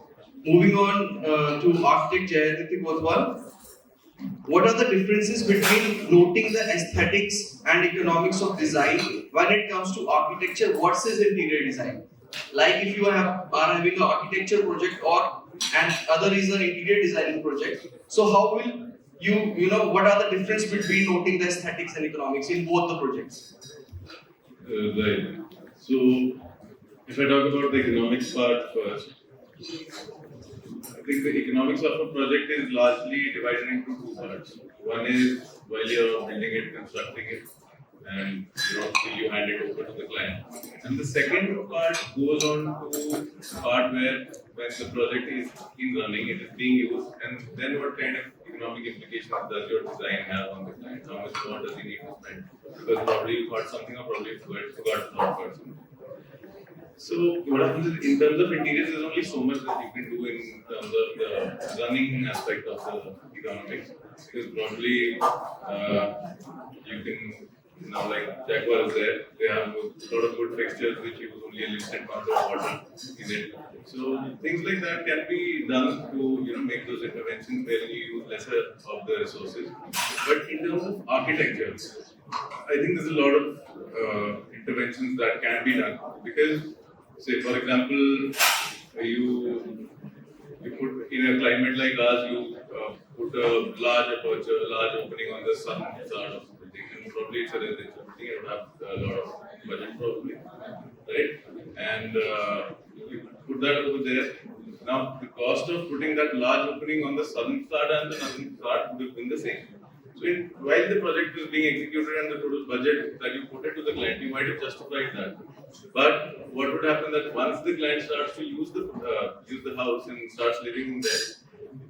Moving on to architect Jayaditya Kotwal, what are the differences between noting the aesthetics and economics of design when it comes to architecture versus interior design? Like if you are having an architecture project and other is an interior design project, so how will what are the difference between noting the aesthetics and economics in both the projects? Right. So, if I talk about the economics part first, I think the economics of a project is largely divided into two parts. One is while you're building it, constructing it, and till you hand it over to the client. And the second part goes on to the part where when the project is in running, it is being used, and then what kind of economic implications does your design have on the client? How much more does he need to spend? Because probably you thought something or probably forgot to talk about something. So what happens is, in terms of interiors, there's only so much that you can do in terms of the running aspect of the economics. Because probably you can, like Jaguar is there, they have a lot of wood fixtures which use only a limited amount of water in it. So things like that can be done to make those interventions where you use lesser of the resources. But in terms of architecture, I think there's a lot of interventions that can be done because, say for example, you put in a climate like ours, you put a large aperture, large opening on the southern side of the building, and probably it's a residential building, it would have a lot of budget probably, right? And you put that over there. Now, the cost of putting that large opening on the southern side and the northern side would have been the same. So, while the project was being executed and the total budget that you put it to the client, you might have justified that. But what would happen that once the client starts to use the house and starts living in there,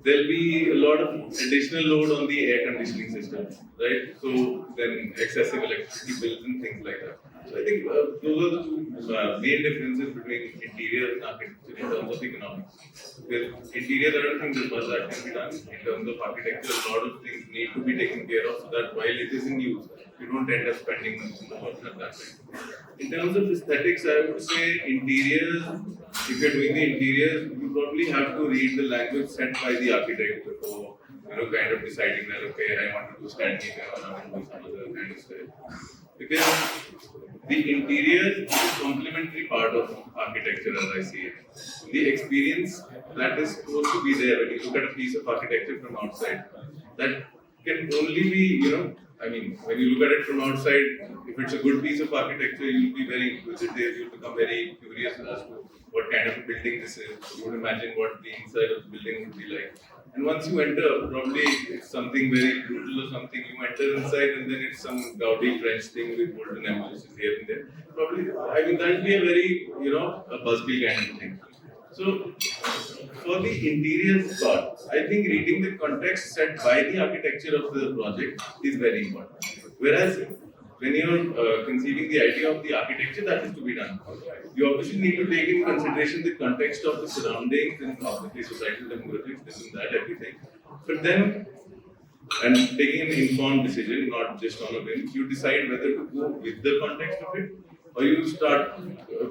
there'll be a lot of additional load on the air conditioning system, right? So then excessive electricity bills and things like that. So I think those are the two main differences between interior and architecture in terms of economics. Because interior, I don't think there's much that can be done. In terms of architecture, a lot of things need to be taken care of so that while it is in use, you don't end up spending more at that time. In terms of aesthetics, I would say interiors, if you're doing the interiors, you probably have to read the language set by the architect before, kind of deciding that, okay, I want to do Scandinavian or I want to do some other kind of style. Because the interior is a complementary part of architecture as I see it. The experience that is supposed to be there when you look at a piece of architecture from outside, that can only be, when you look at it from outside, if it's a good piece of architecture, you'll be very inquisitive, you'll become very curious as to what kind of a building this is. You would imagine what the inside of the building would be like. And once you enter, probably it's something very brutal or something. You enter inside and then it's some gaudy French thing with golden emojis here and there. Probably, that would be a very, a buzzkill kind of thing. So, for the interiors part, I think reading the context set by the architecture of the project is very important. Whereas, when you're conceiving the idea of the architecture, that is to be done. You obviously need to take in consideration the context of the surroundings and obviously societal demographics, this and that, everything. But then, and taking an informed decision, not just on a whim, you decide whether to go with the context of it, or you start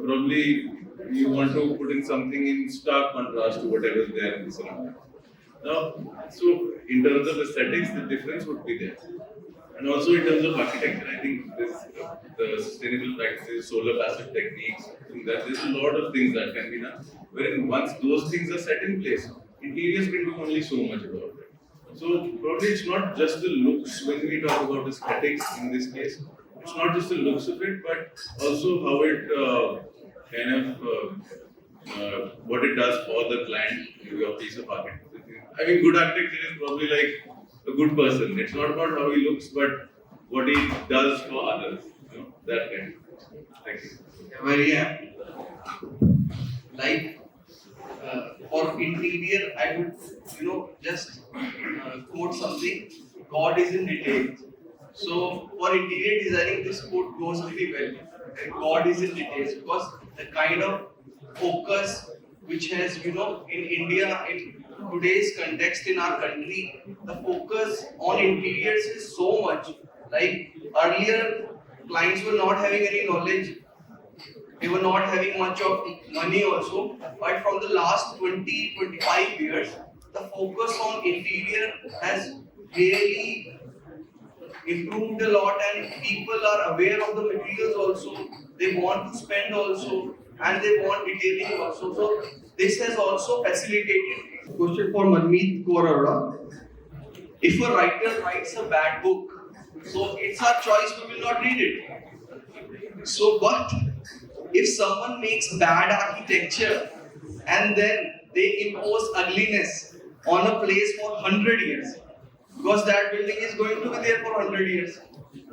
probably you want to put in something in stark contrast to whatever is there in the surroundings. Now, so in terms of aesthetics, the difference would be there. And also in terms of architecture, I think the sustainable practices, solar passive techniques, that there's a lot of things that can be done. Wherein once those things are set in place, interiors can do only so much about it. So probably it's not just the looks when we talk about aesthetics in this case. It's not just the looks of it, but also how it what it does for the client, your piece of architecture. Good architecture is probably like a good person. It's not about how he looks, but what he does for others. That kind. Thank you. Very happy. For interior, I would, just quote something. God is in details. So for interior designing, this quote goes really well. God is in details because the kind of focus which has, in India, in today's context in our country, the focus on interiors is so much. Like earlier, clients were not having any knowledge. They were not having much of money also. But from the last 20-25 years, the focus on interior has really improved a lot, and people are aware of the materials also. They want to spend also, and they want detailing also. So this has also facilitated. Question for Manmeet Kaur Arora. If a writer writes a bad book, so it's our choice, we will not read it. So but if someone makes bad architecture and then they impose ugliness on a place for 100 years, because that building is going to be there for 100 years.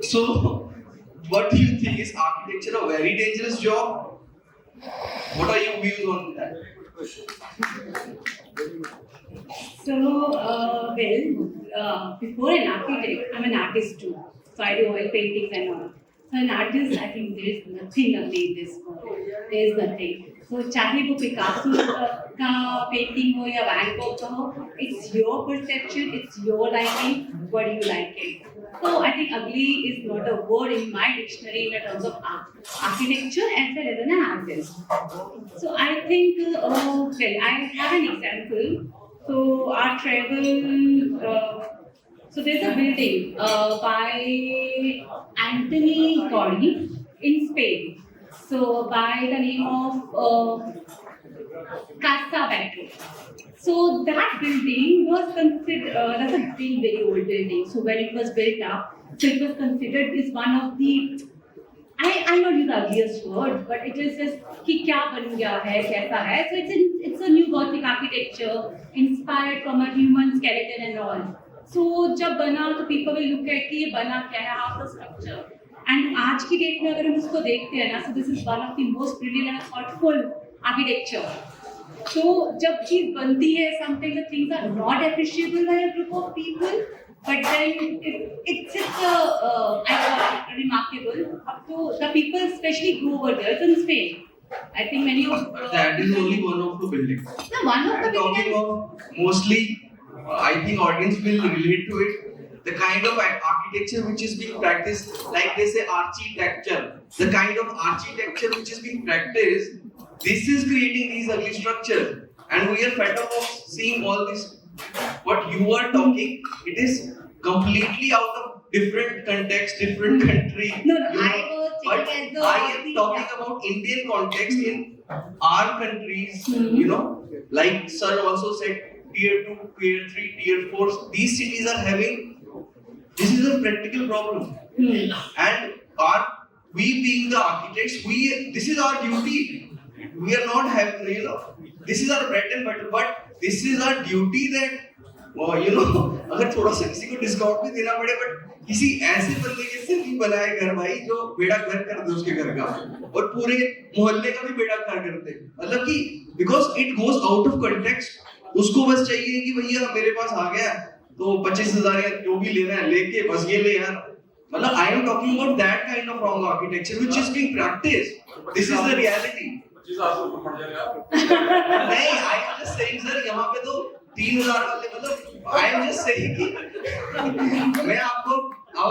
So, what do you think? Is architecture a very dangerous job? What are your views on that? So, before an architect, I'm an artist too. So I do oil paintings and all. So an artist, I think there is nothing against this world. There is nothing. So चाहे वो Picasso का painting हो या van Gogh का हो, it's your perception, it's your liking. What do you like it? So I think ugly is not a word in my dictionary in terms of architecture as well as an artist. So I think, well, I have an example. So our travel. So there's a building by Anthony Gaudi in Spain. So by the name of Casa Petro. So that building was considered, that's a very old building. So when it was built up, so it was considered is one of the, I'll not use the ugliest word, but it is just कि क्या बन गया है, कैसा है. So it's a new Gothic architecture inspired from a human skeleton and all. So जब बना तो people will look at कि ये बना क्या है, how the structure. And आज की डेट में अगर हम उसको देखते हैं ना, so this is one of the most brilliant and thoughtful architecture. So जब चीज बनती है, sometimes the things are not appreciable by a group of people, but then it's just remarkable. So the people especially go over there. It's in Spain. I think many of that is only one of the buildings. No, one of the talking of mostly. I think audience will relate to it. The kind of architecture which is being practiced, like they say architecture, the kind of architecture which is being practiced, this is creating these ugly structures. And we are fed up of seeing all this. What you are talking, it is completely out of different context, different country. No, I am talking about Indian context in our countries, like sir also said, Tier 2, Tier 3, Tier 4, these cities are having, this is a practical problem. And we being the architects, this is our duty. We are not having, this is our bread and butter, but this is our duty that, अगर थोड़ा सा किसी को discount भी देना पड़े, but किसी ऐसे बंदे के से नहीं बनाए घर भाई जो बेड़ा घर कर दे उसके घर का और पूरे मोहल्ले का भी बेड़ा घर कर दे. मतलब कि because it goes out of context. उसको बस चाहिए कि भैया मेरे पास आ गया तो 25,000 या जो भी लेना है लेके बस ये ले यार. मतलब I am talking about that kind of wrong architecture which is being practised. This is the reality. नहीं, I am just saying sir, यहाँ पे तो 3,000 वाले, मतलब आई एम जस्ट सेइंग कि मैं आपको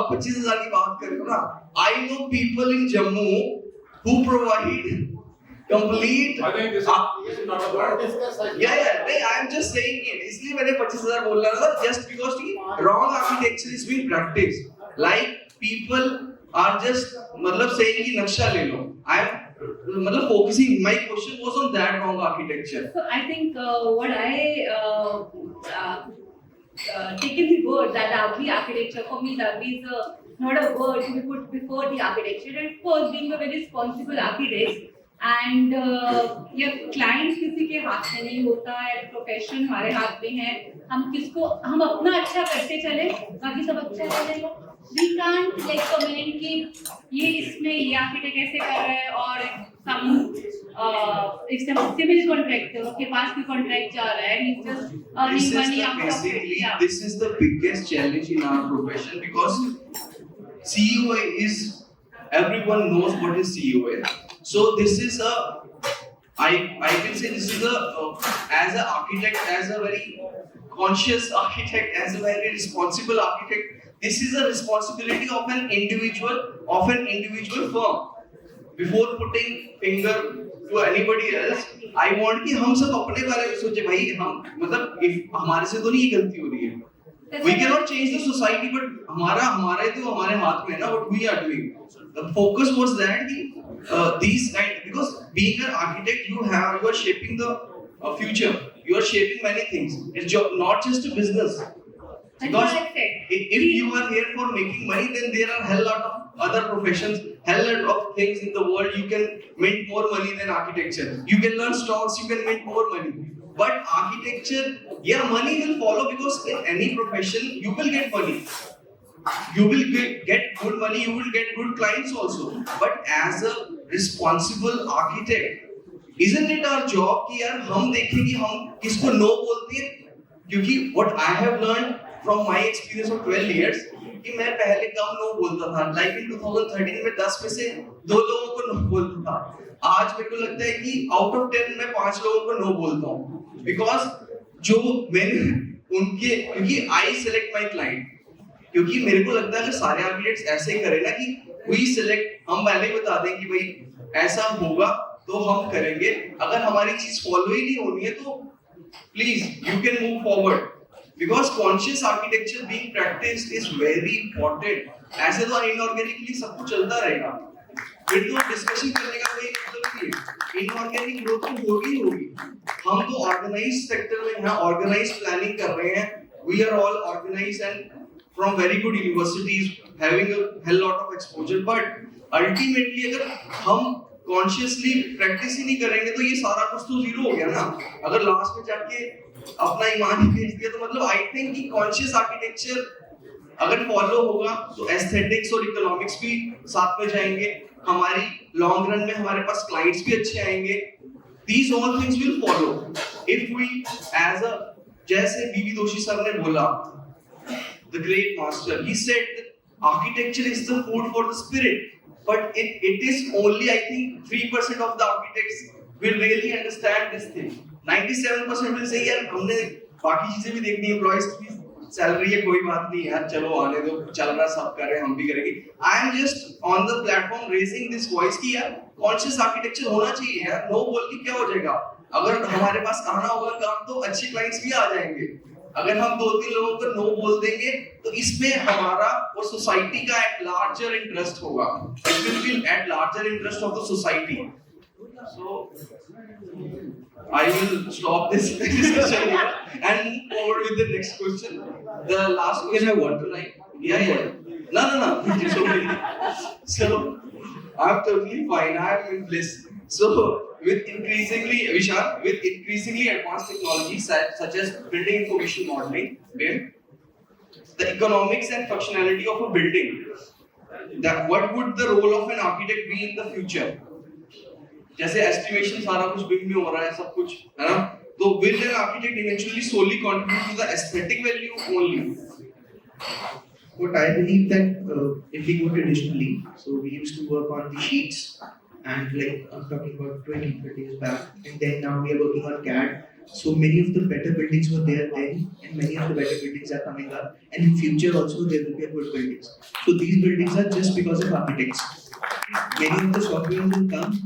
25,000 की बात कर रहा हूँ ना. I know people in Jammu who provide complete. I think this is not about discuss. Yeah. I am just saying it. इसलिए मैंने 25,000 बोल रहा था. Just because the wrong architecture is being practiced. Like people are just मतलब saying कि नक्शा ले लो. I am मतलब focusing. My question was on that wrong architecture. So I think what I taken the word that ugly architecture, for me that is not a word to be put before the architecture. And of course, being a very responsible architect. And ये client किसी के हाथ में नहीं होता है, profession हमारे हाथ में है. हम अपना अच्छा करते चले, बाकी सब अच्छा चलेगा. वी कांट लाइक कमेंट कि ये इसमें ये आर्किटेक्ट कैसे कर रहा है और हम सिविल कॉन्ट्रैक्टर के पास भी कॉन्ट्रैक्ट जा रहा है. He's just earning money out of it. Yeah. This is the biggest challenge in our profession because CUA is, everyone knows what is CUA. So this is I can say this is as an architect, as a very conscious architect, as a very responsible architect, this is a responsibility of an individual firm. Before putting finger to anybody else, I want कि हम सब अपने बारे में सोचे भाई. हम मतलब if हमारे से तो नहीं ये गलती हो रही है. We cannot change the society, but हमारे तो हमारे हाथ में है ना what we are doing. The focus was that these kind, because being an architect you are shaping the future. You are shaping many things. It's not just a business. Because if you are here for making money, then there are hell lot of other professions, hell lot of things in the world. You can make more money than architecture. You can learn stocks. You can make more money. But architecture, yeah, money will follow because in any profession you will get money. You will get good money, you will get good clients also. But as a responsible architect, isn't it our job कि यार हम देखें कि हम किसको no बोलते हैं? क्योंकि what I have learned from my experience of 12 years, कि मैं पहले कम नो बोलता था, लाइक इन 2013 में 10 में से 2 लोगों को नो बोलता था। आज मेरे को लगता है कि आउट ऑफ 10 मैं 5 लोगों को नो बोलता हूँ, बिकॉज जो मैंने उनके, क्योंकि आई सिलेक्ट माई क्लाइंट, क्योंकि मेरे को लगता है अगर सारे आर्किटेक्ट्स ऐसे ही करें ना कि वी सिलेक्ट, हम पहले ही बता दें कि भाई ऐसा होगा तो हम करेंगे, अगर हमारी चीज फॉलो ही नहीं होनी है तो please you can move forward, because conscious architecture being practised is very important. ऐसे तो इनऑर्गेनिकली सब कुछ चलता रहेगा, फिर तो डिस्कशन करने का कोई मतलब नहीं है, इनऑर्गेनिक ग्रोथ तो होगी होगी। हम तो ऑर्गेनाइज सेक्टर में हैं, ऑर्गेनाइज प्लानिंग कर रहे हैं, we are all organize and from very good universities having a hell lot of exposure, but ultimately अगर हम consciously practice ही नहीं करेंगे तो ये सारा कुछ तो जीरो हो गया ना। अगर लास्ट में जाके अपना ईमान ही बेच दिया तो मतलब आई थिंक कि conscious architecture अगर फॉलो होगा तो एस्थेटिक्स और इकोनॉमिक्स भी साथ में जाएंगे, हमारी लॉन्ग रन में हमारे पास क्लाइंट्स भी अच्छे आएंगे। These all things will follow if we as a, जैसे बीबी दोशी सर ने बोला, the great master, he said that architecture is the food for the spirit, but it is only, I think, 3% of the architects will really understand this thing. 97% will say यार हमने बाकी चीजें भी देखनी है, एम्प्लॉइज की सैलरी है, कोई बात नहीं यार, चलो आने दो, चल रहा सब कर रहे हैं, हम भी करेंगे। I am just on the platform raising this voice कि यार conscious architecture होना चाहिए यार, नो बोल के क्या हो जाएगा, अगर हमारे पास आना होगा काम तो अच्छे क्लाइंट्स भी आ जाएंगे। अगर हम 2-3 लोगों को नो बोल देंगे तो इसमें हमारा और सोसाइटी का एट लार्जर इंटरेस्ट होगा, it will be at larger interest of the society. So I will stop this discussion here and move forward with the next question. The last question I want to like, yeah. No, it's okay. So I'm totally fine. I'm in bliss. So with increasingly, Vishal, with increasingly advanced technologies such as building information modeling, the economics and functionality of a building, that what would the role of an architect be in the future? जैसे estimation सारा कुछ big में हो रहा है, सब कुछ है ना, तो will an architect eventually solely contribute to the aesthetic value only? What I believe that if we go traditionally, so we used to work on the sheets, and like I'm talking about 20 years back, and then now we are working on CAD. So many of the better buildings were there then, and many of the better buildings are coming up, and in future also there will be good buildings. So these buildings are just because of architects. Many of the software will come,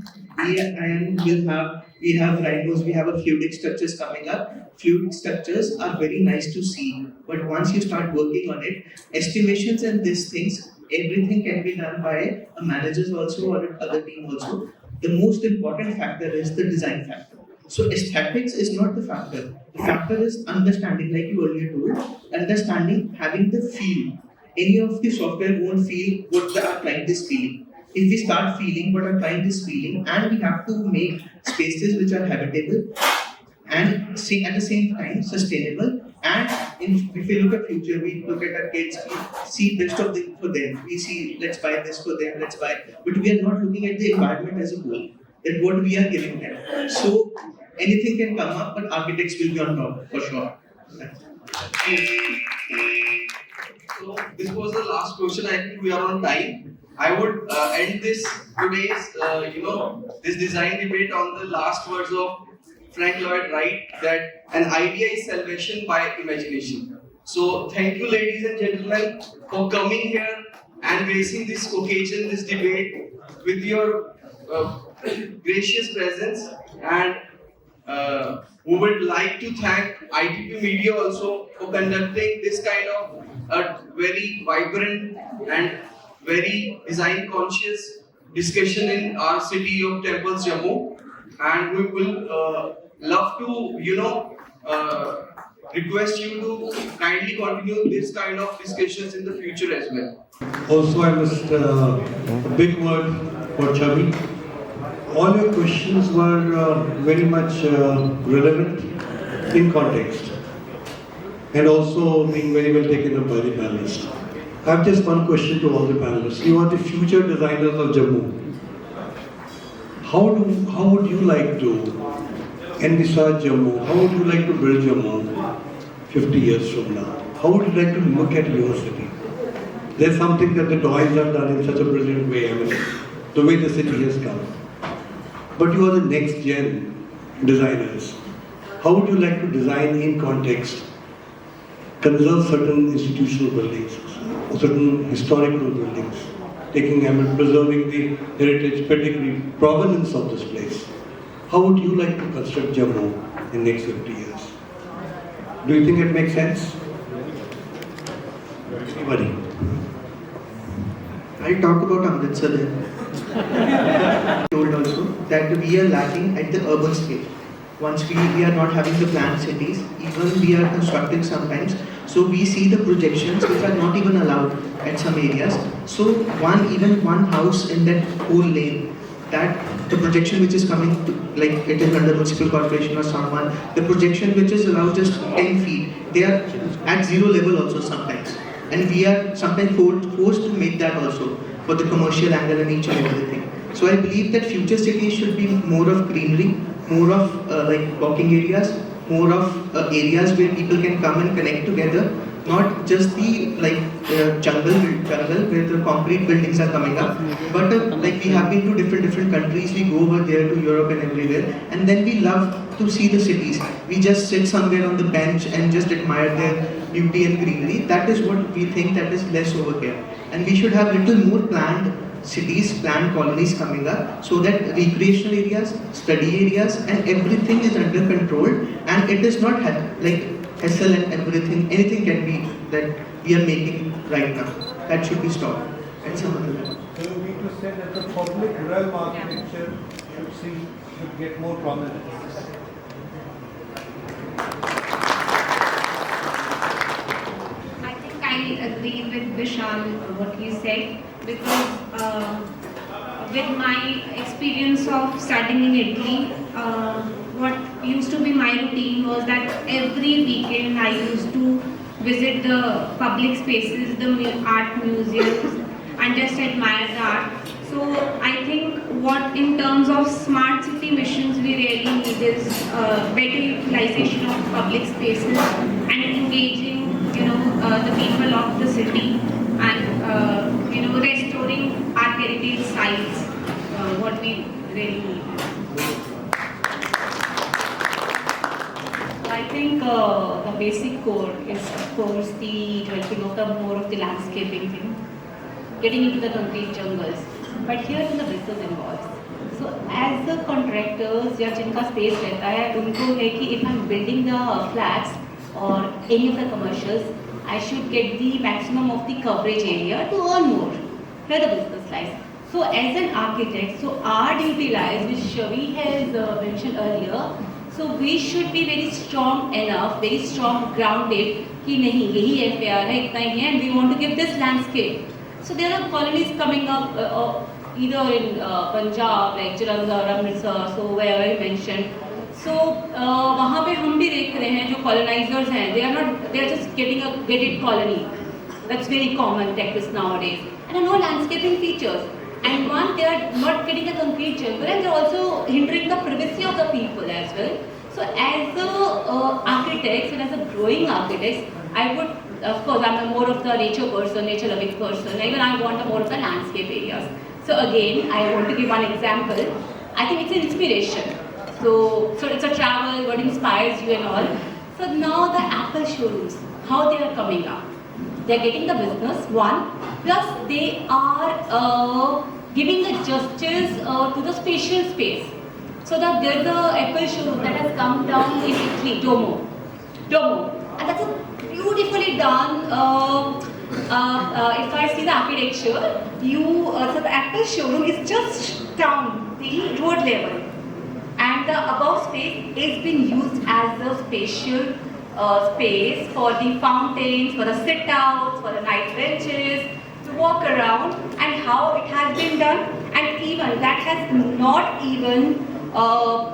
we have rhinos, we have a fluidic structures coming up. Fluidic structures are very nice to see, but once you start working on it, estimations and these things, everything can be done by a managers also or other team also. The most important factor is the design factor. So aesthetics is not the factor. The factor is understanding, like you earlier told, understanding, having the feel. Any of the software won't feel what our client is feeling. If we start feeling what our client is feeling, and we have to make spaces which are habitable and at the same time sustainable, and if we look at future, we look at our kids, we see best of them for them, we see let's buy this for them, let's buy, but we are not looking at the environment as a whole, that what we are giving them. So anything can come up, but architects will be on top for sure. So this was the last question. I think we are on time. I would end this today's this design debate on the last words of Frank Lloyd Wright, that an idea is salvation by imagination. So thank you, ladies and gentlemen, for coming here and gracing this occasion, this debate with your gracious presence. And we would like to thank ITP Media also for conducting this kind of a very vibrant and very design conscious discussion in our city of Temples, Jammu. And we will love to request you to kindly continue this kind of discussions in the future as well. Also, I must a big word for Chavi. All your questions were very much relevant in context, and also being very well taken up by the panelists. I have just one question to all the panelists. You are the future designers of Jammu. How would you like to envisage Jammu? How would you like to build Jammu 50 years from now? How would you like to look at your city? There's something that the toys have done in such a brilliant way, I mean, the way the city has come. But you are the next gen designers. How would you like to design in context, conserve certain institutional buildings, certain historical buildings, taking, preserving the heritage, pedigree, provenance of this place? How would you like to construct Jammu in next 50 years? Do you think it makes sense? Anybody? I'll talk about Amritsar then. Told also that we are lacking at the urban scale. Once we are not having the planned cities, even we are constructing sometimes. So we see the projections which are not even allowed at some areas. So even one house in that whole lane, that the projection which is coming to, like it is under municipal corporation or someone, the projection which is allowed just 10 feet, they are at zero level also sometimes. And we are sometimes forced to make that also for the commercial angle and each and everything. So I believe that future cities should be more of greenery, more of like walking areas, more of areas where people can come and connect together, not just the jungle where the concrete buildings are coming up, but like we have been to different countries, we go over there to Europe and everywhere, and then we love to see the cities. We just sit somewhere on the bench and just admire their beauty and greenery. That is what we think that is less over here. And we should have little more planned cities, planned colonies coming up, so that recreational areas, study areas, and everything is under control, and it is not like hassle and everything. Anything can be that we are making right now. That should be stopped at some other level. So you mean to say that the public realm architecture should get more prominence? I think I agree with Vishal what he said, because with my experience of studying in Italy, what used to be my routine was that every weekend I used to visit the public spaces, the art museums, and just admire the art. So I think what in terms of smart city missions we really need is better utilization of public spaces and engaging the people of the city, and restoring our heritage sites, what we really need. I think the basic core is, of course, the developing of the more of the landscaping thing, getting into the concrete jungles. But here is the business involved. So as the contractors या जिनका space रहता है, उनको है कि if I'm building the flats or any of the commercials, I should get the maximum of the coverage area to earn more. Here the business lies. So as an architect, so our duty lies, which Shavi has mentioned earlier. So we should be very strong enough, very strong grounded कि नहीं यही FAR है, इतना ही है, and we want to give this landscape. So there are colonies coming up either in Punjab, like Jalandhar, Amritsar, so wherever I mentioned. So वहाँ पे हम भी देख रहे हैं जो colonizers हैं, they are just getting a gated colony. That's very common practice nowadays. And no landscaping features. And one, they are not getting a concrete jungle, and they are also hindering the privacy of the people as well. So as the architects and as a growing architects, I would, of course, I'm more of the nature person, nature loving person. Even I want more of the landscape areas. So again, I want to give one example. I think it's an inspiration. So it's a travel, what inspires you and all. So now the Apple showrooms, how they are coming up. They are getting the business, one, plus they are giving the justice to the spatial space. So that there's a Apple showroom that has come down in Italy, Jammu. And that's a beautifully done. If I see the architecture, so the Apple showroom is just down the road level. And the above space is being used as a spatial space for the fountains, for the sit-outs, for the night benches, to walk around, and how it has been done, and even that has not even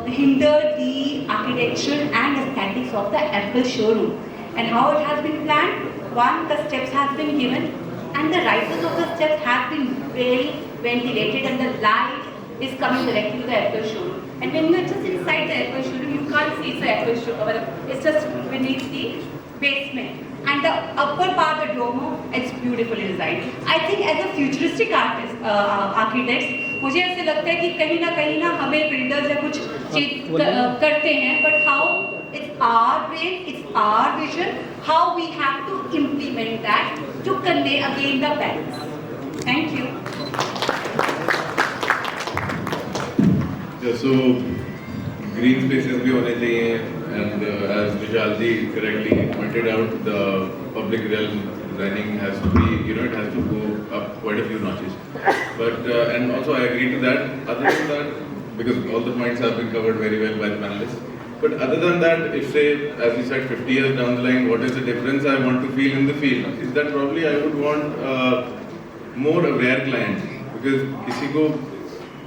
hindered the architecture and aesthetics of the Apple showroom. And how it has been planned, one, the steps has been given, and the rises of the steps have been well ventilated, and the light is coming directly to the Apple showroom. And when you're just inside the Apple showroom, you can't see the Apple showroom. It's just beneath the basement, and the upper part, the domo, it's beautifully designed. I think as a futuristic architects, मुझे ऐसे लगता है कि कहीं ना हमें builders या कुछ चीज करते हैं, but how it's our brain, it's our vision, how we have to implement that to convey again the balance. Thank you. Yeah, so green spaces भी होने चाहिए, and as Vishal ji correctly pointed out, the public realm designing has to be, it has to go up quite a few notches. But and also I agree to that. Other than that, because all the points have been covered very well by the panelists. But other than that, if say, as you said, 50 years down the line, what is the difference I want to feel in the field? Is that probably I would want more aware clients, because kisi ko,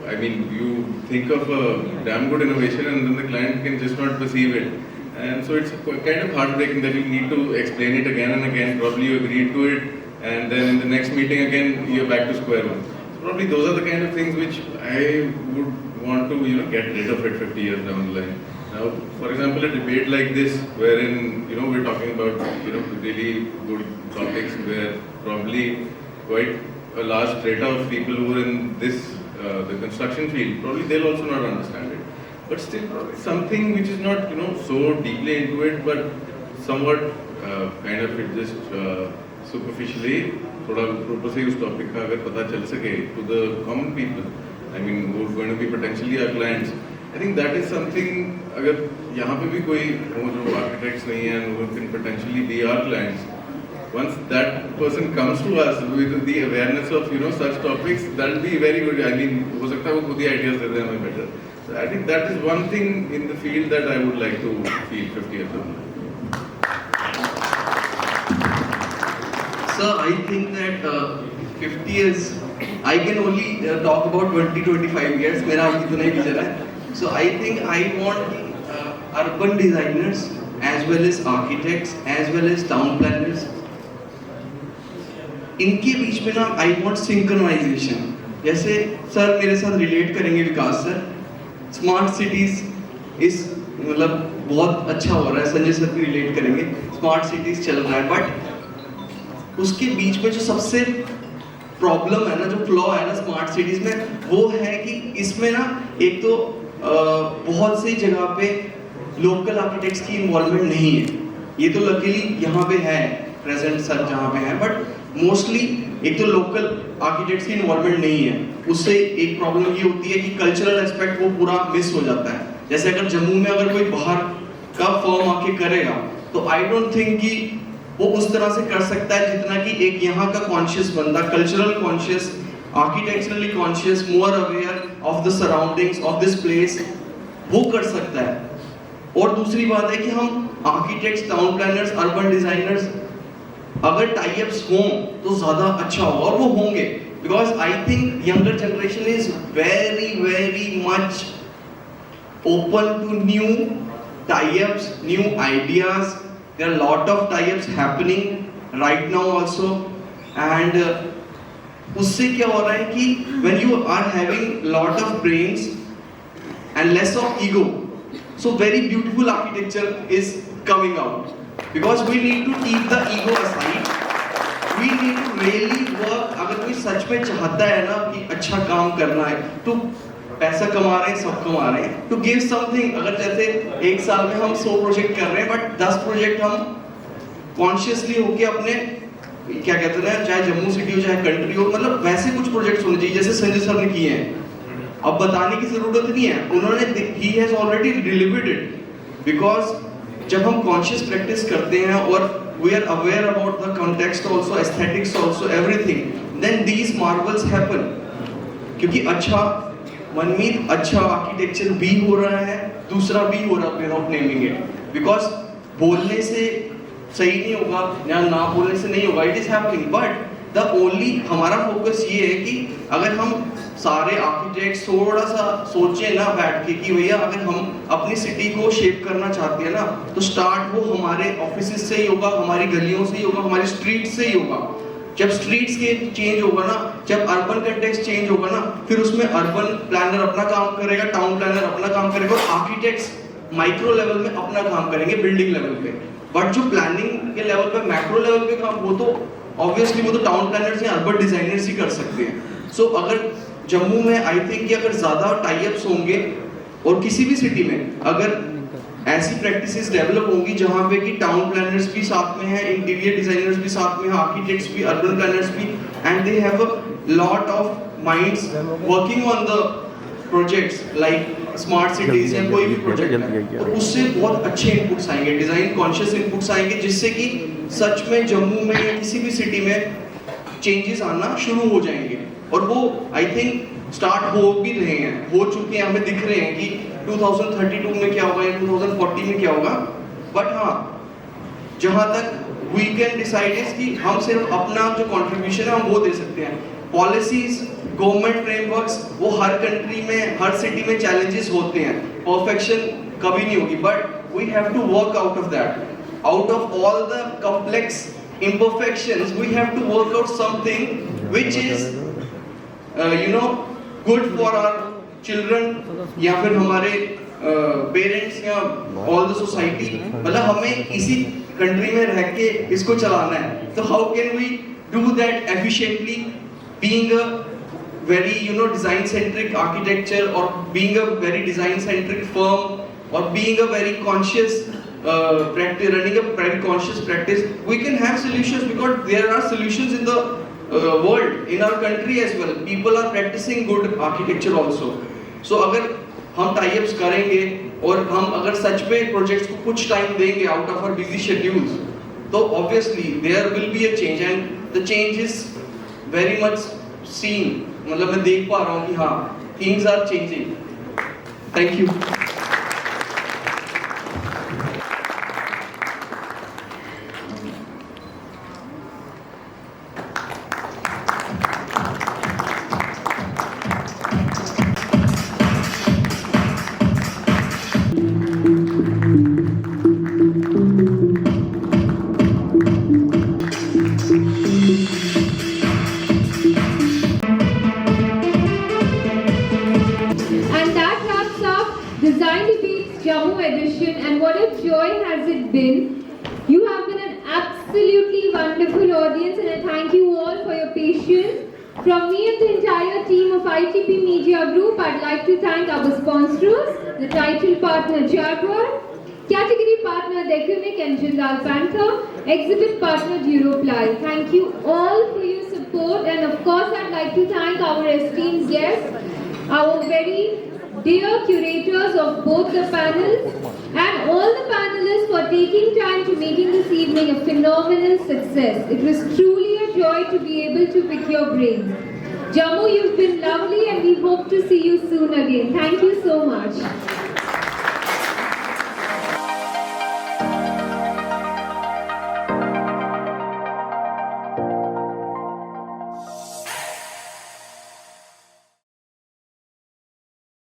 I mean, you think of a damn good innovation and then the client can just not perceive it. And so it's kind of heartbreaking that you need to explain it again and again. Probably you agreed to it, and then in the next meeting again, you're back to square one. So probably those are the kind of things which I would want to, get rid of it 50 years down the line. Now, for example, a debate like this, wherein, we're talking about, really good topics where probably quite a large strata of people who are in this, the construction field, probably they'll also not understand it. But still, probably something which is not, so deeply into it, but somewhat kind of it just superficially, थोड़ा ऊपर से उस topic का अगर पता चल सके to the common people, I mean, who are going to be potentially our clients, I think that is something, अगर यहाँ पे भी कोई हो जो architects नहीं हैं and who can potentially be our clients, once that person comes to us with the awareness of, such topics, that will be very good. I mean, हो सकता है वो खुद ही ideas दे दें हमें better. So I think that is one thing in the field that I would like to feel 50 years from now. Sir, I think that 50 years, I can only talk about 20-25 years. मेरा अभी तो नहीं गुजरा है. So I think I want urban designers as well as architects as well as town planners. इनके बीच में ना I want synchronization. जैसे सर मेरे साथ relate करेंगे विकास सर. Smart cities इस मतलब बहुत अच्छा हो रहा है, संजय सर भी relate करेंगे. Smart cities चल रहा है, but उसके बीच में जो सबसे प्रॉब्लम है ना, जो फ्लॉ है ना स्मार्ट सिटीज में, वो है कि इसमें ना एक तो बहुत सी जगह पे लोकल आर्किटेक्ट्स की इन्वॉल्वमेंट नहीं है. ये तो लकीली यहाँ पे है प्रेजेंट सर जहाँ पे है, बट मोस्टली एक तो लोकल आर्किटेक्ट्स की इन्वॉल्वमेंट नहीं है. उससे एक प्रॉब्लम ये होती है कि कल्चरल एस्पेक्ट वो पूरा मिस हो जाता है. जैसे अगर जम्मू में अगर कोई बाहर का फर्म आके करेगा तो आई डोंट थिंक कि वो उस तरह से कर सकता है जितना कि एक यहाँ का कॉन्शियस बंदा, cultural conscious, architecturally conscious, more aware of the surroundings of this place, वो कर सकता है. और दूसरी बात है कि हम architects, town planners, urban designers अगर टाई अप्स हों तो ज्यादा अच्छा होगा, और वो होंगे, because I think younger generation is very very much open to new tie ups, new ideas. There are a lot of tie-ups happening right now also, and उससे क्या हो रहा है कि when you are having lot of brains and less of ego, so very beautiful architecture is coming out, because we need to keep the ego aside. We need to really work. अगर कोई सच में चाहता है ना कि अच्छा काम करना है, तो पैसा कमा रहे हैं, सब कमा रहे हैं, टू गिव समथिंग. अगर जैसे एक साल में हम 100 प्रोजेक्ट कर रहे हैं, बट 10 प्रोजेक्ट हम कॉन्शियसली होके अपने क्या कहते हैं, चाहे जम्मू सिटी हो चाहे कंट्री हो, मतलब वैसे कुछ प्रोजेक्ट्स होने चाहिए जैसे संजय सर ने किए हैं. अब बताने की जरूरत नहीं है, उन्होंने ही has already delivered it. Because जब हम कॉन्शियस प्रैक्टिस करते हैं और we are aware about the context also, aesthetics also, everything, then these marvels happen. क्योंकि अच्छा मनमीत अच्छा आर्किटेक्चर भी हो रहा है, दूसरा भी हो रहा है विदाउट नेमिंग इट. बिकॉज बोलने से सही नहीं होगा या ना बोलने से नहीं होगा, it is happening. But the only हमारा फोकस ये है कि अगर हम सारे आर्किटेक्ट्स थोड़ा सा सोचें ना बैठ के कि भैया अगर हम अपनी सिटी को शेप करना चाहते हैं ना, तो स्टार्ट वो हमारे ऑफिस से ही होगा, हमारी गलियों से ही होगा, हमारी स्ट्रीट से ही होगा. जब स्ट्रीट्स के चेंज होगा ना, जब अर्बन कंटेक्स्ट चेंज होगा ना, फिर उसमें अर्बन प्लानर अपना काम करेगा, टाउन प्लानर अपना काम करेगा, और आर्किटेक्ट्स माइक्रो लेवल में अपना काम करेंगे, बिल्डिंग लेवल पे. बट जो प्लानिंग के लेवल पे मैक्रो लेवल पे काम वो तो ऑब्वियसली वो तो टाउन प्लानर्स या अर्बन डिजाइनर्स ही कर सकते हैं। सो अगर जम्मू में आई थिंक कि अगर ज़्यादा टाई-अप्स होंगे और किसी भी सिटी में अगर ऐसी प्रैक्टिसेस डेवलप होंगी जहाँ पे कि टाउन प्लानर्स भी साथ में हैं, इंटीरियर डिजाइनर्स भी साथ में हैं, आर्किटेक्ट्स भी, अर्बन प्लानर्स भी, and they have a lot of minds working on the projects like smart cities या कोई भी प्रोजेक्ट है, तो उससे बहुत अच्छे इनपुट्स आएंगे, डिजाइन कॉन्शियस इनपुट्स आएंगे, जिससे कि सच में जम्मू में या किसी भी सिटी में चेंजेस आना शुरू हो जाएंगे। और वो आई थिंक स्टार्ट हो भी रहे हैं, हो चुके हैं, हमें दिख रहे हैं कि 2032 में क्या होगा या 2040 में क्या होगा। बट हाँ, जहाँ तक वी कैन डिसाइड इज कि हम सिर्फ अपना जो कंट्रीब्यूशन है हम वो दे सकते हैं। पॉलिसीज, गवर्नमेंट फ्रेमवर्क्स, वो हर कंट्री में, हर सिटी में चैलेंजेस होते हैं, परफेक्शन कभी नहीं होगी, but we have to work out of that, out of all the complex imperfections we have to work out something which is good for our children या फिर हमारे पेरेंट्स या ऑल द सोसाइटी। मतलब हमें इसी कंट्री में रह के इसको चलाना है, तो how can we do that efficiently, being a very design centric architecture or being a very design centric firm or being a very conscious practice, running a very conscious practice, we can have solutions because there are solutions in the world, in our country as well. People are practicing good architecture also. So अगर हम tie-ups करेंगे और हम अगर सच में projects को कुछ time देंगे out of our busy schedules, तो obviously there will be a change and the change is very much seen. मतलब मैं देख पा रहा हूँ कि हाँ, things are changing. Thank you. Design Debates Jammu edition, and what a joy has it been. You have been an absolutely wonderful audience, and I thank you all for your patience. From me and the entire team of ITP Media Group, I'd like to thank our sponsors, the title partner Jaguar, category partner Decunic and Jindal Panther, exhibit partner Duroply. Thank you all for your support, and of course I'd like to thank our esteemed guests, our very dear curators of both the panels, and all the panelists for taking time to making this evening a phenomenal success. It was truly a joy to be able to pick your brains. Jammu, you've been lovely and we hope to see you soon again. Thank you so much.